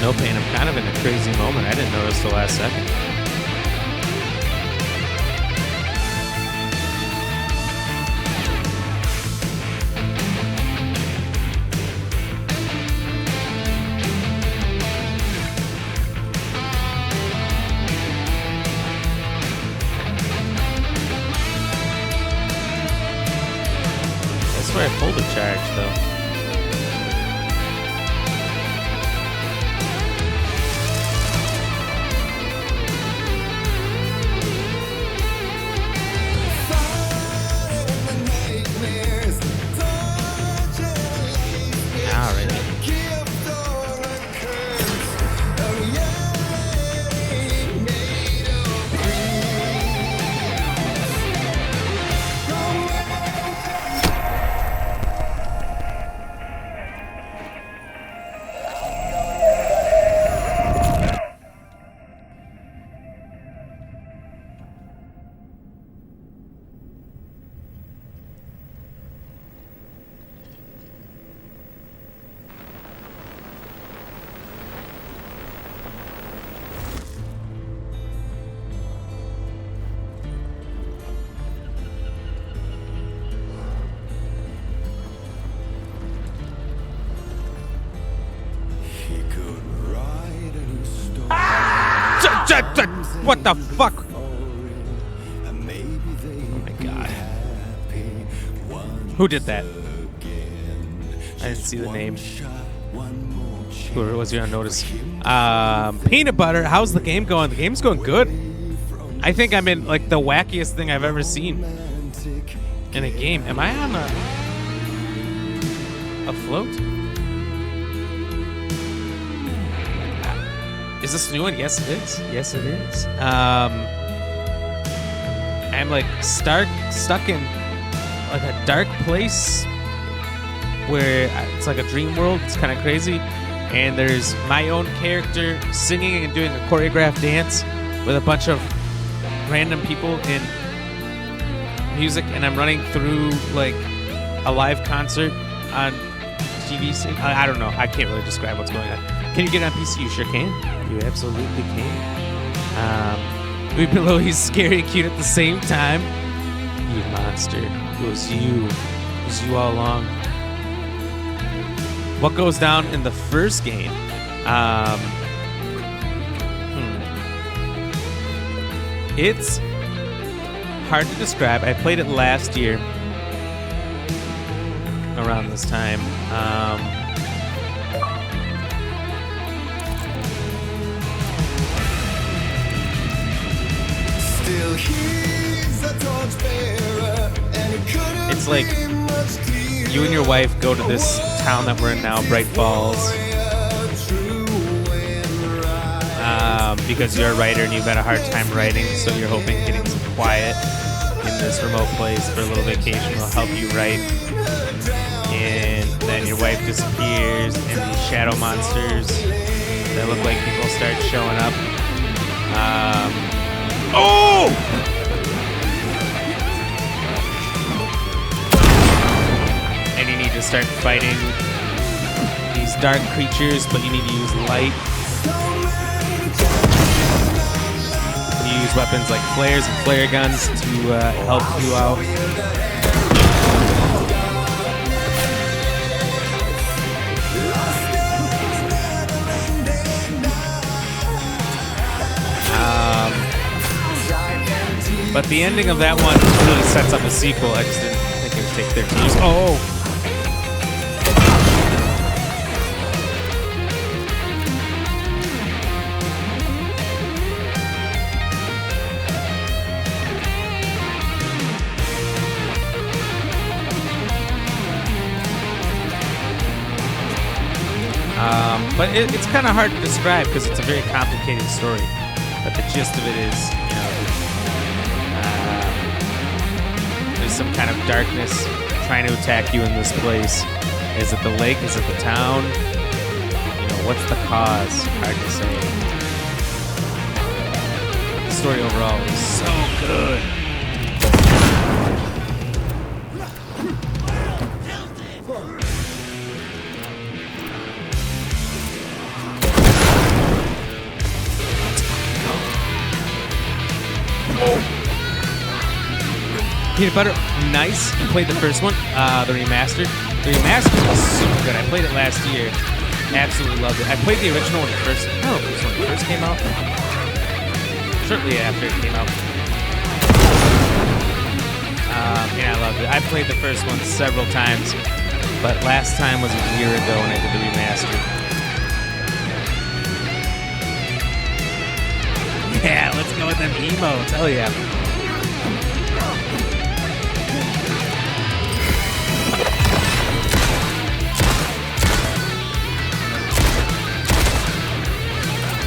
No pain. I'm kind of in a crazy moment. I didn't notice the last second. That's where I pulled the charge, though. What the fuck? Oh my god. Who did that? I didn't see the name. Whoever it was, you're on notice. Peanut Butter, how's the game going? The game's going good. I think I'm in like the wackiest thing I've ever seen in a game. Am I on a float? Is this a new one? Yes, it is. Yes, it is. I'm like stuck in like a dark place where it's like a dream world. It's kind of crazy. And there's my own character singing and doing a choreographed dance with a bunch of random people in music. And I'm running through like a live concert on TV. I don't know. I can't really describe what's going on. Can you get on PC? You sure can. You absolutely can. Right below, he's scary and cute at the same time. You monster. It was you. It was you all along. What goes down in the first game? It's hard to describe. I played it last year around this time. It's like you and your wife go to this town that we're in now, Bright Falls, because you're a writer and you've had a hard time writing, so you're hoping getting some quiet in this remote place for a little vacation will help you write. And then your wife disappears, and these shadow monsters that look like people start showing up. Oh! And you need to start fighting these dark creatures, but you need to use light. You use weapons like flares and flare guns to help you out. But the ending of that one really sets up a sequel. I just didn't think it would take 13 years. Oh! But it's kind of hard to describe because it's a very complicated story. But the gist of it is, you know, there's some kind of darkness trying to attack you in this place. Is it the lake? Is it the town? You know, what's the cause? Hard to say. But the story overall is so good. Peanut Butter, nice. You played the first one, the remastered. The remastered was super good. I played it last year. Absolutely loved it. I played the original when it first, I don't know if it was when it first came out. Shortly after it came out. Yeah, I loved it. I played the first one several times, but last time was a year ago when I did the remastered. Yeah, let's go with them emotes. Hell yeah.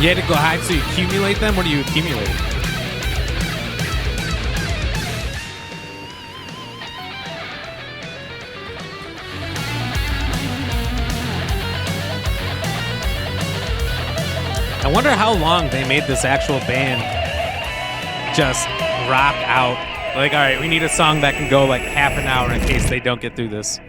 You had to go hide so you accumulate them? What do you accumulate? I wonder how long they made this actual band just rock out. Like, all right, we need a song that can go like half an hour in case they don't get through this.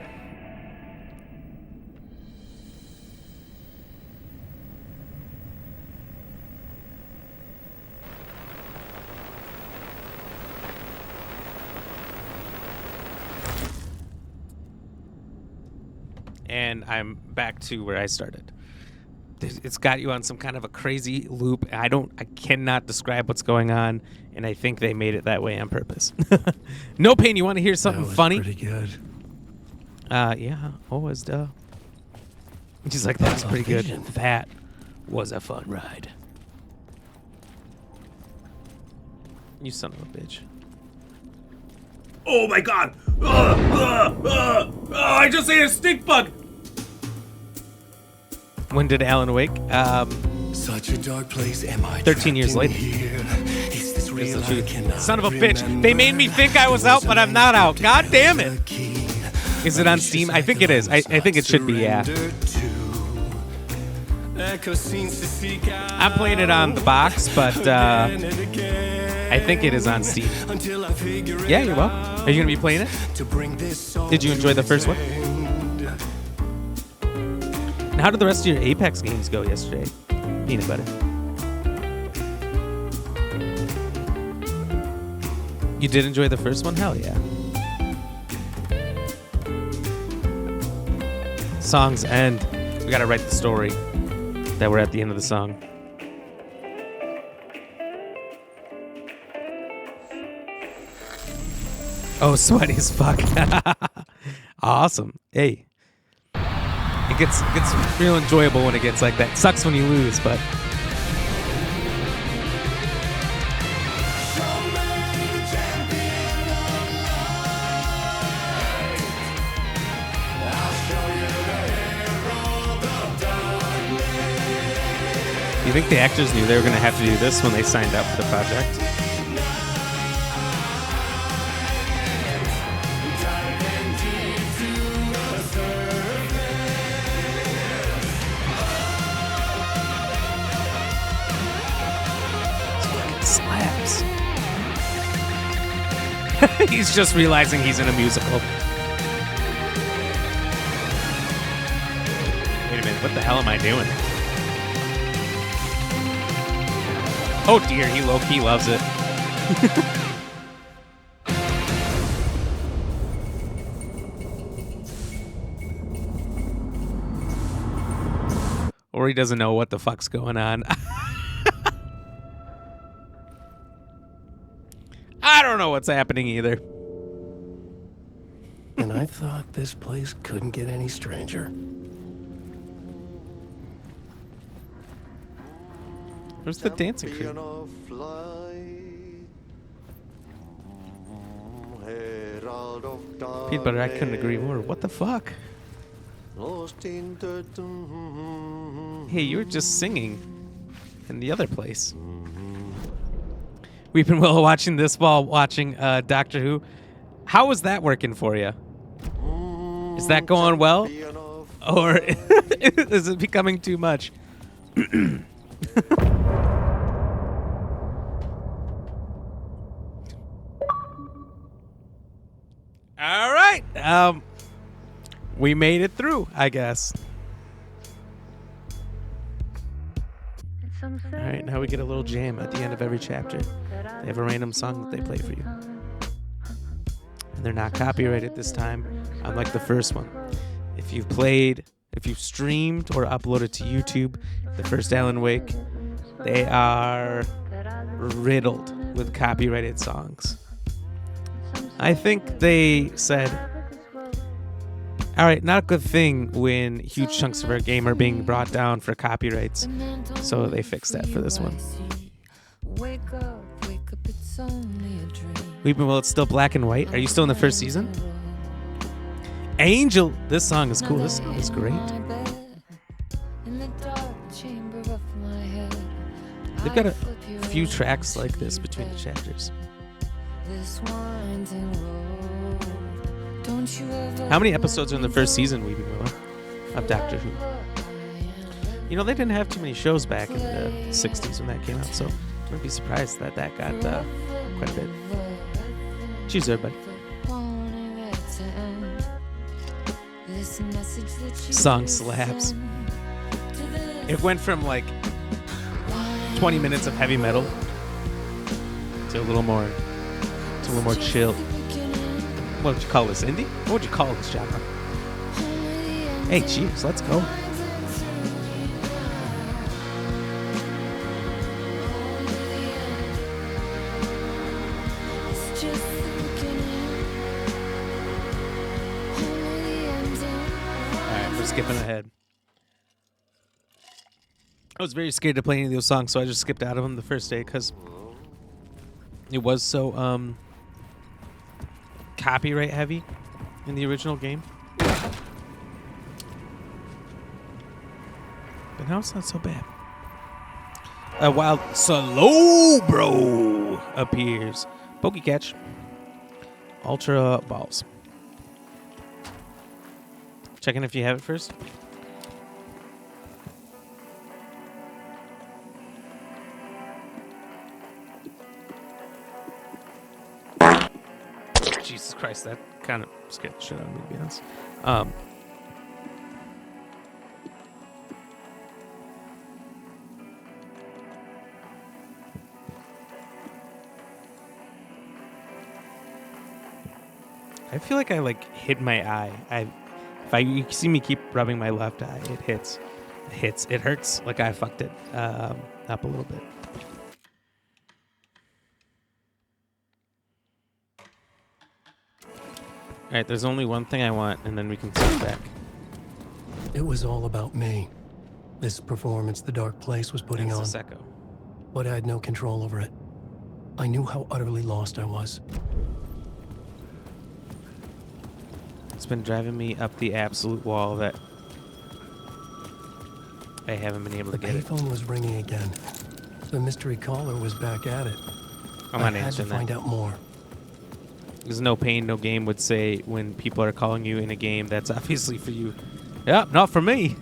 And I'm back to where I started. it's got you on some kind of a crazy loop. I cannot describe what's going on, and I think they made it that way on purpose. No Pain, you want to hear something funny? Pretty good. Yeah, always duh. She's like, that's pretty good. That was a fun ride. You son of a bitch. Oh my god! I just ate a stink bug! When did Alan wake? Such a dark place am I 13 years later. Is this real? I cannot Son of a bitch. They made me think I was out, but I'm not out. God damn it. Is it on Steam? I think it is. I think it should be, yeah. I'm playing it on the box, but I think it is on Steam. Yeah, you're welcome. Are you going to be playing it? Did you enjoy the first one? And how did the rest of your Apex games go yesterday? Peanut butter. You did enjoy the first one? Hell yeah. Songs end. We gotta write the story that we're at the end of the song. Oh, sweaty as fuck. Awesome. Hey. It gets real enjoyable when it gets like that. Sucks when you lose, but you think the actors knew they were going to have to do this when they signed up for the project? Slaps. He's just realizing he's in a musical. Wait a minute, what the hell am I doing? Oh dear, he low-key loves it. Or he doesn't know what the fuck's going on. I don't know what's happening either. And I thought this place couldn't get any stranger. Where's the dancing crew? Peanut butter, I couldn't agree more. What the fuck? Hey, you were just singing in the other place. We've been watching this while watching Doctor Who. How is that working for you? Is that going well? Or is it becoming too much? All right. We made it through, I guess. All right, now we get a little jam at the end of every chapter. They have a random song that they play for you. And they're not copyrighted this time, unlike the first one. If you've streamed or uploaded to YouTube the first Alan Wake, they are riddled with copyrighted songs. I think they said, all right, not a good thing when huge chunks of our game are being brought down for copyrights. So they fixed that for this one. Weeping Will, it's still black and white. Are you still in the first season? Angel, this song is cool. This song is great. They've got a few tracks like this between the chapters. How many episodes are in the first season, Weeping Willow, of Doctor Who? You know, they didn't have too many shows back in the 60s when that came out, so I wouldn't be surprised that got quite a bit. Cheers, everybody. Song slaps. It went from like 20 minutes of heavy metal to a little more chill. What would you call this, indie? What would you call this genre? Hey, cheers, let's go. Alright, we're skipping ahead. I was very scared to play any of those songs, so I just skipped out of them the first day because it was so copyright heavy in the original game. But now it's not so bad. A wild Slowbro appears. Pokey catch. Ultra balls. Checking if you have it first. Jesus Christ, that kind of scared the shit out of me, to be honest. I feel like I hit my eye. You see me keep rubbing my left eye, it hits. It hurts like I fucked it up a little bit. All right, there's only one thing I want, and then we can sit back. It was all about me. This performance the Dark Place was putting on. Prosecco. But I had no control over it. I knew how utterly lost I was. It's been driving me up the absolute wall that I haven't been able to get it. The payphone was ringing again. The mystery caller was back at it. I'm not I had to answering that. find out more. There's no pain, no game would say when people are calling you in a game that's obviously for you. Yeah, not for me.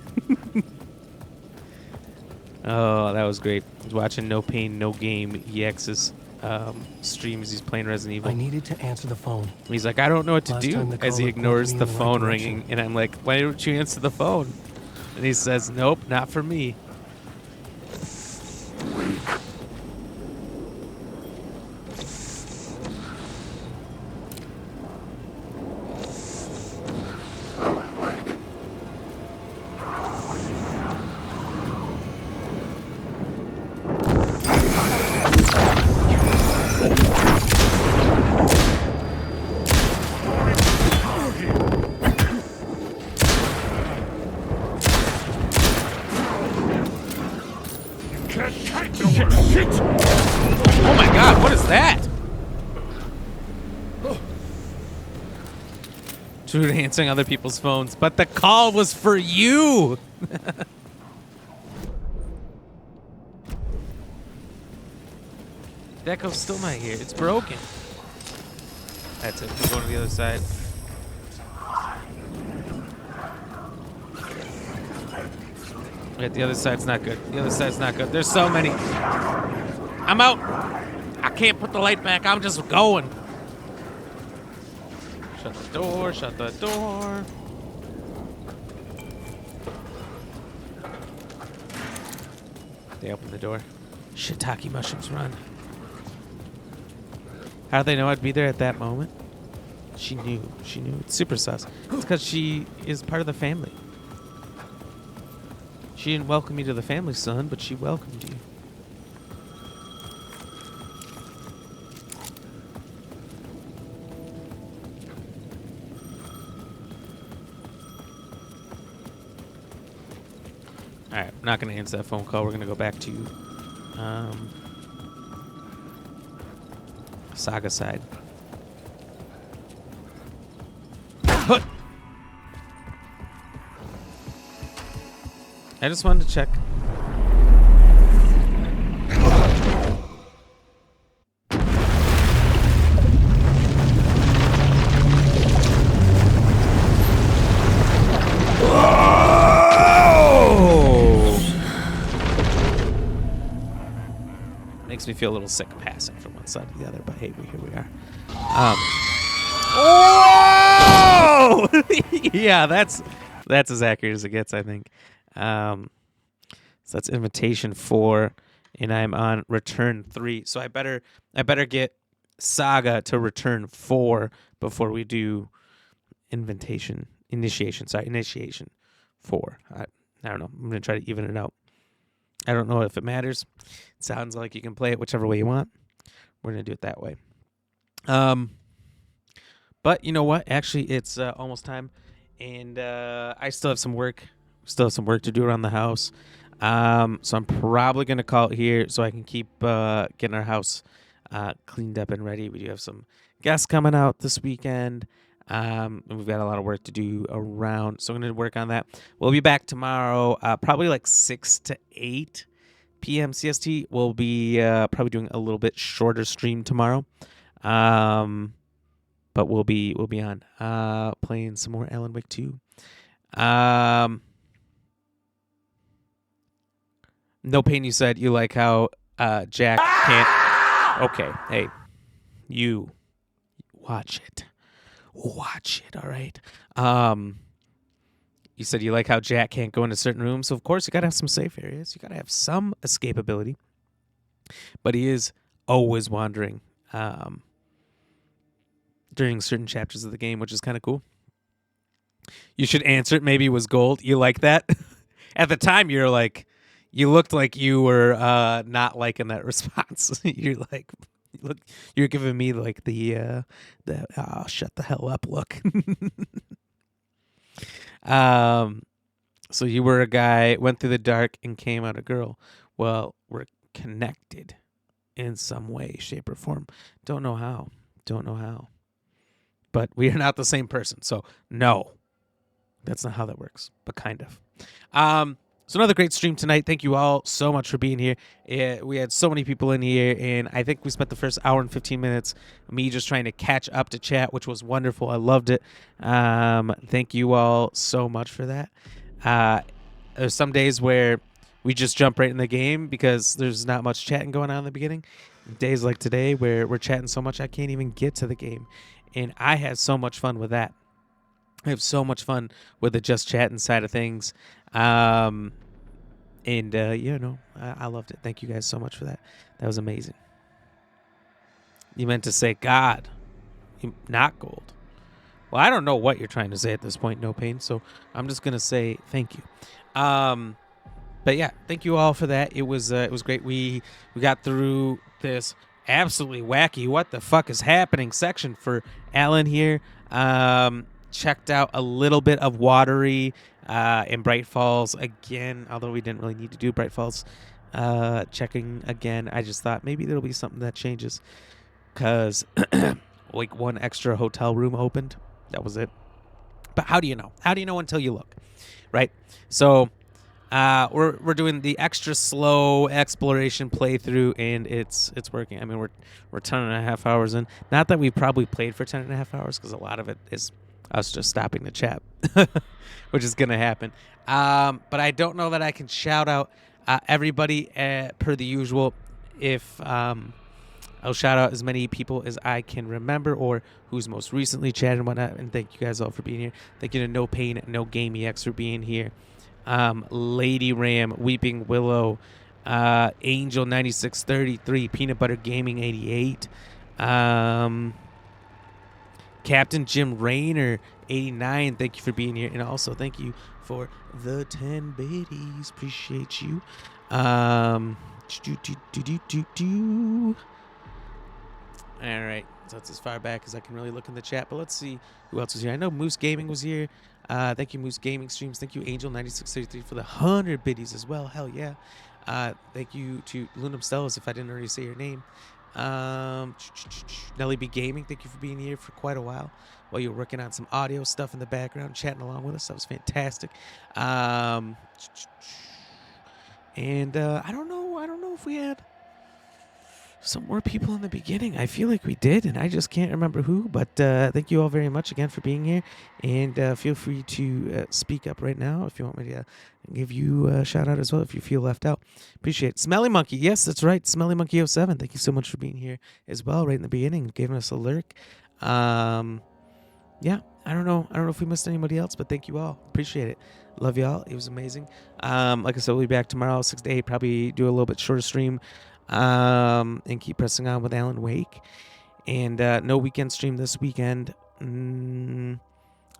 Oh, that was great. I was watching No Pain, No Game EX's stream as he's playing Resident Evil. I needed to answer the phone. He's like, I don't know what to Last do, time the as he caller ignores pointed me the in the right phone direction. ringing. And I'm like, why don't you answer the phone? And he says, nope, not for me. Oh my god, what is that? True to answering other people's phones, but the call was for you. That goes still not here. It's broken. That's it. We're going to the other side. Wait, the other side's not good. The other side's not good. There's so many. I'm out. I can't put the light back. I'm just going. Shut the door. Shut the door. They opened the door. Shiitake mushrooms run. How did they know I'd be there at that moment? She knew. She knew. It's super sus. It's because she is part of the family. She didn't welcome me to the family, son, but she welcomed you. Alright, I'm not going to answer that phone call. We're going to go back to Saga side. Hut! I just wanted to check. Makes me feel a little sick passing from one side to the other, but hey, here we are. Oh! Yeah, that's as accurate as it gets, I think. So that's invitation 4, and I'm on return 3. So I better get Saga to return 4 before we do initiation 4. I don't know. I'm gonna try to even it out. I don't know if it matters. It sounds like you can play it whichever way you want. We're gonna do it that way. But you know what? Actually, it's almost time, and I still have some work. Still have some work to do around the house. So I'm probably gonna call it here so I can keep getting our house cleaned up and ready. We do have some guests coming out this weekend. And we've got a lot of work to do around, so I'm gonna work on that. We'll be back tomorrow, probably like 6 to 8 p.m. CST. We'll be probably doing a little bit shorter stream tomorrow. But we'll be on playing some more Alan Wake 2. No Pain, you said you like how Jack can't. Okay, hey, you watch it. Watch it, all right? You said you like how Jack can't go into certain rooms. So, of course, you got to have some safe areas. You got to have some escapability. But he is always wandering during certain chapters of the game, which is kind of cool. You should answer it. Maybe it was gold. You like that? At the time, you looked like you were not liking that response. You're like, you're giving me like the oh, shut the hell up look. So you were a guy, went through the dark and came out a girl. Well, we're connected in some way, shape, or form. Don't know how. But we are not the same person. So no, that's not how that works, but kind of. So another great stream tonight. Thank you all so much for being here. We had so many people in here, and I think we spent the first hour and 15 minutes me just trying to catch up to chat, which was wonderful. I loved it. Thank you all so much for that. There's some days where we just jump right in the game because there's not much chatting going on in the beginning. Days like today where we're chatting so much I can't even get to the game. And I had so much fun with that. I have so much fun with the just chatting side of things. I loved it. Thank you guys so much for that. That was amazing. You meant to say God, not gold. Well, I don't know what you're trying to say at this point, No Pain, so I'm just going to say thank you. But yeah, thank you all for that. It was great. We got through this absolutely wacky what the fuck is happening section for Alan here. Checked out a little bit of Watery and Bright Falls again, although we didn't really need to do Bright Falls checking again. I just thought maybe there'll be something that changes because like one extra hotel room opened. That was it. But how do you know? How do you know until you look, right? So we're doing the extra slow exploration playthrough, and it's working. I mean, we're 10.5 hours in. Not that we've probably played for 10.5 hours, because a lot of it is us just stopping the chat, which is gonna happen. But I don't know that I can shout out everybody per the usual. If I'll shout out as many people as I can remember or who's most recently chatted and whatnot. And thank you guys all for being here. Thank you to No Pain, No Game EX for being here. Lady Ram, Weeping Willow, Angel 9633, Peanut Butter Gaming 88, Captain Jim Rayner 89. Thank you for being here, and also thank you for the 10 biddies. Appreciate you. All right, so that's as far back as I can really look in the chat, but let's see who else was here. I know Moose Gaming was here. Thank you, Moose Gaming Streams. Thank you, Angel 9633 for the 100 biddies as well. Hell yeah. Thank you to Lunum Stellas, if I didn't already say your name. Nelly B Gaming, thank you for being here for quite a while you were working on some audio stuff in the background, chatting along with us. That was fantastic. And I don't know if we had some more people in the beginning. I feel like we did, and I just can't remember who. But thank you all very much again for being here. And feel free to speak up right now if you want me to give you a shout out as well if you feel left out. Appreciate it. Smelly Monkey. Yes, that's right. Smelly Monkey 07. Thank you so much for being here as well right in the beginning, giving us a lurk. Yeah, I don't know if we missed anybody else, but thank you all. Appreciate it. Love y'all. It was amazing. Like I said, we'll be back tomorrow, 6 to 8. Probably do a little bit shorter stream. And keep pressing on with Alan Wake. And no weekend stream this weekend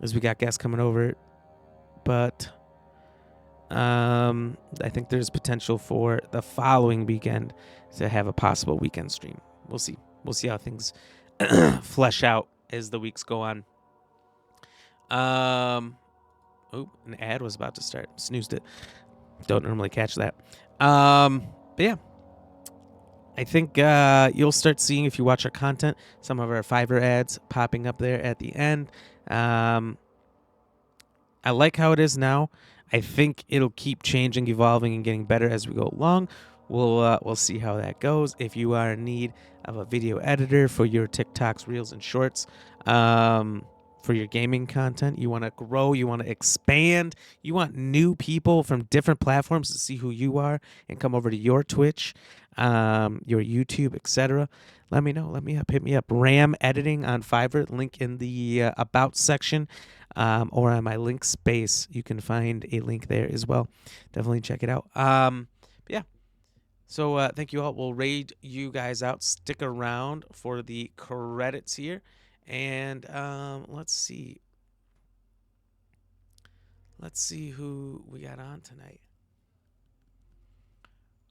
as we got guests coming over. But I think there's potential for the following weekend to have a possible weekend stream. We'll see. We'll see how things flesh out as the weeks go on. Oh, an ad was about to start. Snoozed it. Don't normally catch that. But yeah, I think you'll start seeing, if you watch our content, some of our Fiverr ads popping up there at the end. I like how it is now. I think it'll keep changing, evolving, and getting better as we go along. We'll see how that goes. If you are in need of a video editor for your TikToks, Reels, and Shorts, for your gaming content, you want to grow, you want to expand, you want new people from different platforms to see who you are and come over to your Twitch, your YouTube, etc. Let me know. Hit me up. Ram Editing on Fiverr. Link in the About section, or on my link space. You can find a link there as well. Definitely check it out. Yeah. So thank you all. We'll raid you guys out. Stick around for the credits here. And let's see. Let's see who we got on tonight.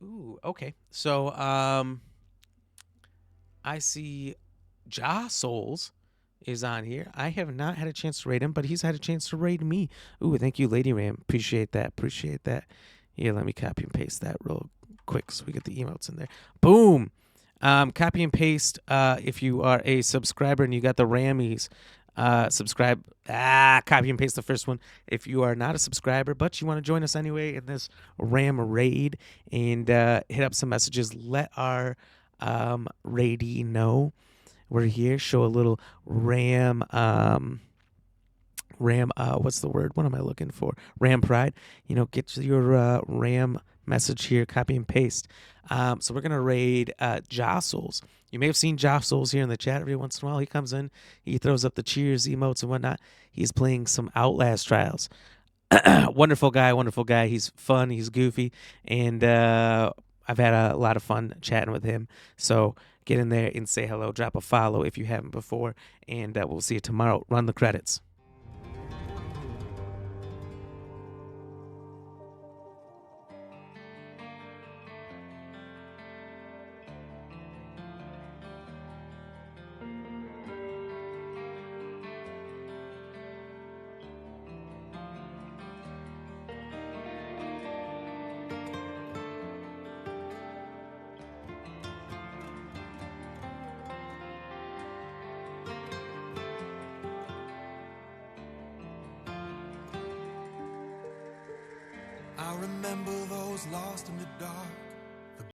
Ooh, okay. So I see Ja Souls is on here. I have not had a chance to raid him, but he's had a chance to raid me. Ooh, thank you, Lady Ram. Appreciate that. Here, let me copy and paste that real quick so we get the emotes in there. Boom. Copy and paste if you are a subscriber and you got the Rammies. Subscribe. Copy and paste the first one if you are not a subscriber, but you want to join us anyway in this Ram raid, and hit up some messages. Let our raidee know we're here. Show a little Ram. What's the word? What am I looking for? Ram pride. Get your Ram message here, copy and paste. So we're going to raid Jostles. You may have seen Jostles here in the chat every once in a while. He comes in, he throws up the cheers, emotes, and whatnot. He's playing some Outlast Trials. Wonderful guy. He's fun, he's goofy, and I've had a lot of fun chatting with him. So get in there and say hello, drop a follow if you haven't before, and we'll see you tomorrow. Run the credits. I remember those lost in the dark,